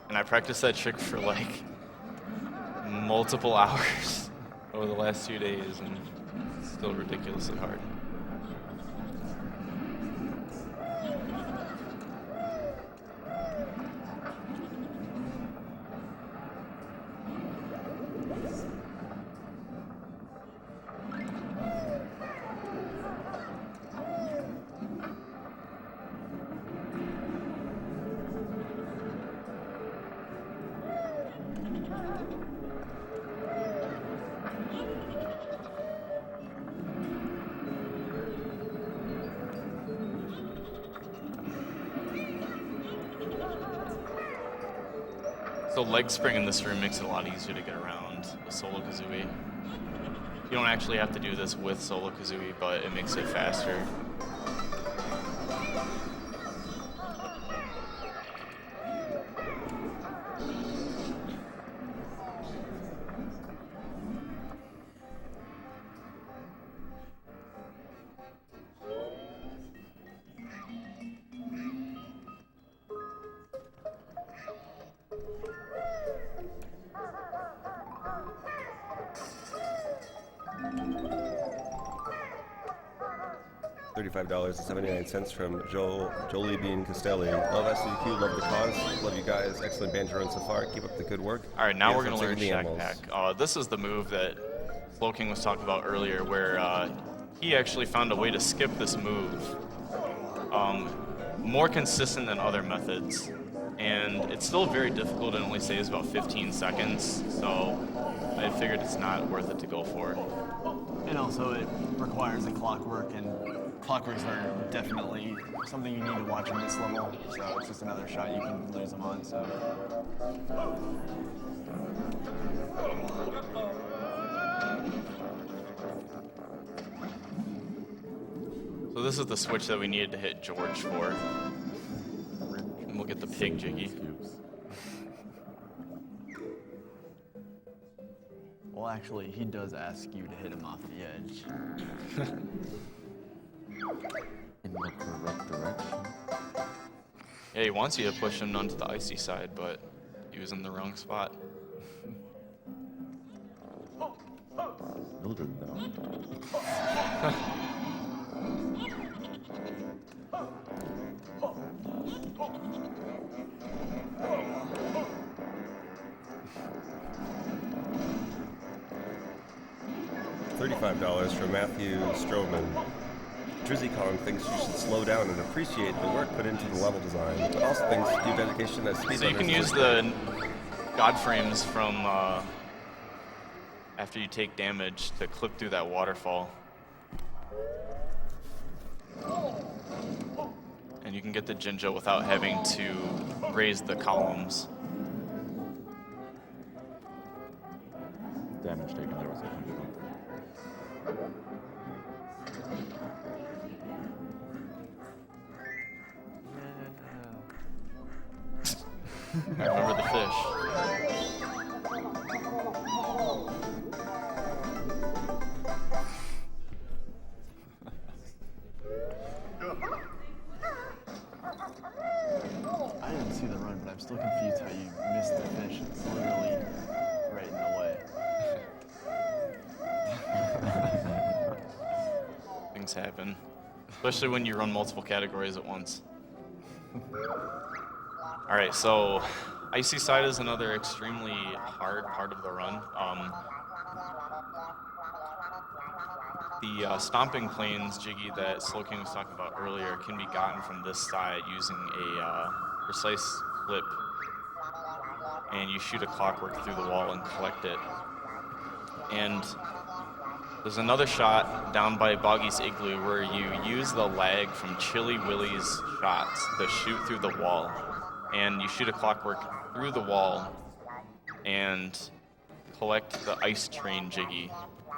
And I practiced that trick for like multiple hours over the last 2 days, and it's still ridiculously hard. So leg spring in this room makes it a lot easier to get around with Solo Kazooie. You don't actually have to do this with Solo Kazooie, but it makes it faster. $35.79 from Jolie Bean Castelli. Love SGDQ, love the cause, love you guys. Excellent banjo run so far. Keep up the good work. All right, now Yes, we're going I'm to learn taking the Shack animals. Pack. This is the move that Slowking was talking about earlier, where he actually found a way to skip this move. More consistent than other methods. And it's still very difficult. It only saves about 15 seconds, so I figured it's not worth it to go for. And also, it requires a clockwork, and clockworks are definitely something you need to watch on this level. So it's just another shot you can lose them on. So. So this is the switch that we needed to hit George for. And we'll get the pig jiggy. Well, actually, he does ask you to hit him off the edge. In the correct direction. Yeah, he wants you to push him onto the icy side, but he was in the wrong spot. Mildred, though. $35 from Matthew Stroman. Drizzy Kong thinks you should slow down and appreciate the work put into the level design, but also thinks due dedication as speedrunners. So you can is use the God frames from after you take damage to clip through that waterfall. And you can get the Jinjo without having to raise the columns. Damage taken there was a huge one. I remember the fish. I didn't see the run, but I'm still confused how you missed the fish. It's literally right in the way. Things happen. Especially when you run multiple categories at once. Alright, so Icy Side is another extremely hard part of the run. The stomping planes jiggy that Slow King was talking about earlier can be gotten from this side using a precise flip, and you shoot a clockwork through the wall and collect it. And there's another shot down by Boggy's Igloo where you use the lag from Chili Willy's shots to shoot through the wall. And you shoot a clockwork through the wall and collect the ice train jiggy,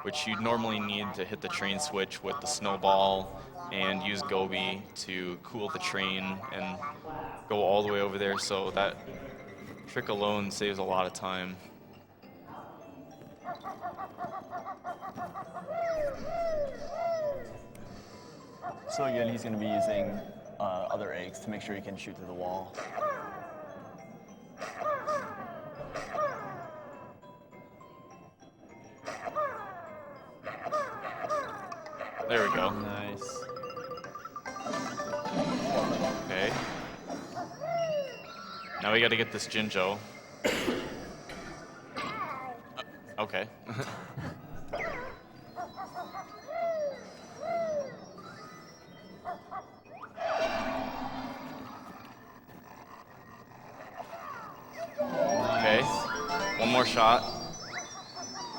which you'd normally need to hit the train switch with the snowball and use Gobi to cool the train and go all the way over there. So that trick alone saves a lot of time. So again, he's going to be using other eggs to make sure he can shoot through the wall. There we go. Nice. Okay. Now we got to get this Jinjo. Okay. Okay. One more shot.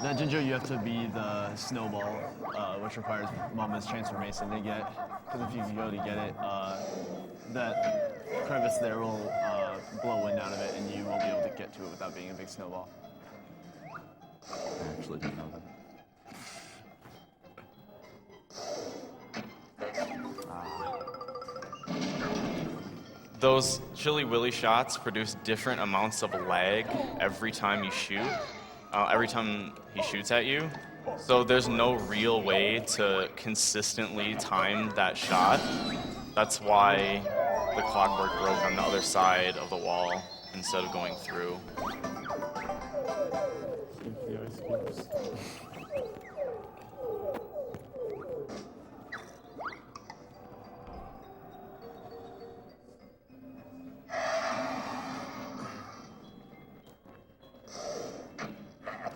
That Jinjo, you have to be the snowball, which requires Mama's transformation to get. Because if you go to get it, that crevice there will blow wind out of it, and you won't be able to get to it without being a big snowball. I actually didn't know that. Those Chili Willy shots produce different amounts of lag every time you shoot, every time he shoots at you. So there's no real way to consistently time that shot. That's why the clockwork broke on the other side of the wall instead of going through.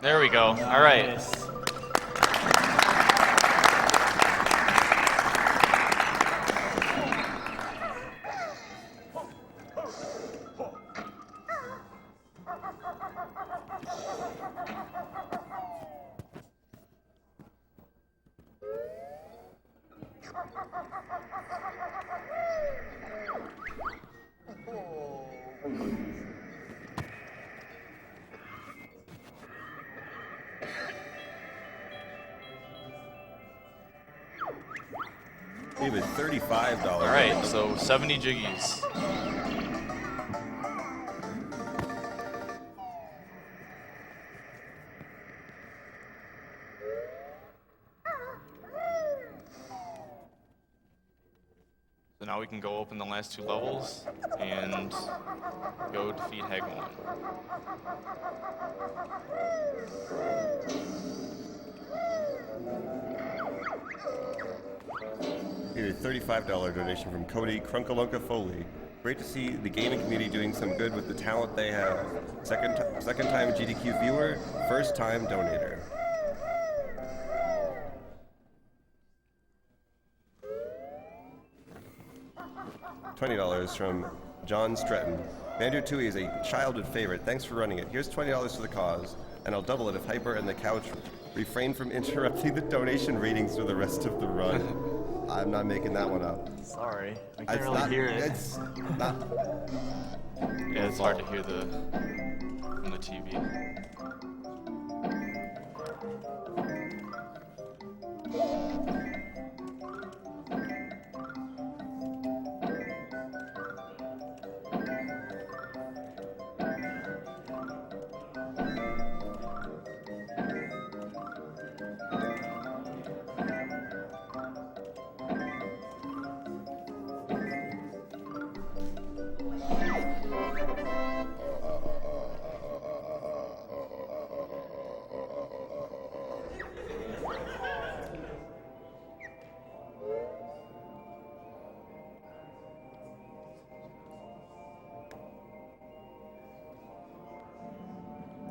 There we go. All right. Nice. He was $35. All right, so 70 jiggies. So now we can go open the last two levels and go defeat Hag 1. Here's a $35 donation from Cody Crunkalunka Foley. Great to see the gaming community doing some good with the talent they have. Second time GDQ viewer, first time donator. $20 from John Stretton. Banjo-Tooie is a childhood favorite. Thanks for running it. Here's $20 to the cause, and I'll double it if Hyper and the Couch refrain from interrupting the donation readings for the rest of the run. I'm not making that one up. Sorry, I can't It's really not, hear it. It's not. Yeah, it's hard to hear on the TV.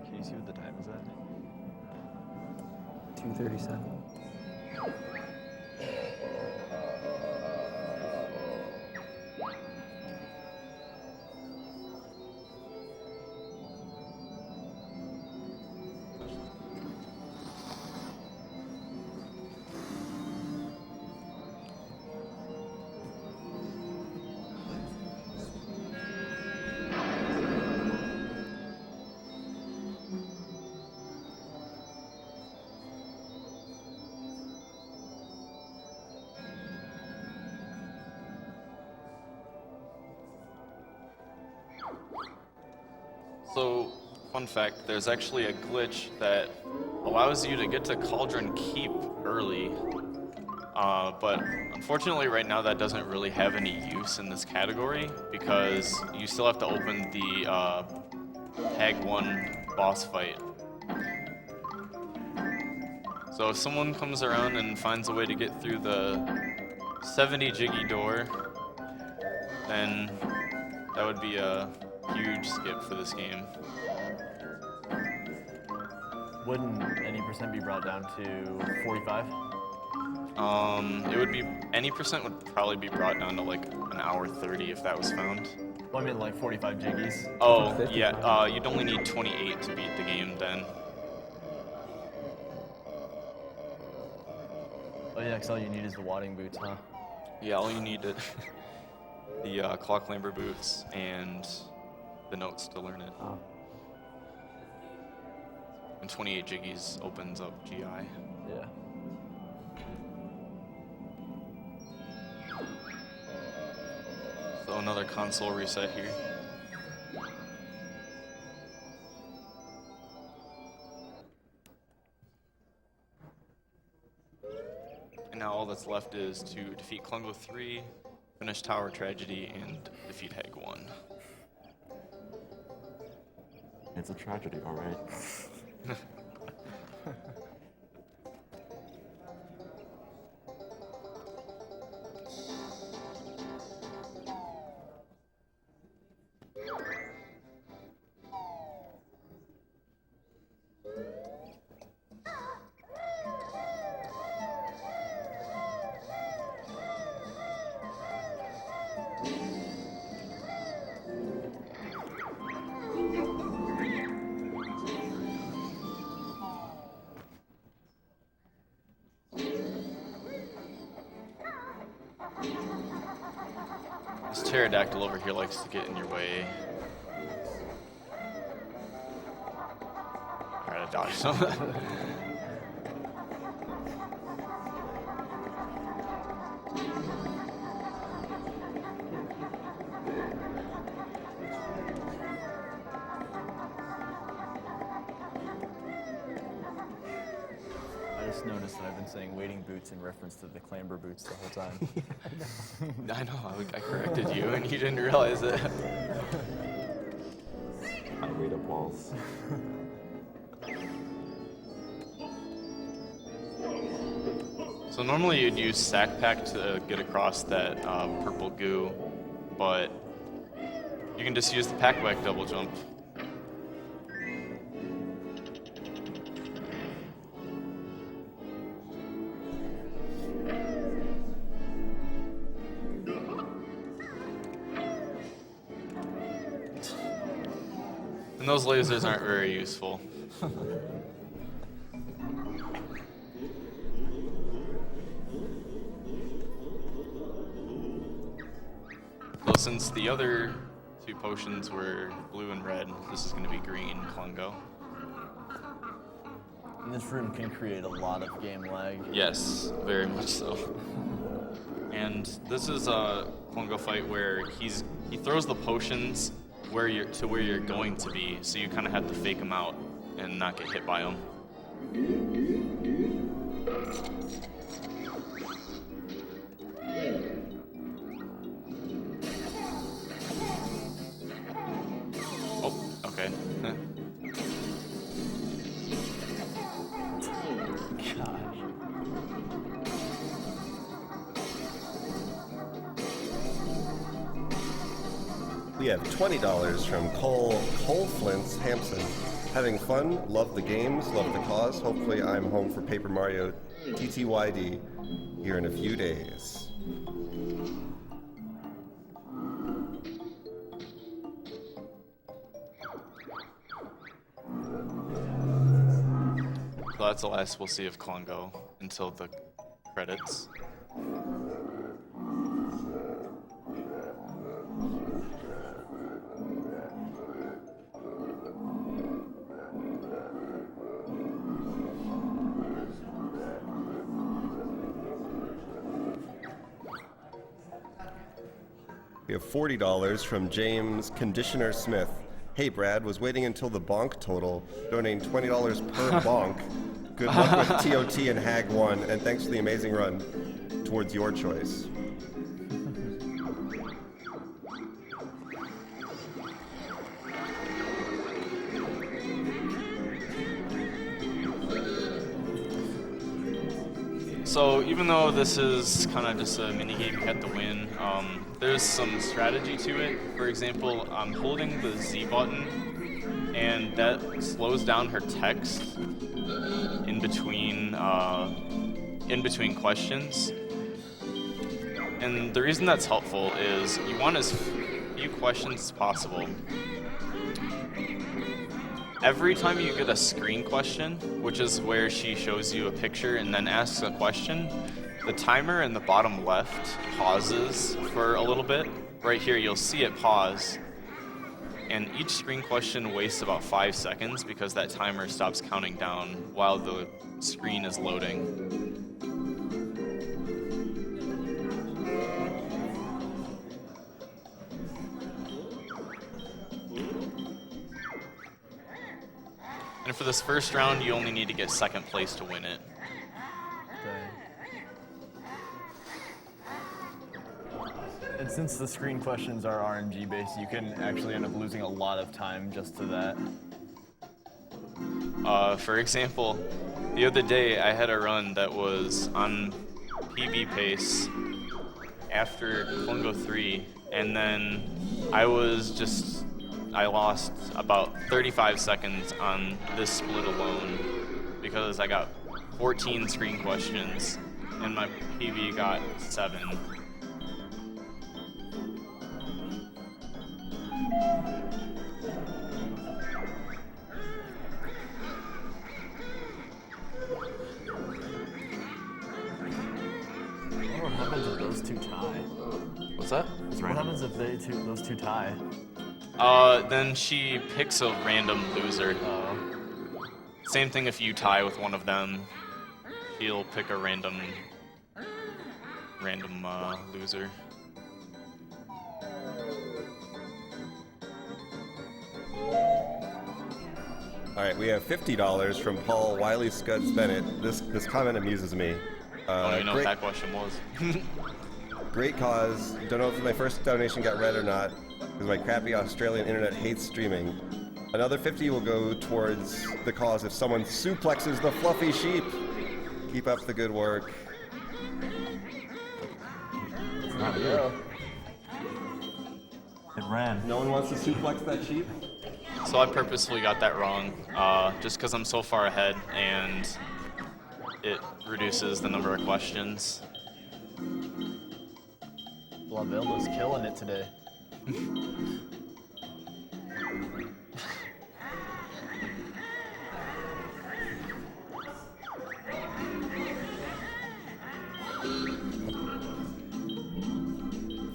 Can you see what the time is at? 2:37. So, fun fact, there's actually a glitch that allows you to get to Cauldron Keep early. But unfortunately right now that doesn't really have any use in this category because you still have to open the Tag 1 boss fight. So if someone comes around and finds a way to get through the 70 Jiggy door, then that would be a huge skip for this game. Wouldn't any percent be brought down to 45? It would be, any percent would probably be brought down to like an hour 30 if that was found. Well, I mean like 45 jiggies. Oh, yeah, you'd only need 28 to beat the game then. Oh yeah, 'cause all you need is the wadding boots, huh? Yeah, all you need is the claw clamber boots and the notes to learn it. Oh. And 28 jiggies opens up GI. Yeah. So another console reset here. And now all that's left is to defeat Klungo 3, finish Tower Tragedy, and defeat Hag 1. It's a tragedy, all right. This pterodactyl over here likes to get in your way. Try to dodge some. I just noticed that I've been saying wading boots in reference to the clamber boots the whole time. I know, I corrected you and you didn't realize it. I wait up walls. So normally you'd use Sack Pack to get across that purple goo, but you can just use the Pack Whack double jump. And those lasers aren't very useful. So since the other two potions were blue and red, this is going to be green Klungo. And this room can create a lot of game lag. Yes, very much so. And this is a Klungo fight where he throws the potions where you're going to be, so you kind of have to fake them out and not get hit by them. Oh, okay. We have $20 from Cole Flint's Hampson. Having fun, love the games, love the cause. Hopefully I'm home for Paper Mario TTYD here in a few days. So that's the last we'll see of Klungo until the credits. We have $40 from James Conditioner Smith. Hey, Brad, was waiting until the bonk total, donating $20 per bonk. Good luck with TOT and Hag 1, and thanks for the amazing run towards your choice. So even though this is kind of just a mini game you have to win, there's some strategy to it. For example, I'm holding the Z button, and that slows down her text in between questions. And the reason that's helpful is you want as few questions as possible. Every time you get a screen question, which is where she shows you a picture and then asks a question, the timer in the bottom left pauses for a little bit. Right here, you'll see it pause. And each screen question wastes about 5 seconds because that timer stops counting down while the screen is loading. And for this first round, you only need to get second place to win it. And since the screen questions are RNG based, you can actually end up losing a lot of time just to that. For example, the other day I had a run that was on PB pace after Congo 3, and then I lost about 35 seconds on this split alone because I got 14 screen questions and my PB got 7. What happens if those two tie? What's that? What happens if those two tie? Then she picks a random loser. Same thing if you tie with one of them. She'll pick a random loser. All right, we have $50 from Paul Wiley Scuds Bennett. This comment amuses me. I don't even know what that question was. Great cause. Don't know if my first donation got read or not, because my crappy Australian internet hates streaming. Another 50 will go towards the cause if someone suplexes the fluffy sheep. Keep up the good work. It's not you. It ran. No one wants to suplex that sheep? So I purposefully got that wrong, just because I'm so far ahead and it reduces the number of questions. Blavilda's killing it today.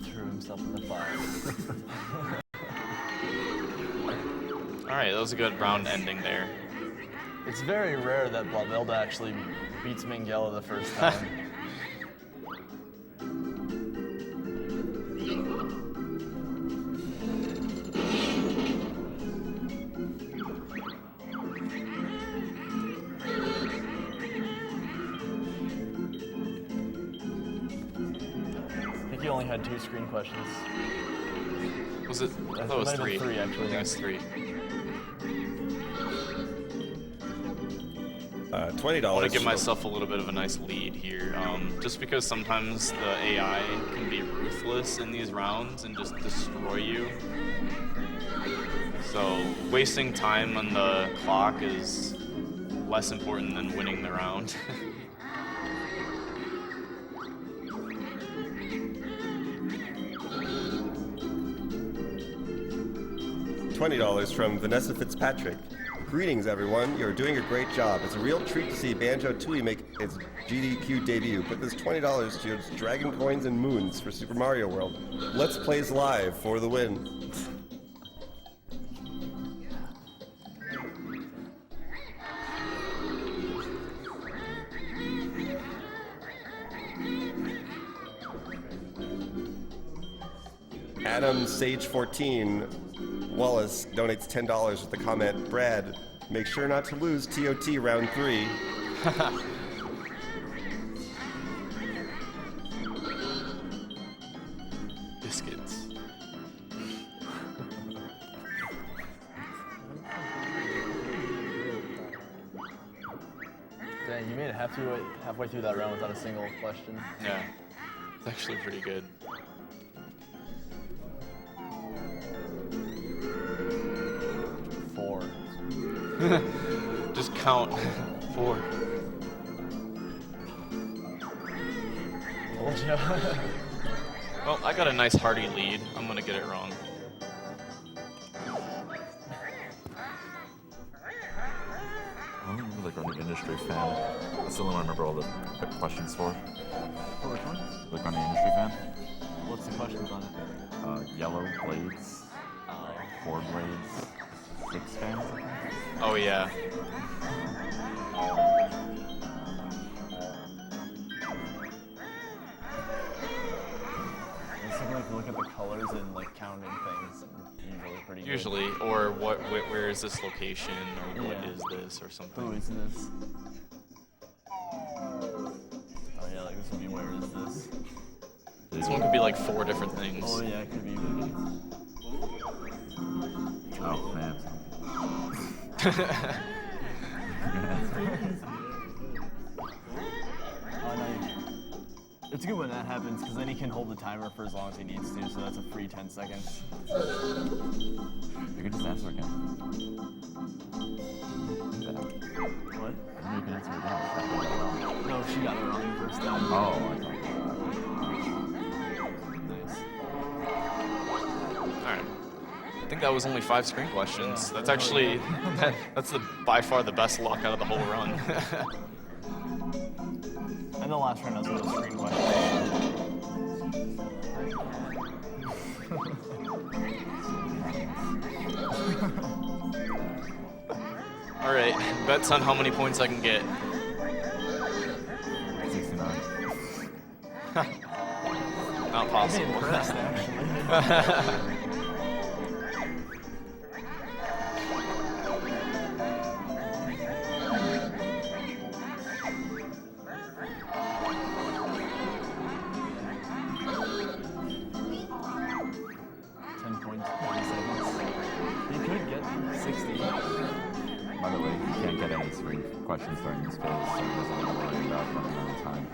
Threw himself in the fire. All right, that was a good round ending there. It's very rare that Blavilda actually beats Mingella the first time. I think he only had 2 screen questions. Was it? I thought it was might have 3. been 3, actually. I think it was 3. $20. I want to give myself a little bit of a nice lead here, just because sometimes the AI can be ruthless in these rounds and just destroy you. So wasting time on the clock is less important than winning the round. $20 from Vanessa Fitzpatrick. Greetings, everyone. You're doing a great job. It's a real treat to see Banjo-Tooie make its GDQ debut. Put this $20 to its Dragon Coins and Moons for Super Mario World. Let's Plays Live for the win. Adam Sage 14 Wallace donates $10 with the comment, Brad, make sure not to lose TOT round 3. Biscuits. Dang, you made it halfway through that round without a single question. Yeah, it's actually pretty good. Four. Just count. 4. Told ya. Well, I got a nice hearty lead. I'm gonna get it wrong. I'm like an industry fan. That's the only one I remember all the questions for. Which one? Like on the industry fan. What's the questions on it? Yellow blades, 4 blades, 6 fans, I think. Oh yeah. It's something like you look at the colors and like counting things. Usually pretty good. Usually, or where is this location, or what Yeah. is this, or something. Who is this? Oh yeah, like this would be where is this? This one could be like 4 different things. Oh yeah, it could be. Oh man. Oh no. It's good when that happens because then he can hold the timer for as long as he needs to, so that's a free 10 seconds. You can just answer again. Yeah. What? You can answer again. No, she got it wrong the first time. Oh, I thought. Nice. Alright. I think that was only 5 screen questions. That's actually, that's by far the best luck out of the whole run. And the last round has no screen question. Alright, bets on how many points I can get. 69. Not possible. Impressed, actually. 10 points, 20 seconds. He could get 60. By the way, you can't get any screen questions during this phase, so he doesn't have to worry about running out of time.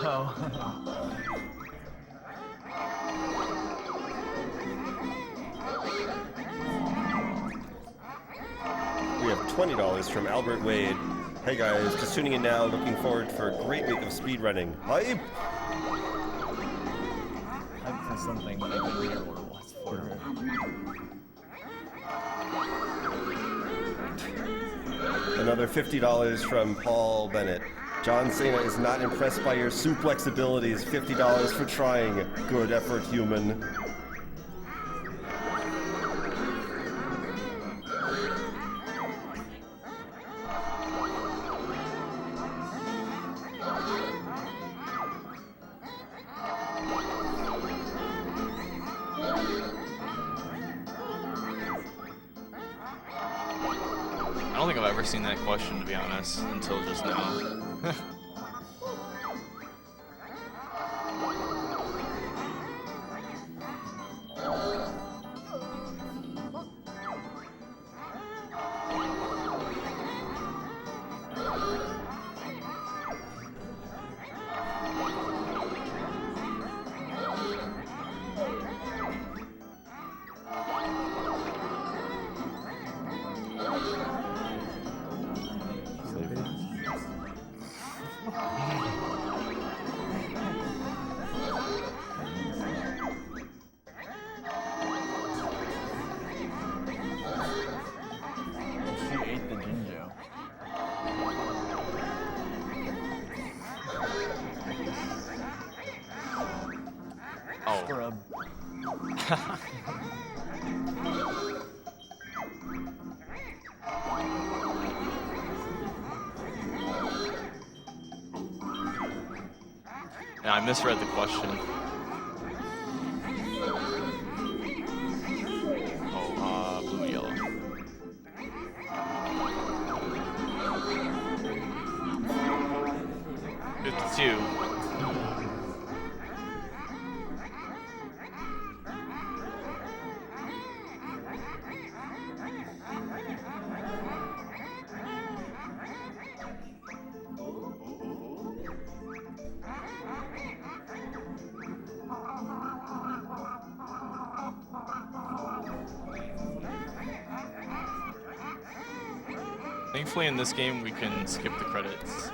Oh. We have $20 from Albert Wade. Hey guys, just tuning in now, looking forward for a great week of speedrunning. Hype! Hype for something, but I don't remember what it was for. Another $50 from Paul Bennett. John Cena is not impressed by your suplex abilities. $50 for trying. Good effort, human. I don't think I've ever seen that question, to be honest, until just now. She ate the Jinjo. Oh, Scrub. And I misread the question. Oh, blue and yellow. Two. Thankfully, in this game, we can skip the credits.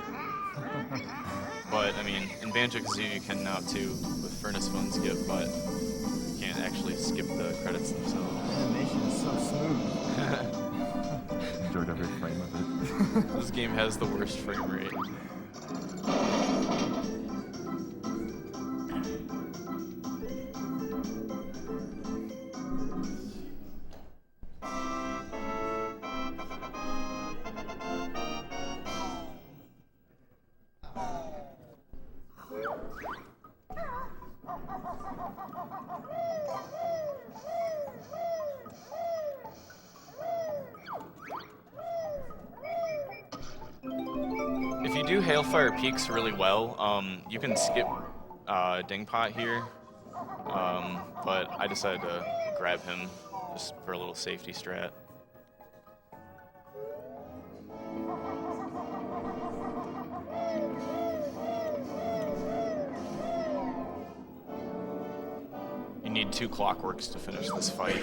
But, I mean, in Banjo-Kazooie, you can now too, with Furnace Phone Skip, but you can't actually skip the credits themselves. The animation is so smooth. Enjoyed every frame of it. This game has the worst frame rate. If you do Hailfire Peaks really well, you can skip Dingpot here, but I decided to grab him just for a little safety strat. You need 2 Clockworks to finish this fight.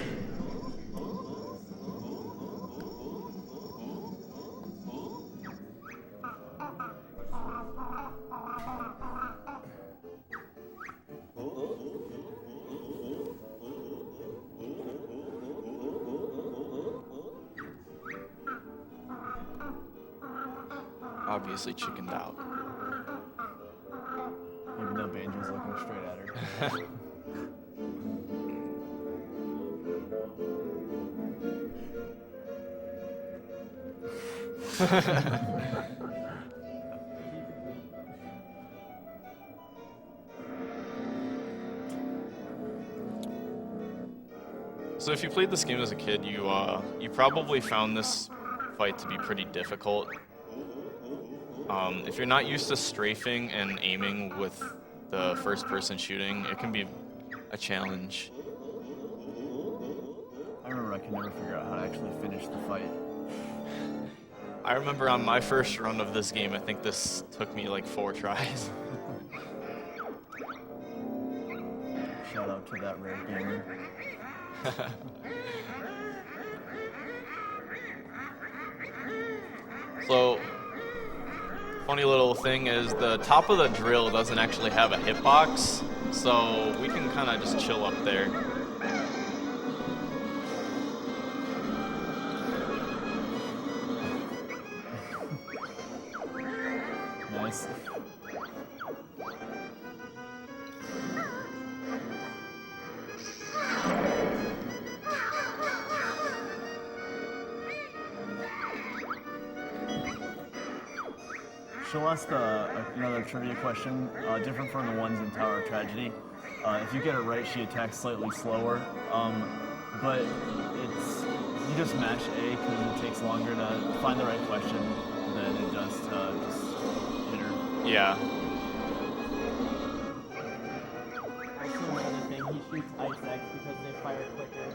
Obviously chickened out. Even though Banjo's looking straight at her. So if you played this game as a kid, you probably found this fight to be pretty difficult. If you're not used to strafing and aiming with the first-person shooting, it can be a challenge. I remember I could never figure out how to actually finish the fight. I remember on my first run of this game, I think this took me like 4 tries. Shout out to that rare gamer. So, funny little thing is the top of the drill doesn't actually have a hitbox, so we can kind of just chill up there. Nice. She'll ask another trivia question, different from the ones in Tower of Tragedy. If you get it right, she attacks slightly slower, but you just mash A because it takes longer to find the right question than it does to just hit her. Yeah. Also, another thing, he shoots ice X because they fire quicker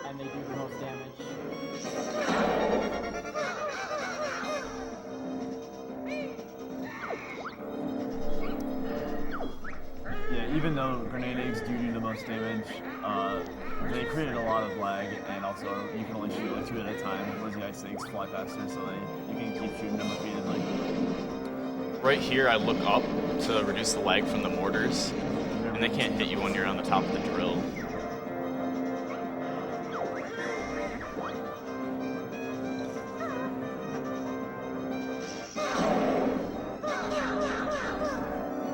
and they do the most damage. Yeah, even though grenade eggs do the most damage, they created a lot of lag, and also you can only shoot like 2 at a time, whereas the ice eggs fly faster, so you can keep shooting them repeatedly. Right here, I look up to reduce the lag from the mortars, and they can't hit you when you're on the top of the drill.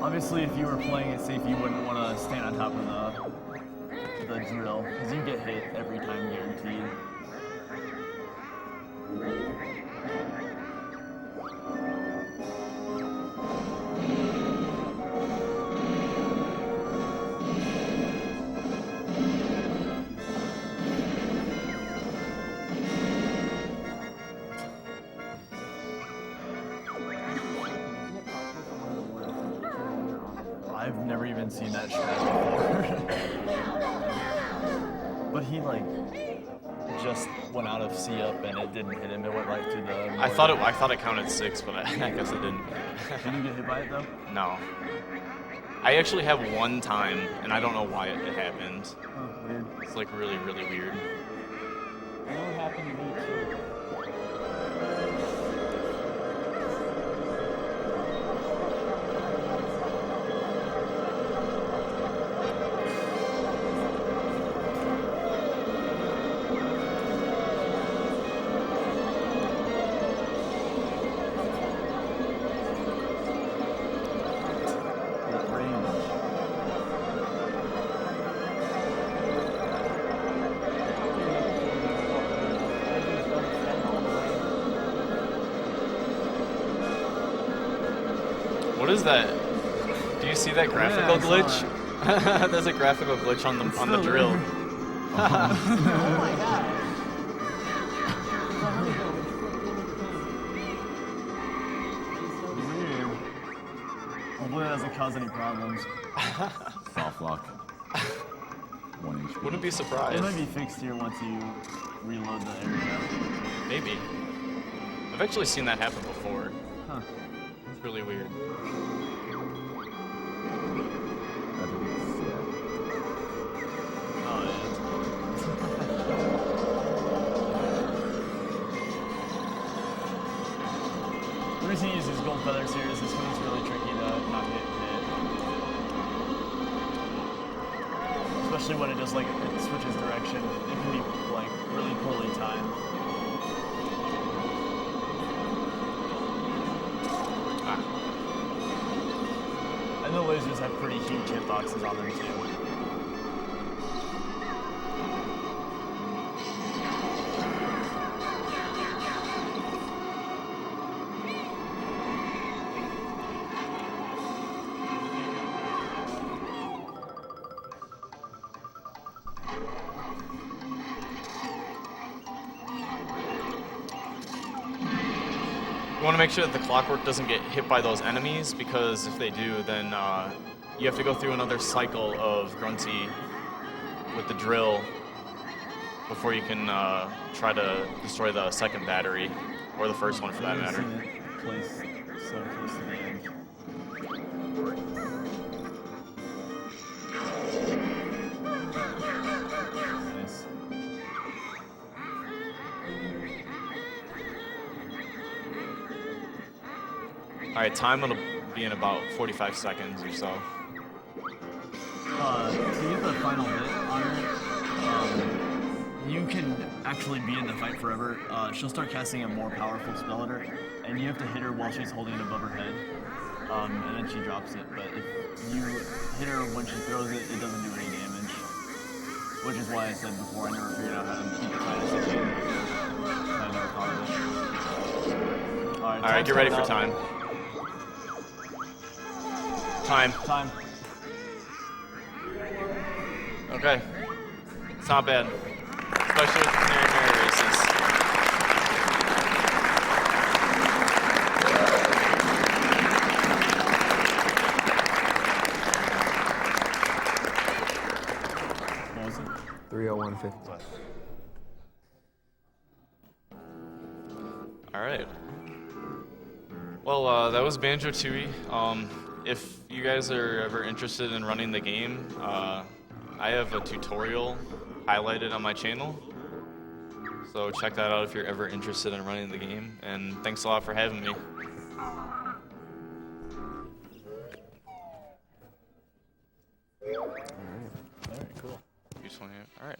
Obviously, if you were playing it safe, you wouldn't want to stand on top of the drill, because you get hit every time, guaranteed. never even seen that strat before. But he like just went out of C up and it didn't hit him. It went right through the. I thought it counted 6, but I guess it didn't. Did you get hit by it though? No. I actually have one time, and I don't know why it happened. Oh, weird. It's like really, really weird. I know what happened to me too. What is that? Do you see that graphical I saw glitch? There's a graphical glitch on the drill. Oh my god. Weird. Hopefully it doesn't cause any problems. Soft lock. 1 HP. Wouldn't be It surprised. might be fixed here once you reload the area. Maybe. I've actually seen that happen before. Huh. It's really weird. Oh, yeah. The reason you use these gold feathers here is because it's really tricky to not get hit. Especially when it does like it switches direction. It can be like really poorly timed. And the lasers have pretty huge hitboxes on them too. You want to make sure that the clockwork doesn't get hit by those enemies, because if they do, then you have to go through another cycle of Grunty with the drill before you can try to destroy the second battery, or the first one for that matter. I've seen it placed so close to the edge. Nice. All right, time will be in about 45 seconds or so. To get the final hit on her, you can actually be in the fight forever. She'll start casting a more powerful spell at her, and you have to hit her while she's holding it above her head, and then she drops it. But if you hit her when she throws it, it doesn't do any damage. Which is why I said before I never figured out how to beat the fight as a kid. I never thought of it. All right, get ready for time. Time. Time. Okay. It's not bad. Especially with the Canary Mary races. What was it? 301.50. All right. Well, that was Banjo-Tooie. If you guys are ever interested in running the game, I have a tutorial highlighted on my channel. So check that out if you're ever interested in running the game. And thanks a lot for having me. All right, cool. You just want to, all right.